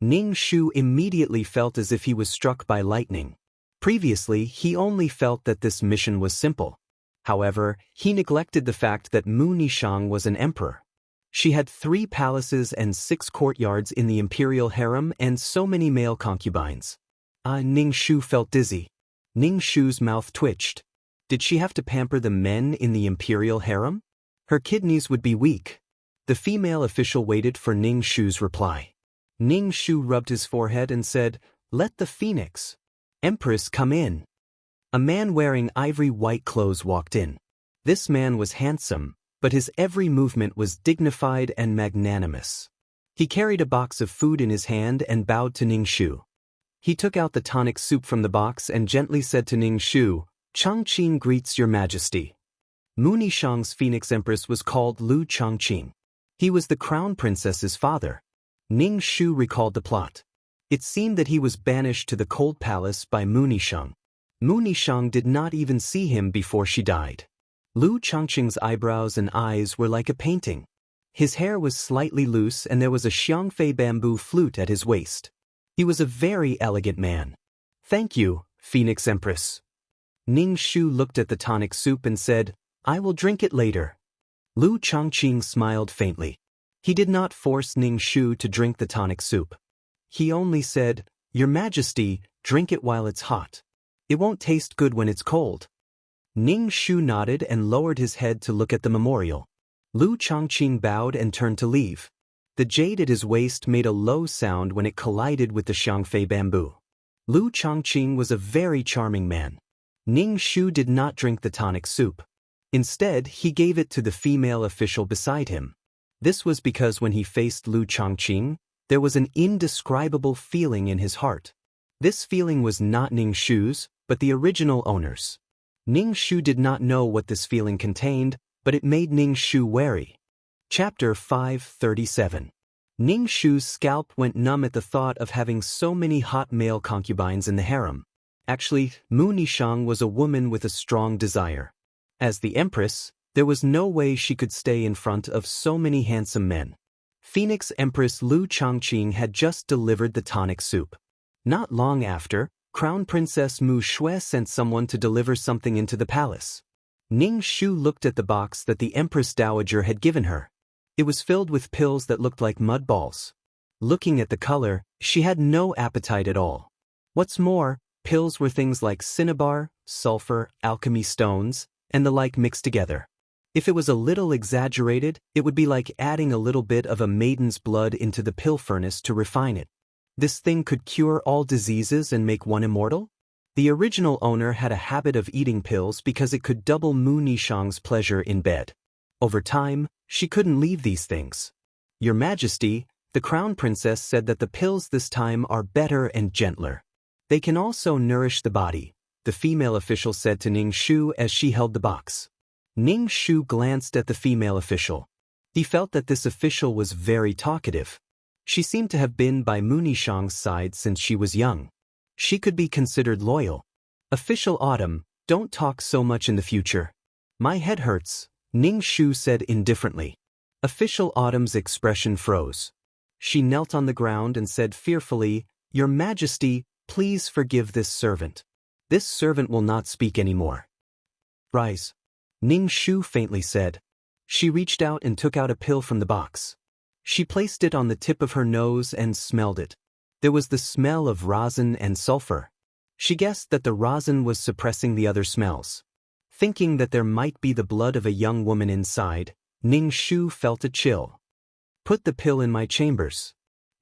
Ning Shu immediately felt as if he was struck by lightning. Previously, he only felt that this mission was simple. However, he neglected the fact that Mu Nishang was an emperor. She had 3 palaces and 6 courtyards in the imperial harem and so many male concubines. Ning Shu felt dizzy. Ning Shu's mouth twitched. Did she have to pamper the men in the imperial harem? Her kidneys would be weak. The female official waited for Ning Shu's reply. Ning Shu rubbed his forehead and said, Let the Phoenix Empress come in. A man wearing ivory white clothes walked in. This man was handsome, but his every movement was dignified and magnanimous. He carried a box of food in his hand and bowed to Ning Shu. He took out the tonic soup from the box and gently said to Ning Shu, Changqing greets Your Majesty. Mu Nishang's Phoenix Empress was called Lu Changqing. He was the crown princess's father. Ning Shu recalled the plot. It seemed that he was banished to the cold palace by Mu Nishang. Mu Nishang did not even see him before she died. Lu Changqing's eyebrows and eyes were like a painting. His hair was slightly loose and there was a xiangfei bamboo flute at his waist. He was a very elegant man. Thank you, Phoenix Empress. Ning Shu looked at the tonic soup and said, I will drink it later. Lu Changqing smiled faintly. He did not force Ning Shu to drink the tonic soup. He only said, Your Majesty, drink it while it's hot. It won't taste good when it's cold. Ning Shu nodded and lowered his head to look at the memorial. Lu Changqing bowed and turned to leave. The jade at his waist made a low sound when it collided with the xiangfei bamboo. Lu Changqing was a very charming man. Ning Shu did not drink the tonic soup. Instead, he gave it to the female official beside him. This was because when he faced Lu Changqing, there was an indescribable feeling in his heart. This feeling was not Ning Shu's, but the original owner's. Ning Shu did not know what this feeling contained, but it made Ning Shu wary. Chapter 537. Ning Shu's scalp went numb at the thought of having so many hot male concubines in the harem. Actually, Mu Nishang was a woman with a strong desire. As the empress, there was no way she could stay in front of so many handsome men. Phoenix Empress Lu Changqing had just delivered the tonic soup. Not long after, Crown Princess Mu Shui sent someone to deliver something into the palace. Ning Shu looked at the box that the Empress Dowager had given her. It was filled with pills that looked like mud balls. Looking at the color, she had no appetite at all. What's more, pills were things like cinnabar, sulfur, alchemy stones, and the like mixed together. If it was a little exaggerated, it would be like adding a little bit of a maiden's blood into the pill furnace to refine it. This thing could cure all diseases and make one immortal? The original owner had a habit of eating pills because it could double Mu Nishang's pleasure in bed. Over time, she couldn't leave these things. Your Majesty, the Crown Princess said that the pills this time are better and gentler. They can also nourish the body, the female official said to Ning Shu as she held the box. Ning Shu glanced at the female official. He felt that this official was very talkative. She seemed to have been by Mu Nishang's side since she was young. She could be considered loyal. Official Autumn, don't talk so much in the future. My head hurts, Ning Shu said indifferently. Official Autumn's expression froze. She knelt on the ground and said fearfully, Your Majesty, please forgive this servant. This servant will not speak anymore. Rise. Ning Shu faintly said. She reached out and took out a pill from the box. She placed it on the tip of her nose and smelled it. There was the smell of rosin and sulfur. She guessed that the rosin was suppressing the other smells. Thinking that there might be the blood of a young woman inside, Ning Shu felt a chill. Put the pill in my chambers.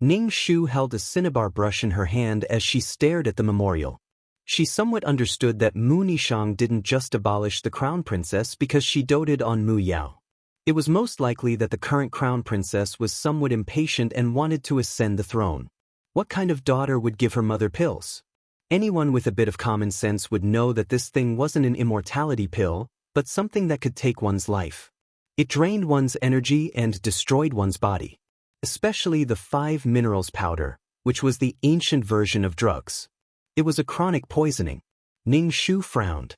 Ning Shu held a cinnabar brush in her hand as she stared at the memorial. She somewhat understood that Mu Nishang didn't just abolish the crown princess because she doted on Mu Yao. It was most likely that the current crown princess was somewhat impatient and wanted to ascend the throne. What kind of daughter would give her mother pills? Anyone with a bit of common sense would know that this thing wasn't an immortality pill, but something that could take one's life. It drained one's energy and destroyed one's body. Especially the 5 minerals powder, which was the ancient version of drugs. It was a chronic poisoning. Ning Shu frowned.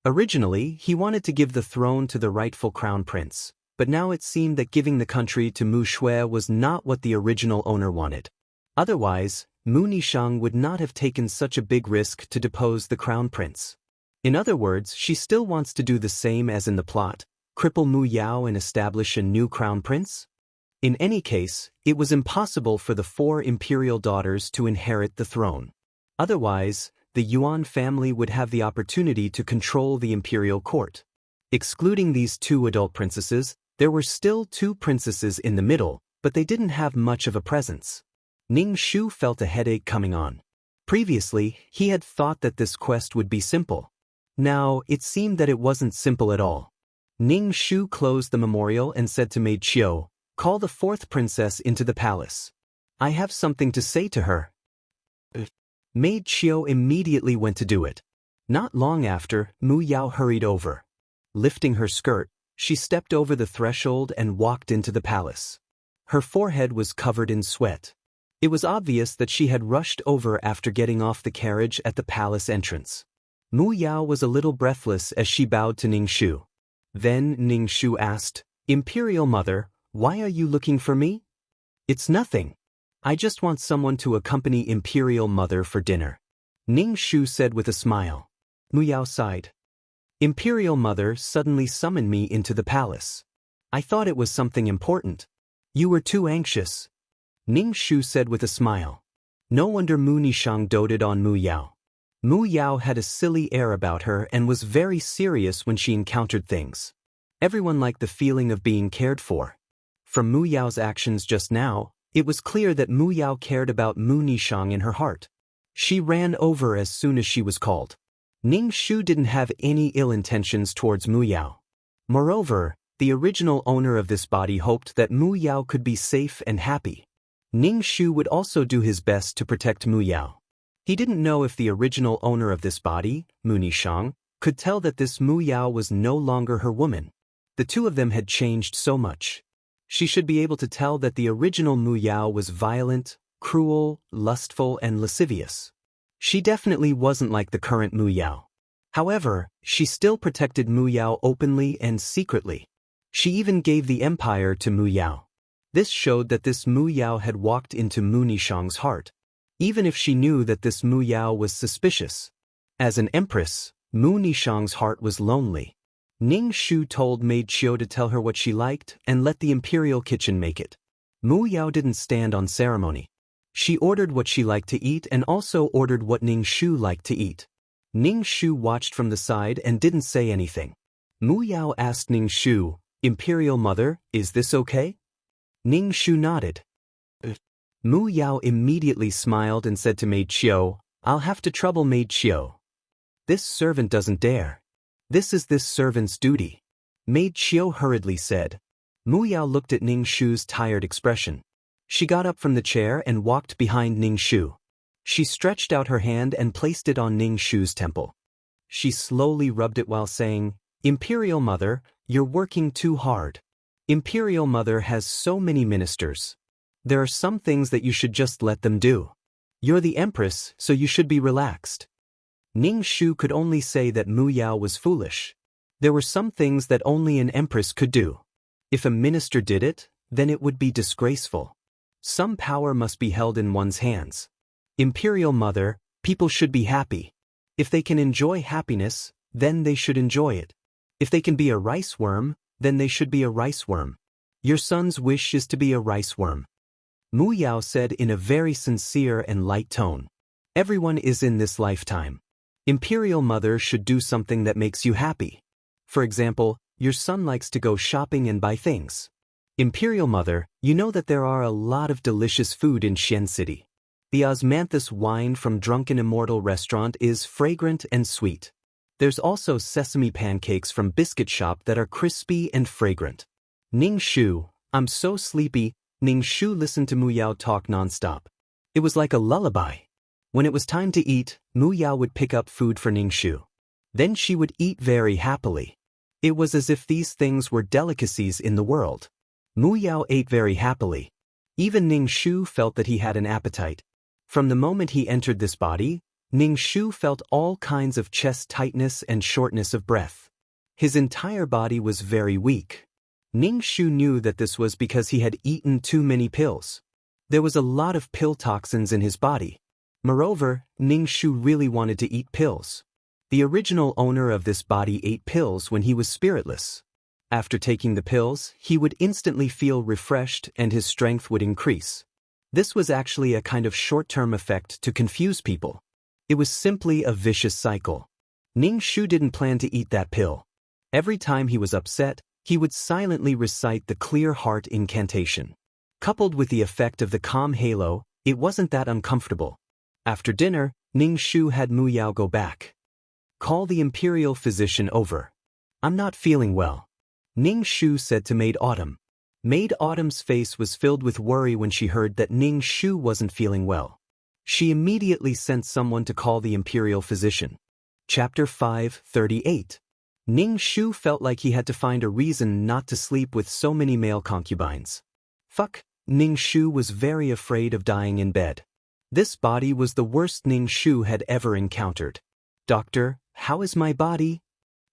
Originally, he wanted to give the throne to the rightful crown prince, but now it seemed that giving the country to Mu Shui was not what the original owner wanted. Otherwise, Mu Nishang would not have taken such a big risk to depose the crown prince. In other words, she still wants to do the same as in the plot, cripple Mu Yao and establish a new crown prince? In any case, it was impossible for the 4 imperial daughters to inherit the throne. Otherwise, the Yuan family would have the opportunity to control the imperial court. Excluding these 2 adult princesses, there were still 2 princesses in the middle, but they didn't have much of a presence. Ning Shu felt a headache coming on. Previously, he had thought that this quest would be simple. Now, it seemed that it wasn't simple at all. Ning Shu closed the memorial and said to Maid Qiu, Call the 4th princess into the palace. I have something to say to her. Maid Qiu immediately went to do it. Not long after, Mu Yao hurried over. Lifting her skirt, she stepped over the threshold and walked into the palace. Her forehead was covered in sweat. It was obvious that she had rushed over after getting off the carriage at the palace entrance. Mu Yao was a little breathless as she bowed to Ning Shu. Then Ning Shu asked, Imperial Mother, why are you looking for me? It's nothing. I just want someone to accompany Imperial Mother for dinner. Ning Shu said with a smile. Mu Yao sighed. Imperial Mother suddenly summoned me into the palace. I thought it was something important. You were too anxious. Ning Shu said with a smile. No wonder Mu Nishang doted on Mu Yao. Mu Yao had a silly air about her and was very serious when she encountered things. Everyone liked the feeling of being cared for. From Mu Yao's actions just now, it was clear that Mu Yao cared about Mu Nishang in her heart. She ran over as soon as she was called. Ning Shu didn't have any ill intentions towards Mu Yao. Moreover, the original owner of this body hoped that Mu Yao could be safe and happy. Ning Shu would also do his best to protect Mu Yao. He didn't know if the original owner of this body, Mu Nishang, could tell that this Mu Yao was no longer her woman. The 2 of them had changed so much. She should be able to tell that the original Mu Yao was violent, cruel, lustful, and lascivious. She definitely wasn't like the current Mu Yao. However, she still protected Mu Yao openly and secretly. She even gave the empire to Mu Yao. This showed that this Mu Yao had walked into Mu Nishang's heart, even if she knew that this Mu Yao was suspicious. As an empress, Mu Nishang's heart was lonely. Ning Shu told Maid Qiu to tell her what she liked and let the imperial kitchen make it. Mu Yao didn't stand on ceremony. She ordered what she liked to eat and also ordered what Ning Shu liked to eat. Ning Shu watched from the side and didn't say anything. Mu Yao asked Ning Shu, Imperial Mother, is this okay? Ning Shu nodded. Mu Yao immediately smiled and said to Maid Qiu, "I'll have to trouble Maid Qiu. This servant doesn't dare. This is this servant's duty." Maid Qiu hurriedly said. Mu Yao looked at Ning Shu's tired expression. She got up from the chair and walked behind Ning Shu. She stretched out her hand and placed it on Ning Shu's temple. She slowly rubbed it while saying, "Imperial Mother, you're working too hard. Imperial Mother has so many ministers. There are some things that you should just let them do. You're the Empress, so you should be relaxed." Ning Shu could only say that Mu Yao was foolish. There were some things that only an empress could do. If a minister did it, then it would be disgraceful. Some power must be held in one's hands. Imperial Mother, people should be happy. If they can enjoy happiness, then they should enjoy it. If they can be a rice worm, then they should be a rice worm. Your son's wish is to be a rice worm. Mu Yao said in a very sincere and light tone. Everyone is in this lifetime. Imperial Mother should do something that makes you happy. For example, your son likes to go shopping and buy things. Imperial Mother, you know that there are a lot of delicious food in Xian City. The osmanthus wine from Drunken Immortal restaurant is fragrant and sweet. There's also sesame pancakes from Biscuit Shop that are crispy and fragrant. Ning Shu, I'm so sleepy. Ning Shu listened to Mu Yao talk nonstop. It was like a lullaby. When it was time to eat, Mu Yao would pick up food for Ning Shu. Then she would eat very happily. It was as if these things were delicacies in the world. Mu Yao ate very happily. Even Ning Shu felt that he had an appetite. From the moment he entered this body, Ning Shu felt all kinds of chest tightness and shortness of breath. His entire body was very weak. Ning Shu knew that this was because he had eaten too many pills. There was a lot of pill toxins in his body. Moreover, Ning Shu really wanted to eat pills. The original owner of this body ate pills when he was spiritless. After taking the pills, he would instantly feel refreshed and his strength would increase. This was actually a kind of short-term effect to confuse people. It was simply a vicious cycle. Ning Shu didn't plan to eat that pill. Every time he was upset, he would silently recite the clear heart incantation. Coupled with the effect of the calm halo, it wasn't that uncomfortable. After dinner, Ning Shu had Mu Yao go back. Call the imperial physician over. I'm not feeling well. Ning Shu said to Maid Autumn. Maid Autumn's face was filled with worry when she heard that Ning Shu wasn't feeling well. She immediately sent someone to call the imperial physician. Chapter 5:38. Ning Shu felt like he had to find a reason not to sleep with so many male concubines. Fuck, Ning Shu was very afraid of dying in bed. This body was the worst Ning Shu had ever encountered. "Doctor, how is my body?"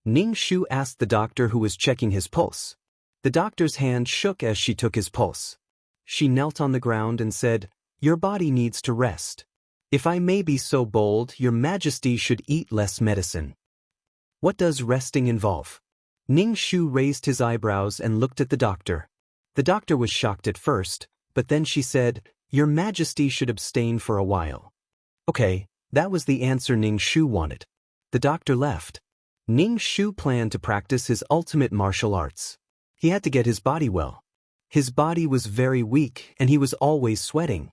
Ning Shu asked the doctor who was checking his pulse. The doctor's hand shook as she took his pulse. She knelt on the ground and said, "Your body needs to rest. If I may be so bold, Your Majesty should eat less medicine." "What does resting involve?" Ning Shu raised his eyebrows and looked at the doctor. The doctor was shocked at first, but then she said, "Your Majesty should abstain for a while." Okay, that was the answer Ning Shu wanted. The doctor left. Ning Shu planned to practice his ultimate martial arts. He had to get his body well. His body was very weak and he was always sweating.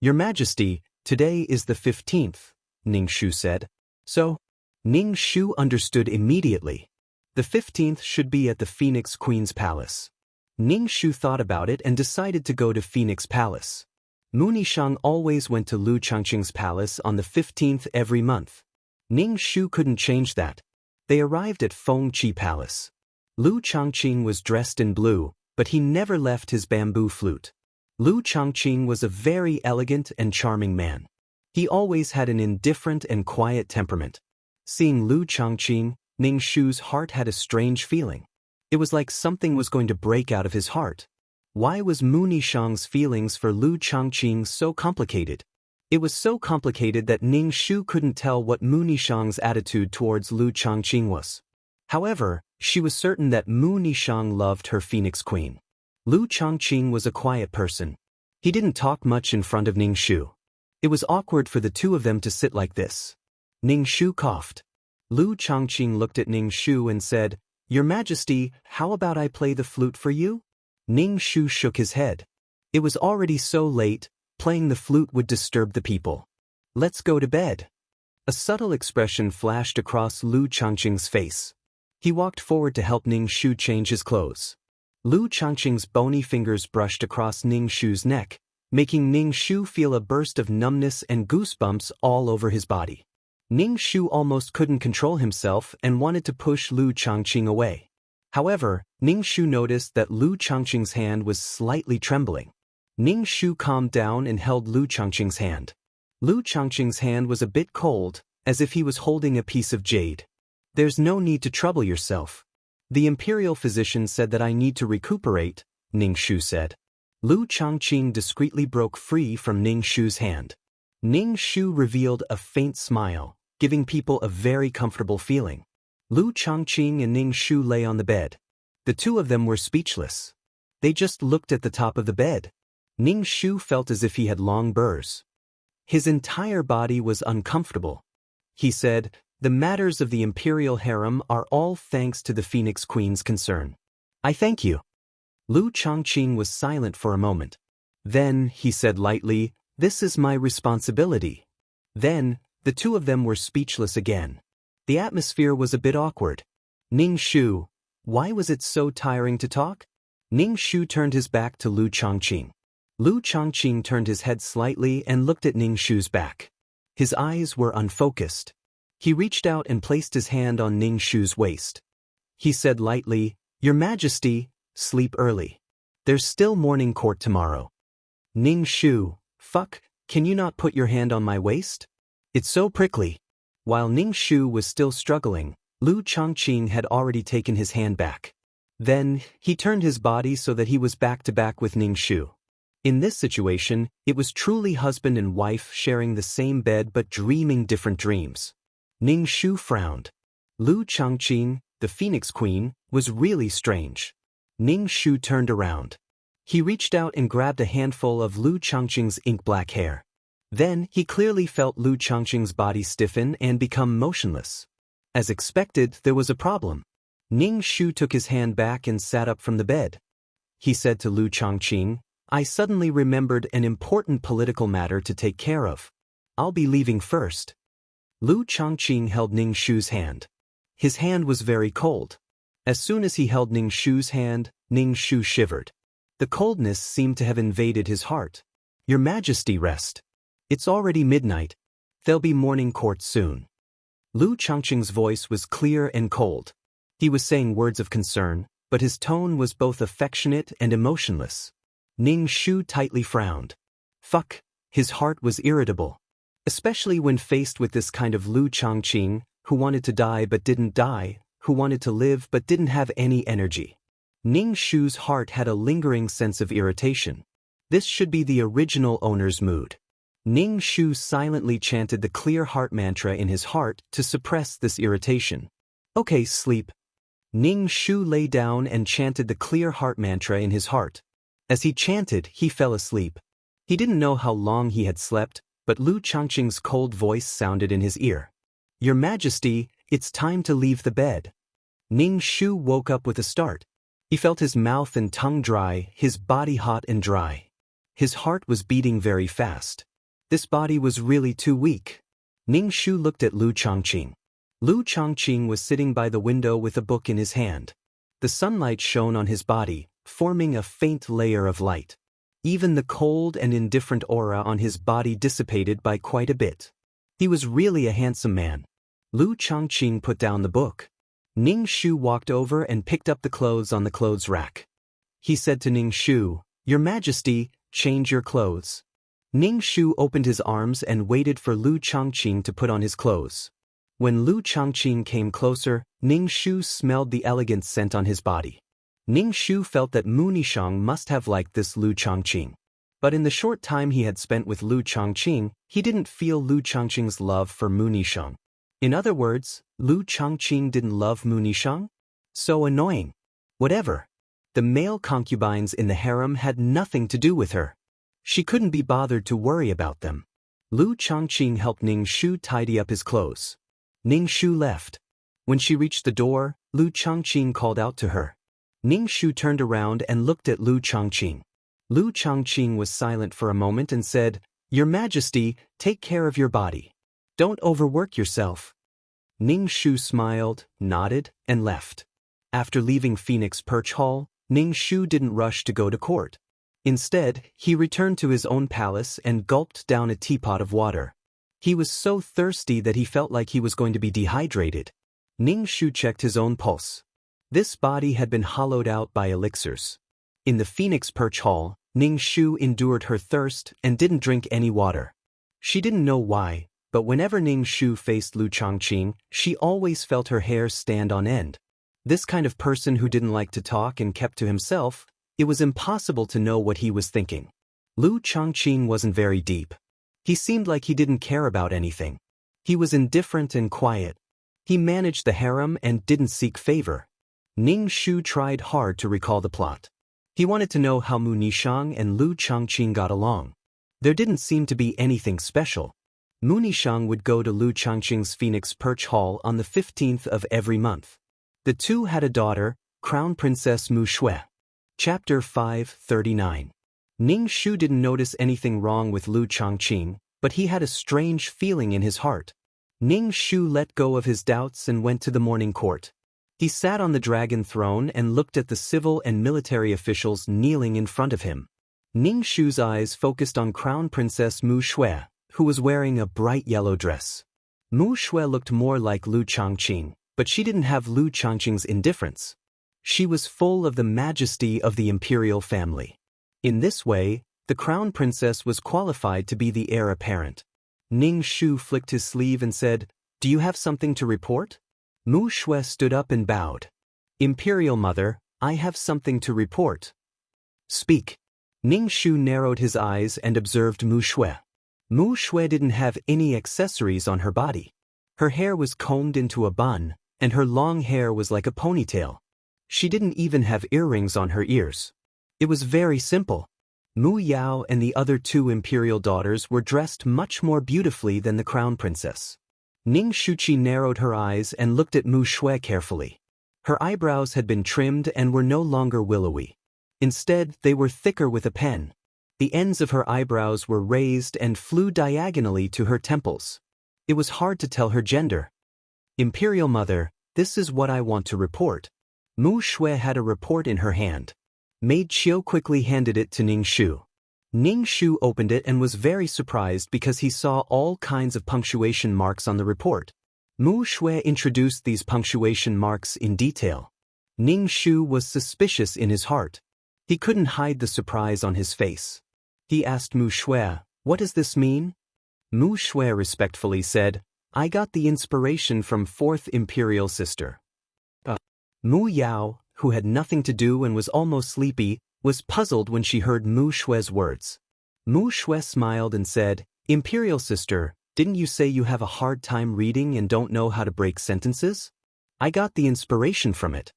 "Your Majesty, today is the 15th, Ning Shu said. "So?" Ning Shu understood immediately. The 15th should be at the Phoenix Queen's Palace. Ning Shu thought about it and decided to go to Phoenix Palace. Mu Nishang always went to Lu Changqing's palace on the 15th every month. Ning Shu couldn't change that. They arrived at Fengqi Palace. Lu Changqing was dressed in blue, but he never left his bamboo flute. Lu Changqing was a very elegant and charming man. He always had an indifferent and quiet temperament. Seeing Lu Changqing, Ning Shu's heart had a strange feeling. It was like something was going to break out of his heart. Why was Mu Nishang's feelings for Lu Changqing so complicated? It was so complicated that Ning Shu couldn't tell what Mu Nishang's attitude towards Lu Changqing was. However, she was certain that Mu Nishang loved her Phoenix Queen. Lu Changqing was a quiet person. He didn't talk much in front of Ning Shu. It was awkward for the two of them to sit like this. Ning Shu coughed. Lu Changqing looked at Ning Shu and said, "Your Majesty, how about I play the flute for you?" Ning Shu shook his head. It was already so late, Playing the flute would disturb the people. Let's go to bed. A subtle expression flashed across Lu Changqing's face. He walked forward to help Ning Shu change his clothes. Lu Changqing's bony fingers brushed across Ning Shu's neck, making Ning Shu feel a burst of numbness and goosebumps all over his body. Ning Shu almost couldn't control himself and wanted to push Lu Changqing away. However, Ning Shu noticed that Lu Changqing's hand was slightly trembling. Ning Shu calmed down and held Lu Changqing's hand. Lu Changqing's hand was a bit cold, as if he was holding a piece of jade. There's no need to trouble yourself. The imperial physician said that I need to recuperate, Ning Shu said. Lu Changqing discreetly broke free from Ning Shu's hand. Ning Shu revealed a faint smile, giving people a very comfortable feeling. Lu Changqing and Ning Shu lay on the bed. The two of them were speechless. They just looked at the top of the bed. Ning Shu felt as if he had long burrs. His entire body was uncomfortable. He said, "The matters of the imperial harem are all thanks to the Phoenix Queen's concern. I thank you." Lu Changqing was silent for a moment. Then, he said lightly, "This is my responsibility." Then, the two of them were speechless again. The atmosphere was a bit awkward. Ning Shu, why was it so tiring to talk? Ning Shu turned his back to Lu Changqing. Lu Changqing turned his head slightly and looked at Ning Shu's back. His eyes were unfocused. He reached out and placed his hand on Ning Shu's waist. He said lightly, "Your Majesty, sleep early. There's still morning court tomorrow." Ning Shu, "Fuck, can you not put your hand on my waist? It's so prickly." While Ning Shu was still struggling, Lu Changqing had already taken his hand back. Then, he turned his body so that he was back to back with Ning Shu. In this situation, it was truly husband and wife sharing the same bed but dreaming different dreams. Ning Shu frowned. Lu Changqing, the Phoenix Queen, was really strange. Ning Shu turned around. He reached out and grabbed a handful of Lu Changqing's ink-black hair. Then, he clearly felt Lu Changqing's body stiffen and become motionless. As expected, there was a problem. Ning Shu took his hand back and sat up from the bed. He said to Lu Changqing, "I suddenly remembered an important political matter to take care of. I'll be leaving first." Lu Changqing held Ning Shu's hand. His hand was very cold. As soon as he held Ning Shu's hand, Ning Shu shivered. The coldness seemed to have invaded his heart. "Your Majesty, rest. It's already midnight. There'll be morning court soon." Lu Changqing's voice was clear and cold. He was saying words of concern, but his tone was both affectionate and emotionless. Ning Shu tightly frowned. Fuck, his heart was irritable. Especially when faced with this kind of Lu Changqing, who wanted to die but didn't die, who wanted to live but didn't have any energy. Ning Shu's heart had a lingering sense of irritation. This should be the original owner's mood. Ning Shu silently chanted the clear heart mantra in his heart to suppress this irritation. "Okay, sleep." Ning Shu lay down and chanted the clear heart mantra in his heart. As he chanted, he fell asleep. He didn't know how long he had slept, but Lu Changqing's cold voice sounded in his ear. "Your Majesty, it's time to leave the bed." Ning Shu woke up with a start. He felt his mouth and tongue dry, his body hot and dry. His heart was beating very fast. This body was really too weak. Ning Shu looked at Lu Changqing. Lu Changqing was sitting by the window with a book in his hand. The sunlight shone on his body, forming a faint layer of light. Even the cold and indifferent aura on his body dissipated by quite a bit. He was really a handsome man. Lu Changqing put down the book. Ning Shu walked over and picked up the clothes on the clothes rack. He said to Ning Shu, "Your Majesty, change your clothes." Ning Shu opened his arms and waited for Lu Changqing to put on his clothes. When Lu Changqing came closer, Ning Shu smelled the elegant scent on his body. Ning Shu felt that Mu Nishang must have liked this Lu Changqing. But in the short time he had spent with Lu Changqing, he didn't feel Lu Changqing's love for Mu Nishang. In other words, Lu Changqing didn't love Mu Nishang? So annoying. Whatever. The male concubines in the harem had nothing to do with her. She couldn't be bothered to worry about them. Lu Changqing helped Ning Shu tidy up his clothes. Ning Shu left. When she reached the door, Lu Changqing called out to her. Ning Shu turned around and looked at Lu Changqing. Lu Changqing was silent for a moment and said, "Your Majesty, take care of your body. Don't overwork yourself." Ning Shu smiled, nodded, and left. After leaving Phoenix Perch Hall, Ning Shu didn't rush to go to court. Instead, he returned to his own palace and gulped down a teapot of water. He was so thirsty that he felt like he was going to be dehydrated. Ning Shu checked his own pulse. This body had been hollowed out by elixirs. In the Phoenix Perch Hall, Ning Shu endured her thirst and didn't drink any water. She didn't know why, but whenever Ning Shu faced Lu Changqing, she always felt her hair stand on end. This kind of person who didn't like to talk and kept to himself, it was impossible to know what he was thinking. Lu Changqing wasn't very deep. He seemed like he didn't care about anything. He was indifferent and quiet. He managed the harem and didn't seek favor. Ning Shu tried hard to recall the plot. He wanted to know how Mu Nishang and Lu Changqing got along. There didn't seem to be anything special. Mu Nishang would go to Lu Changqing's Phoenix Perch Hall on the 15th of every month. The two had a daughter, Crown Princess Mu Shui. Chapter 539. Ning Shu didn't notice anything wrong with Lu Changqing, but he had a strange feeling in his heart. Ning Shu let go of his doubts and went to the morning court. He sat on the dragon throne and looked at the civil and military officials kneeling in front of him. Ning Shu's eyes focused on Crown Princess Mu Shui, who was wearing a bright yellow dress. Mu Shui looked more like Lu Changqing, but she didn't have Lu Changqing's indifference. She was full of the majesty of the imperial family. In this way, the Crown Princess was qualified to be the heir apparent. Ning Shu flicked his sleeve and said, "Do you have something to report?" Mu Shui stood up and bowed. "Imperial Mother, I have something to report." "Speak." Ning Shu narrowed his eyes and observed Mu Shui. Mu Shui didn't have any accessories on her body. Her hair was combed into a bun, and her long hair was like a ponytail. She didn't even have earrings on her ears. It was very simple. Mu Yao and the other two imperial daughters were dressed much more beautifully than the Crown Princess. Ning Shuqi narrowed her eyes and looked at Mu Shui carefully. Her eyebrows had been trimmed and were no longer willowy. Instead, they were thicker with a pen. The ends of her eyebrows were raised and flew diagonally to her temples. It was hard to tell her gender. "Imperial Mother, this is what I want to report." Mu Shui had a report in her hand. Maid Qiu quickly handed it to Ning Shu. Ning Shu opened it and was very surprised because he saw all kinds of punctuation marks on the report. Mu Shui introduced these punctuation marks in detail. Ning Shu was suspicious in his heart. He couldn't hide the surprise on his face. He asked Mu Shui, "What does this mean?" Mu Shui respectfully said, "I got the inspiration from fourth imperial sister." Mu Yao, who had nothing to do and was almost sleepy, was puzzled when she heard Mu Shui's words. Mu Shui smiled and said, "Imperial sister, didn't you say you have a hard time reading and don't know how to break sentences? I got the inspiration from it."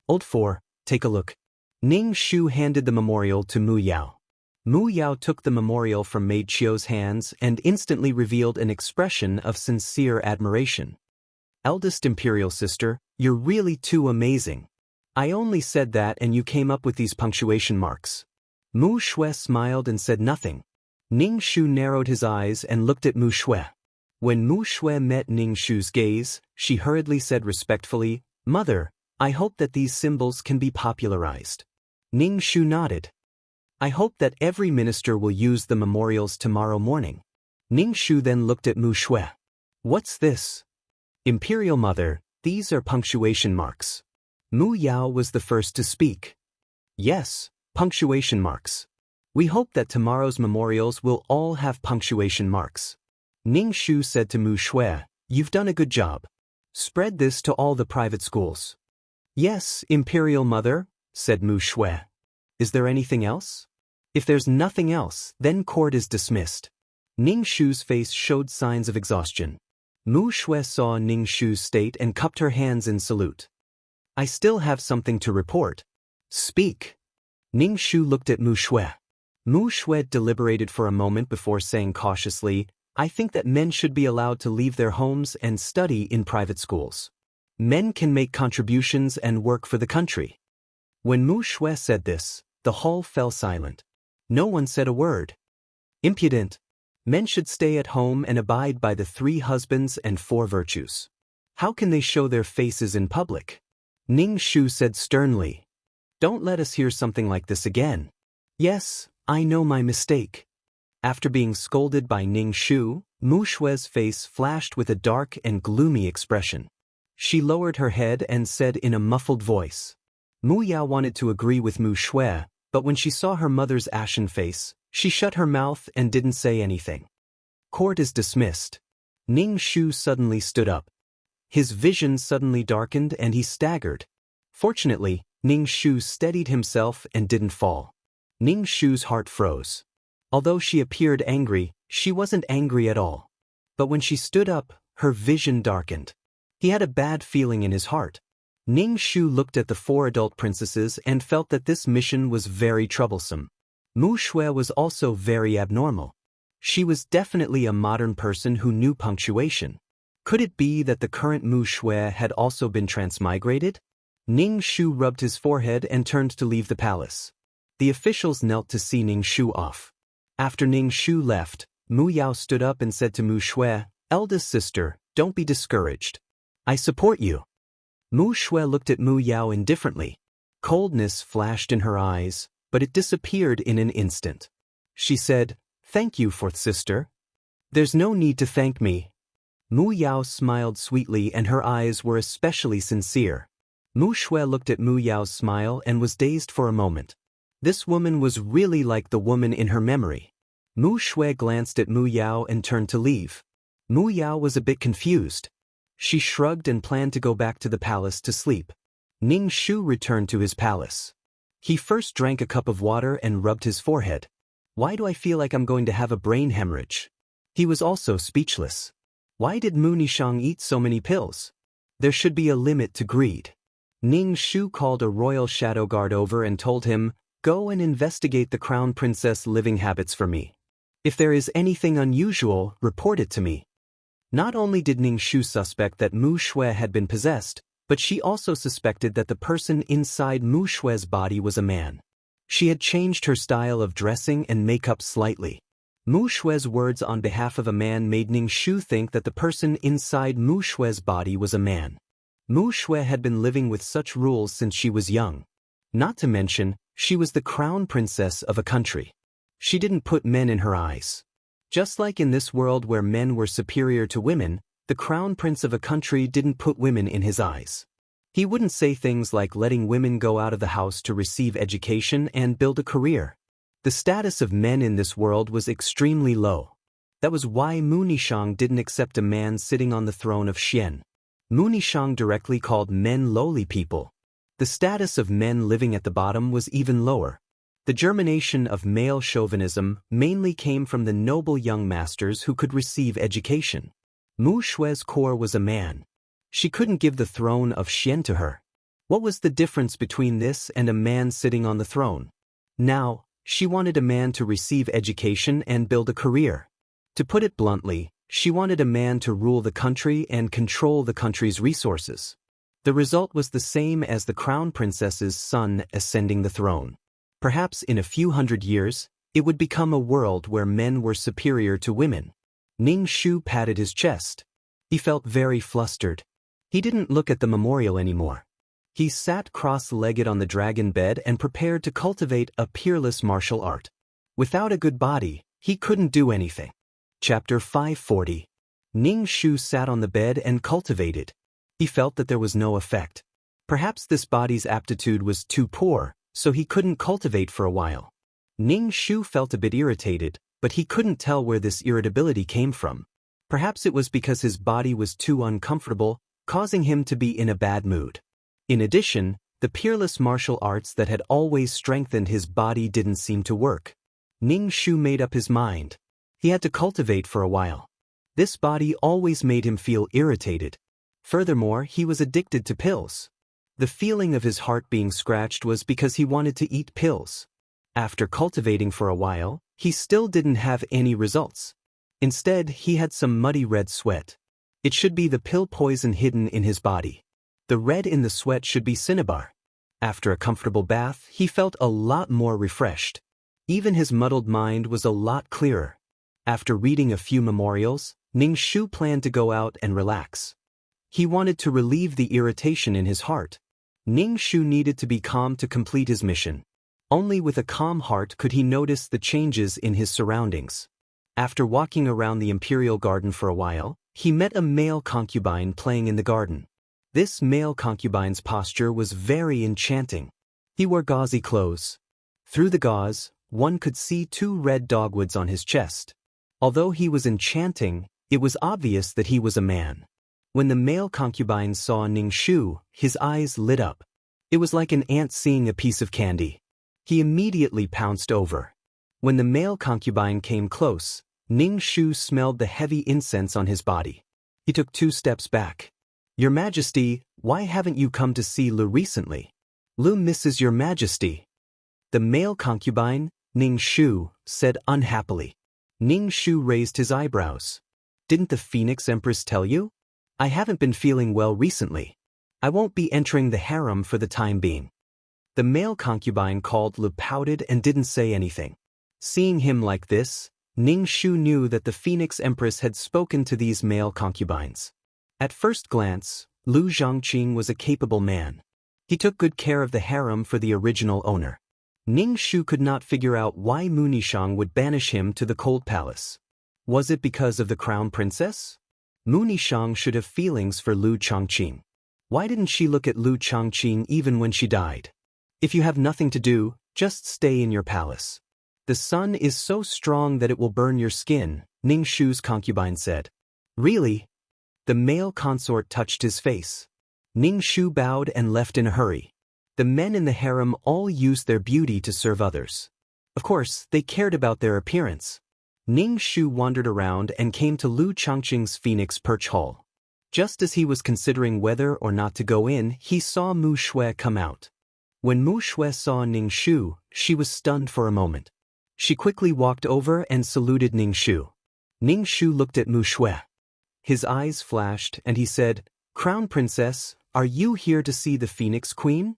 Old 4, take a look. Ning Shu handed the memorial to Mu Yao. Mu Yao took the memorial from Maid Qiu's hands and instantly revealed an expression of sincere admiration. "Eldest imperial sister, you're really too amazing. I only said that and you came up with these punctuation marks." Mu Shui smiled and said nothing. Ning Shu narrowed his eyes and looked at Mu Shui. When Mu Shui met Ning Shu's gaze, she hurriedly said respectfully, "Mother, I hope that these symbols can be popularized." Ning Shu nodded. "I hope that every minister will use the memorials tomorrow morning." Ning Shu then looked at Mu Shui. "What's this?" "Imperial Mother, these are punctuation marks." Mu Yao was the first to speak. "Yes, punctuation marks. We hope that tomorrow's memorials will all have punctuation marks." Ning Shu said to Mu Shui, "You've done a good job. Spread this to all the private schools." "Yes, Imperial Mother," said Mu Shui. "Is there anything else?" "If there's nothing else, then court is dismissed." Ning Shu's face showed signs of exhaustion. Mu Shui saw Ning Shu's state and cupped her hands in salute. "I still have something to report." "Speak." Ning Shu looked at Mu Shui. Mu Shui deliberated for a moment before saying cautiously, "I think that men should be allowed to leave their homes and study in private schools. Men can make contributions and work for the country." When Mu Shui said this, the hall fell silent. No one said a word. Impudent. Men should stay at home and abide by the 3 husbands and 4 virtues. How can they show their faces in public? Ning Shu said sternly. Don't let us hear something like this again. Yes, I know my mistake. After being scolded by Ning Shu, Mu Shue's face flashed with a dark and gloomy expression. She lowered her head and said in a muffled voice. Mu Yao wanted to agree with Mu Shue, but when she saw her mother's ashen face, she shut her mouth and didn't say anything. Court is dismissed. Ning Shu suddenly stood up. His vision suddenly darkened and he staggered. Fortunately, Ning Shu steadied himself and didn't fall. Ning Shu's heart froze. Although she appeared angry, she wasn't angry at all. But when she stood up, her vision darkened. He had a bad feeling in his heart. Ning Shu looked at the 4 adult princesses and felt that this mission was very troublesome. Mu Shue was also very abnormal. She was definitely a modern person who knew punctuation. Could it be that the current Mu Shue had also been transmigrated? Ning Shu rubbed his forehead and turned to leave the palace. The officials knelt to see Ning Shu off. After Ning Shu left, Mu Yao stood up and said to Mu Shue, "Eldest sister, don't be discouraged. I support you." Mu Shue looked at Mu Yao indifferently. Coldness flashed in her eyes, but it disappeared in an instant. She said, "Thank you, fourth sister." "There's no need to thank me." Mu Yao smiled sweetly and her eyes were especially sincere. Mu Shue looked at Mu Yao's smile and was dazed for a moment. This woman was really like the woman in her memory. Mu Shue glanced at Mu Yao and turned to leave. Mu Yao was a bit confused. She shrugged and planned to go back to the palace to sleep. Ning Shu returned to his palace. He first drank a cup of water and rubbed his forehead. Why do I feel like I'm going to have a brain hemorrhage? He was also speechless. Why did Mu Nishang eat so many pills? There should be a limit to greed. Ning Shu called a royal shadow guard over and told him, "Go and investigate the crown princess' living habits for me. If there is anything unusual, report it to me." Not only did Ning Shu suspect that Mu Shue had been possessed, but she also suspected that the person inside Mu Shue's body was a man. She had changed her style of dressing and makeup slightly. Mu Shue's words on behalf of a man made Ning Shu think that the person inside Mu Shue's body was a man. Mu Shue had been living with such rules since she was young. Not to mention, she was the crown princess of a country. She didn't put men in her eyes. Just like in this world where men were superior to women, the crown prince of a country didn't put women in his eyes. He wouldn't say things like letting women go out of the house to receive education and build a career. The status of men in this world was extremely low. That was why Mu Nishang didn't accept a man sitting on the throne of Xian. Mu Nishang directly called men lowly people. The status of men living at the bottom was even lower. The germination of male chauvinism mainly came from the noble young masters who could receive education. Mu Shue's core was a man. She couldn't give the throne of Xian to her. What was the difference between this and a man sitting on the throne? Now, she wanted a man to receive education and build a career. To put it bluntly, she wanted a man to rule the country and control the country's resources. The result was the same as the crown princess's son ascending the throne. Perhaps in a few hundred years, it would become a world where men were superior to women. Ning Shu patted his chest. He felt very flustered. He didn't look at the memorial anymore. He sat cross-legged on the dragon bed and prepared to cultivate a peerless martial art. Without a good body, he couldn't do anything. Chapter 540. Ning Shu sat on the bed and cultivated. He felt that there was no effect. Perhaps this body's aptitude was too poor, so he couldn't cultivate for a while. Ning Shu felt a bit irritated, but he couldn't tell where this irritability came from. Perhaps it was because his body was too uncomfortable, causing him to be in a bad mood. In addition, the peerless martial arts that had always strengthened his body didn't seem to work. Ning Shu made up his mind. He had to cultivate for a while. This body always made him feel irritated. Furthermore, he was addicted to pills. The feeling of his heart being scratched was because he wanted to eat pills. After cultivating for a while, he still didn't have any results. Instead, he had some muddy red sweat. It should be the pill poison hidden in his body. The red in the sweat should be cinnabar. After a comfortable bath, he felt a lot more refreshed. Even his muddled mind was a lot clearer. After reading a few memorials, Ning-shu planned to go out and relax. He wanted to relieve the irritation in his heart. Ning-shu needed to be calm to complete his mission. Only with a calm heart could he notice the changes in his surroundings. After walking around the imperial garden for a while, he met a male concubine playing in the garden. This male concubine's posture was very enchanting. He wore gauzy clothes. Through the gauze, one could see 2 red dogwoods on his chest. Although he was enchanting, it was obvious that he was a man. When the male concubine saw Ning-shu, his eyes lit up. It was like an ant seeing a piece of candy. He immediately pounced over. When the male concubine came close, Ning-shu smelled the heavy incense on his body. He took 2 steps back. "Your Majesty, why haven't you come to see Lu recently? Lu misses your Majesty." The male concubine, Ning-shu, said unhappily. Ning-shu raised his eyebrows. "Didn't the Phoenix Empress tell you? I haven't been feeling well recently. I won't be entering the harem for the time being." The male concubine called Lu pouted and didn't say anything. Seeing him like this, Ning-shu knew that the Phoenix Empress had spoken to these male concubines. At first glance, Lu Zhongqing was a capable man. He took good care of the harem for the original owner. Ning-shu could not figure out why Mu Nishang would banish him to the cold palace. Was it because of the crown princess? Mu Nishang should have feelings for Lu Chongqing. Why didn't she look at Lu Chongqing even when she died? If you have nothing to do, just stay in your palace. The sun is so strong that it will burn your skin, Ning-shu's concubine said. Really? The male consort touched his face. Ning-shu bowed and left in a hurry. The men in the harem all used their beauty to serve others. Of course, they cared about their appearance. Ning-shu wandered around and came to Lu Chongqing's Phoenix Perch Hall. Just as he was considering whether or not to go in, he saw Mu Shui come out. When Mu Shui saw Ning-shu, she was stunned for a moment. She quickly walked over and saluted Ning-shu. Ning-shu looked at Mu Shui. His eyes flashed and he said, "Crown Princess, are you here to see the Phoenix Queen?"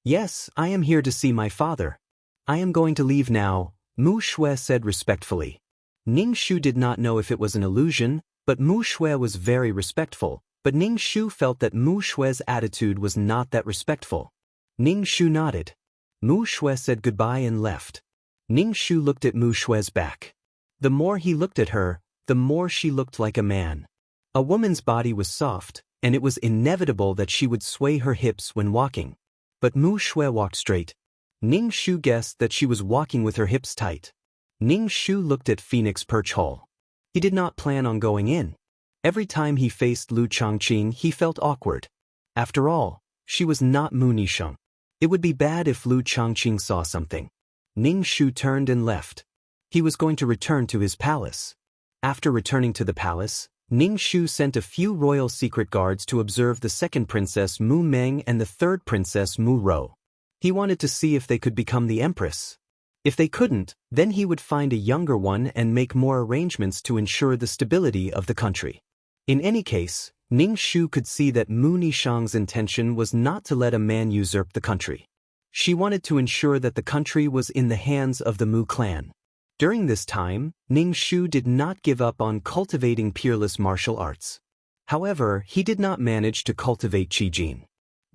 "Yes, I am here to see my father. I am going to leave now," Mu Shui said respectfully. Ning-shu did not know if it was an illusion, but Mu Shui was very respectful, but Ning-shu felt that Mu Shui's attitude was not that respectful. Ning-shu nodded. Mu Shui said goodbye and left. Ning-shu looked at Mu Shui's back. The more he looked at her, the more she looked like a man. A woman's body was soft, and it was inevitable that she would sway her hips when walking. But Mu Shui walked straight. Ning-shu guessed that she was walking with her hips tight. Ning-shu looked at Phoenix Perch Hall. He did not plan on going in. Every time he faced Lu Chongqing, he felt awkward. After all, she was not Mu Nishang. It would be bad if Lu Chongqing saw something. Ning-shu turned and left. He was going to return to his palace. After returning to the palace, Ning-shu sent a few royal secret guards to observe the second princess Mu Meng and the third princess Mu Rou. He wanted to see if they could become the empress. If they couldn't, then he would find a younger one and make more arrangements to ensure the stability of the country. In any case, Ning-shu could see that Mu Nishang's intention was not to let a man usurp the country. She wanted to ensure that the country was in the hands of the Mu clan. During this time, Ning-shu did not give up on cultivating peerless martial arts. However, he did not manage to cultivate Qijin.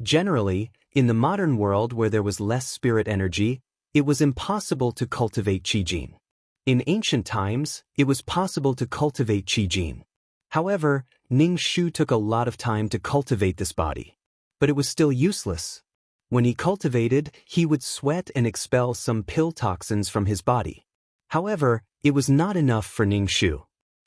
Generally, in the modern world where there was less spirit energy, it was impossible to cultivate Qijin. In ancient times, it was possible to cultivate Qijin. However, Ning-shu took a lot of time to cultivate this body. But it was still useless. When he cultivated, he would sweat and expel some pill toxins from his body. However, it was not enough for Ning-shu.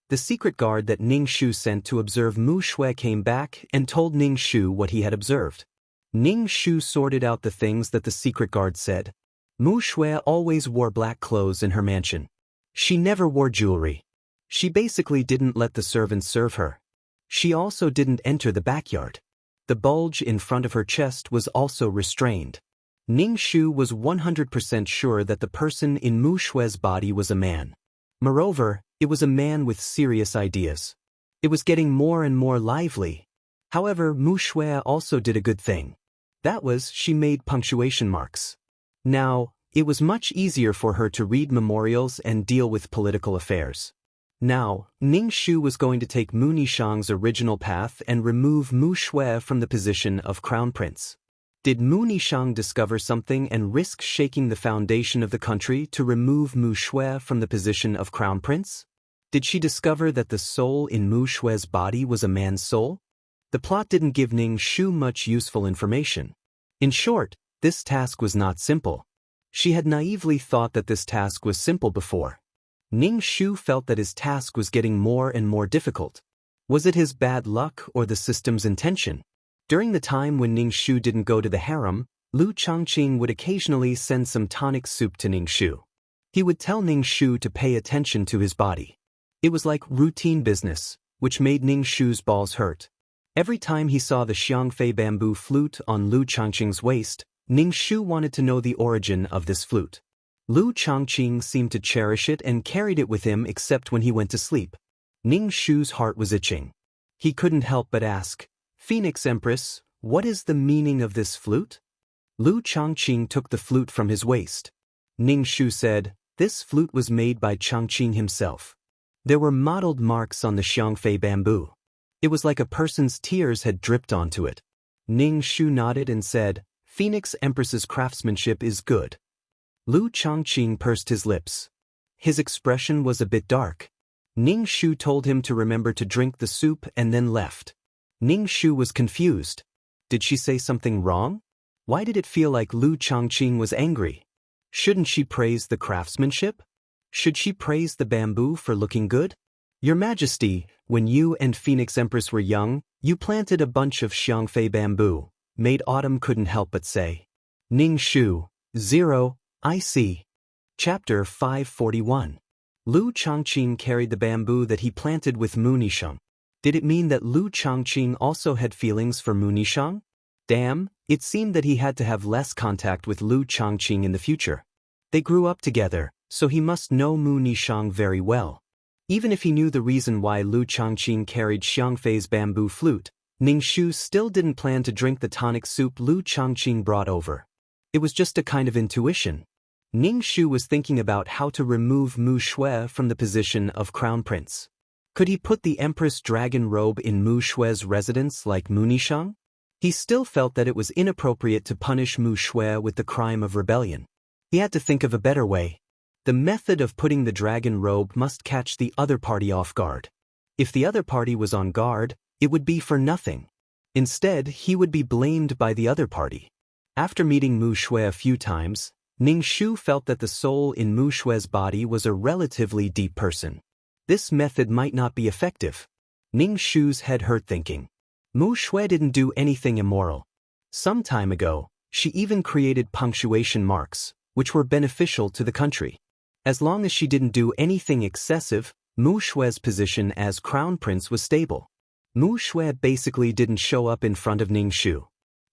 The secret guard that Ning-shu sent to observe Mu Shui came back and told Ning-shu what he had observed. Ning-shu sorted out the things that the secret guard said. Mu Shui always wore black clothes in her mansion. She never wore jewelry. She basically didn't let the servants serve her. She also didn't enter the backyard. The bulge in front of her chest was also restrained. Ning-shu was 100% sure that the person in Mu Shui's body was a man. Moreover, it was a man with serious ideas. It was getting more and more lively. However, Mu Shui also did a good thing. That was, she made punctuation marks. Now, It was much easier for her to read memorials and deal with political affairs. Now, Ning Shu was going to take Mu Nishang's original path and remove Mu Shui from the position of crown prince. Did Mu Nishang discover something and risk shaking the foundation of the country to remove Mu Shui from the position of crown prince? Did she discover that the soul in Mu Shui's body was a man's soul? The plot didn't give Ning Shu much useful information. In short, this task was not simple. She had naively thought that this task was simple before. Ning Shu felt that his task was getting more and more difficult. Was it his bad luck or the system's intention? During the time when Ning Shu didn't go to the harem, Lu Changqing would occasionally send some tonic soup to Ning Shu. He would tell Ning Shu to pay attention to his body. It was like routine business, which made Ning Shu's balls hurt. Every time he saw the Xiangfei bamboo flute on Lu Changqing's waist, Ning Shu wanted to know the origin of this flute. Lu Changqing seemed to cherish it and carried it with him except when he went to sleep. Ning Shu's heart was itching. He couldn't help but ask, "Phoenix Empress, what is the meaning of this flute?" Lu Changqing took the flute from his waist. Ning Shu said, "This flute was made by Changqing himself." There were mottled marks on the Xiangfei bamboo. It was like a person's tears had dripped onto it. Ning Shu nodded and said, "Phoenix Empress's craftsmanship is good." Lu Changqing pursed his lips. His expression was a bit dark. Ning Shu told him to remember to drink the soup and then left. Ning Shu was confused. Did she say something wrong? Why did it feel like Lu Changqing was angry? Shouldn't she praise the craftsmanship? Should she praise the bamboo for looking good? "Your Majesty, when you and Phoenix Empress were young, you planted a bunch of Xiangfei bamboo," Maid Autumn couldn't help but say. Ning Shu, 0, I see. Chapter 541. Lu Changqing carried the bamboo that he planted with Mu Nishang. Did it mean that Lu Changqing also had feelings for Mu Nishang? Damn, it seemed that he had to have less contact with Lu Changqing in the future. They grew up together, so he must know Mu Nishang very well. Even if he knew the reason why Lu Changqing carried Xiangfei's bamboo flute, Ning Shu still didn't plan to drink the tonic soup Lu Changqing brought over. It was just a kind of intuition. Ning Shu was thinking about how to remove Mu Shui from the position of crown prince. Could he put the Empress dragon robe in Mu Shui's residence like Mu Nishang? He still felt that it was inappropriate to punish Mu Shui with the crime of rebellion. He had to think of a better way. The method of putting the dragon robe must catch the other party off guard. If the other party was on guard, it would be for nothing. Instead, he would be blamed by the other party. After meeting Mu Shui a few times, Ning Shu felt that the soul in Mu Shui's body was a relatively deep person. This method might not be effective. Ning Shu's head hurt thinking. Mu Shui didn't do anything immoral. Some time ago, she even created punctuation marks, which were beneficial to the country. As long as she didn't do anything excessive, Mu Shui's position as crown prince was stable. Mu Shui basically didn't show up in front of Ning Shu.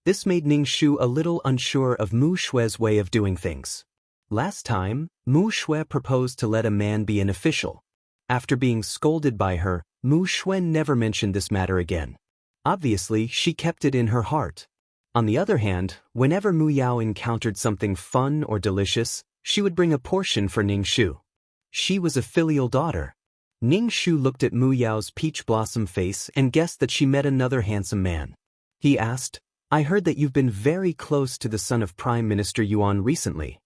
This made Ning Shu a little unsure of Mu Shui's way of doing things. Last time, Mu Shui proposed to let a man be an official. After being scolded by her, Mu Shui never mentioned this matter again. Obviously, she kept it in her heart. On the other hand, whenever Mu Yao encountered something fun or delicious, she would bring a portion for Ning Shu. She was a filial daughter. Ning Shu looked at Mu Yao's peach blossom face and guessed that she met another handsome man. He asked, "I heard that you've been very close to the son of Prime Minister Yuan recently."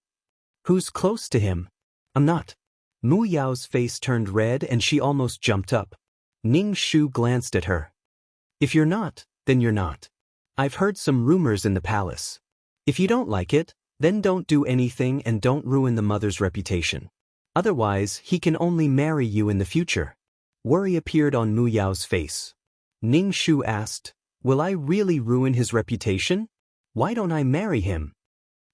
"Who's close to him?" "I'm not." Mu Yao's face turned red and she almost jumped up. Ning Shu glanced at her. "If you're not, then you're not. I've heard some rumors in the palace. If you don't like it, then don't do anything and don't ruin the mother's reputation. Otherwise, he can only marry you in the future." Worry appeared on Mu Yao's face. Ning Shu asked, "Will I really ruin his reputation? Why don't I marry him?"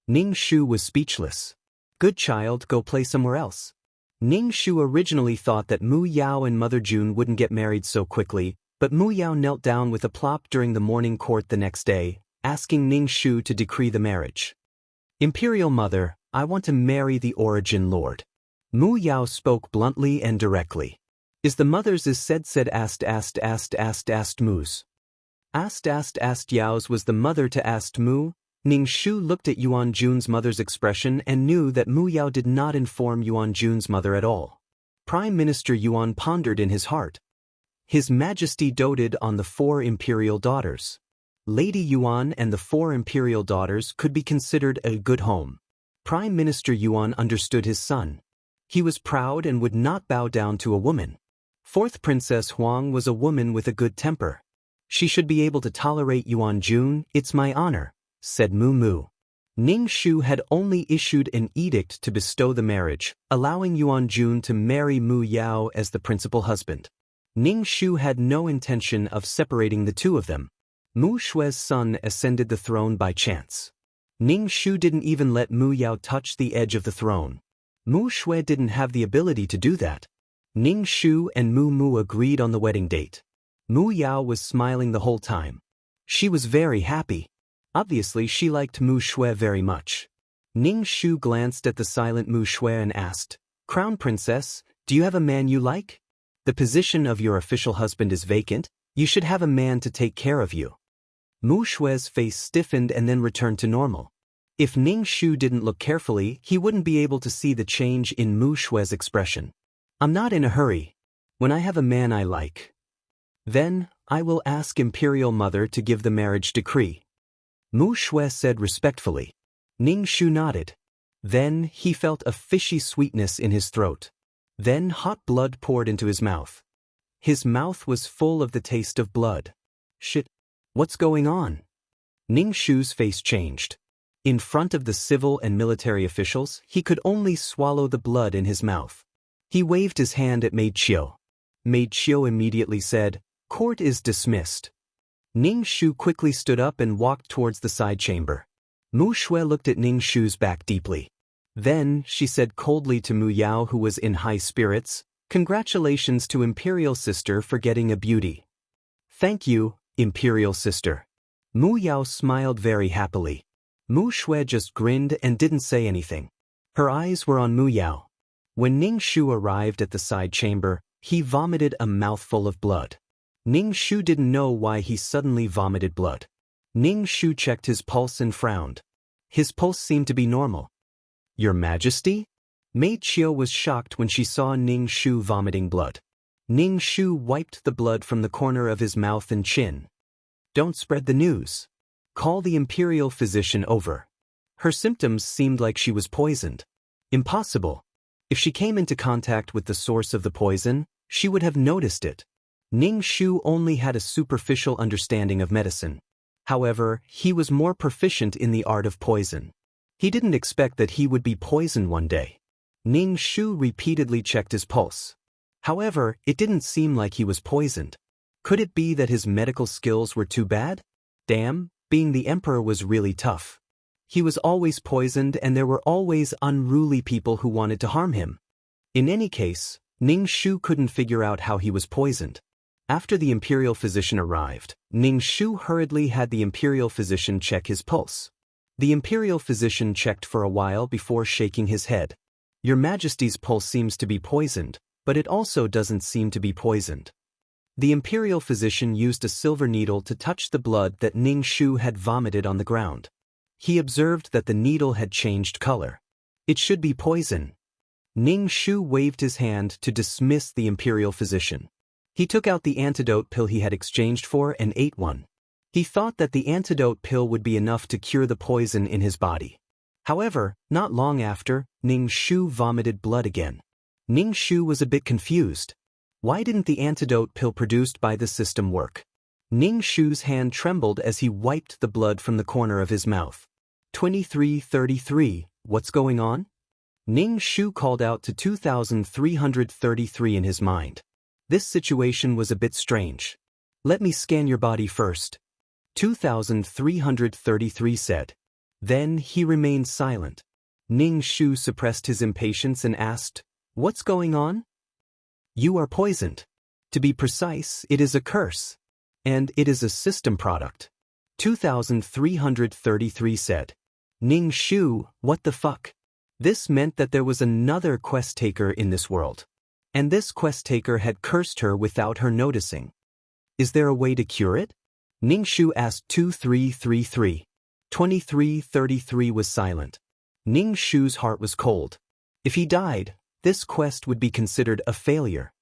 Ning Shu was speechless. "Good child, go play somewhere else." Ning Shu originally thought that Mu Yao and Mother June wouldn't get married so quickly, but Mu Yao knelt down with a plop during the morning court the next day, asking Ning Shu to decree the marriage. "Imperial Mother, I want to marry the Origin Lord." Mu Yao spoke bluntly and directly. "Is the mother's is said asked Mu's. Asked Yao's was the mother to asked Mu. Ning Shu looked at Yuan Jun's mother's expression and knew that Mu Yao did not inform Yuan Jun's mother at all. Prime Minister Yuan pondered in his heart. His Majesty doted on the 4 imperial daughters. Lady Yuan and the 4 imperial daughters could be considered a good home. Prime Minister Yuan understood his son. He was proud and would not bow down to a woman. 4th Princess Huang was a woman with a good temper. She should be able to tolerate Yuan Jun. It's my honor, said Mu Mu. Ning Shu had only issued an edict to bestow the marriage, allowing Yuan Jun to marry Mu Yao as the principal husband. Ning Shu had no intention of separating the two of them. Mu Shui's son ascended the throne by chance. Ning Shu didn't even let Mu Yao touch the edge of the throne. Mu Shui didn't have the ability to do that. Ning Shu and Mu Mu agreed on the wedding date. Mu Yao was smiling the whole time. She was very happy. Obviously she liked Mu Shui very much. Ning Shu glanced at the silent Mu Shui and asked, "Crown Princess, do you have a man you like? The position of your official husband is vacant. You should have a man to take care of you." Mu Shui's face stiffened and then returned to normal. If Ning Shu didn't look carefully, he wouldn't be able to see the change in Mu Shui's expression. "I'm not in a hurry. When I have a man I like, then I will ask Imperial Mother to give the marriage decree," Mu Shui said respectfully. Ning Shu nodded. Then he felt a fishy sweetness in his throat. Then hot blood poured into his mouth. His mouth was full of the taste of blood. Shit. What's going on? Ning Shu's face changed. In front of the civil and military officials, he could only swallow the blood in his mouth. He waved his hand at Maid Chiu. Maid Chiu immediately said, "Court is dismissed." Ning Shu quickly stood up and walked towards the side chamber. Mu Shui looked at Ning Shu's back deeply. Then she said coldly to Mu Yao, who was in high spirits, "Congratulations to Imperial Sister for getting a beauty." "Thank you, Imperial Sister." Mu Yao smiled very happily. Mu Shui just grinned and didn't say anything. Her eyes were on Mu Yao. When Ning Shu arrived at the side chamber, he vomited a mouthful of blood. Ning Shu didn't know why he suddenly vomited blood. Ning Shu checked his pulse and frowned. His pulse seemed to be normal. "Your Majesty?" Mei Chiu was shocked when she saw Ning Shu vomiting blood. Ning Shu wiped the blood from the corner of his mouth and chin. "Don't spread the news. Call the imperial physician over." Her symptoms seemed like she was poisoned. Impossible. If she came into contact with the source of the poison, she would have noticed it. Ning Shu only had a superficial understanding of medicine. However, he was more proficient in the art of poison. He didn't expect that he would be poisoned one day. Ning Shu repeatedly checked his pulse. However, it didn't seem like he was poisoned. Could it be that his medical skills were too bad? Damn, being the emperor was really tough. He was always poisoned and there were always unruly people who wanted to harm him. In any case, Ning Shu couldn't figure out how he was poisoned. After the imperial physician arrived, Ning Shu hurriedly had the imperial physician check his pulse. The imperial physician checked for a while before shaking his head. "Your Majesty's pulse seems to be poisoned, but it also doesn't seem to be poisoned." The imperial physician used a silver needle to touch the blood that Ning Shu had vomited on the ground. He observed that the needle had changed color. "It should be poison." Ning Shu waved his hand to dismiss the imperial physician. He took out the antidote pill he had exchanged for and ate one. He thought that the antidote pill would be enough to cure the poison in his body. However, not long after, Ning Shu vomited blood again. Ning Shu was a bit confused. Why didn't the antidote pill produced by the system work? Ning Shu's hand trembled as he wiped the blood from the corner of his mouth. 2333, what's going on? Ning Shu called out to 2333 in his mind. This situation was a bit strange. "Let me scan your body first," 2333 said. Then he remained silent. Ning Shu suppressed his impatience and asked, "What's going on?" "You are poisoned. To be precise, it is a curse. And it is a system product," 2333 said. Ning Shu, what the fuck? This meant that there was another quest taker in this world. And this quest taker had cursed her without her noticing. Is there a way to cure it? Ning Shu asked 2333. 2333 was silent. Ning Shu's heart was cold. If he died, this quest would be considered a failure.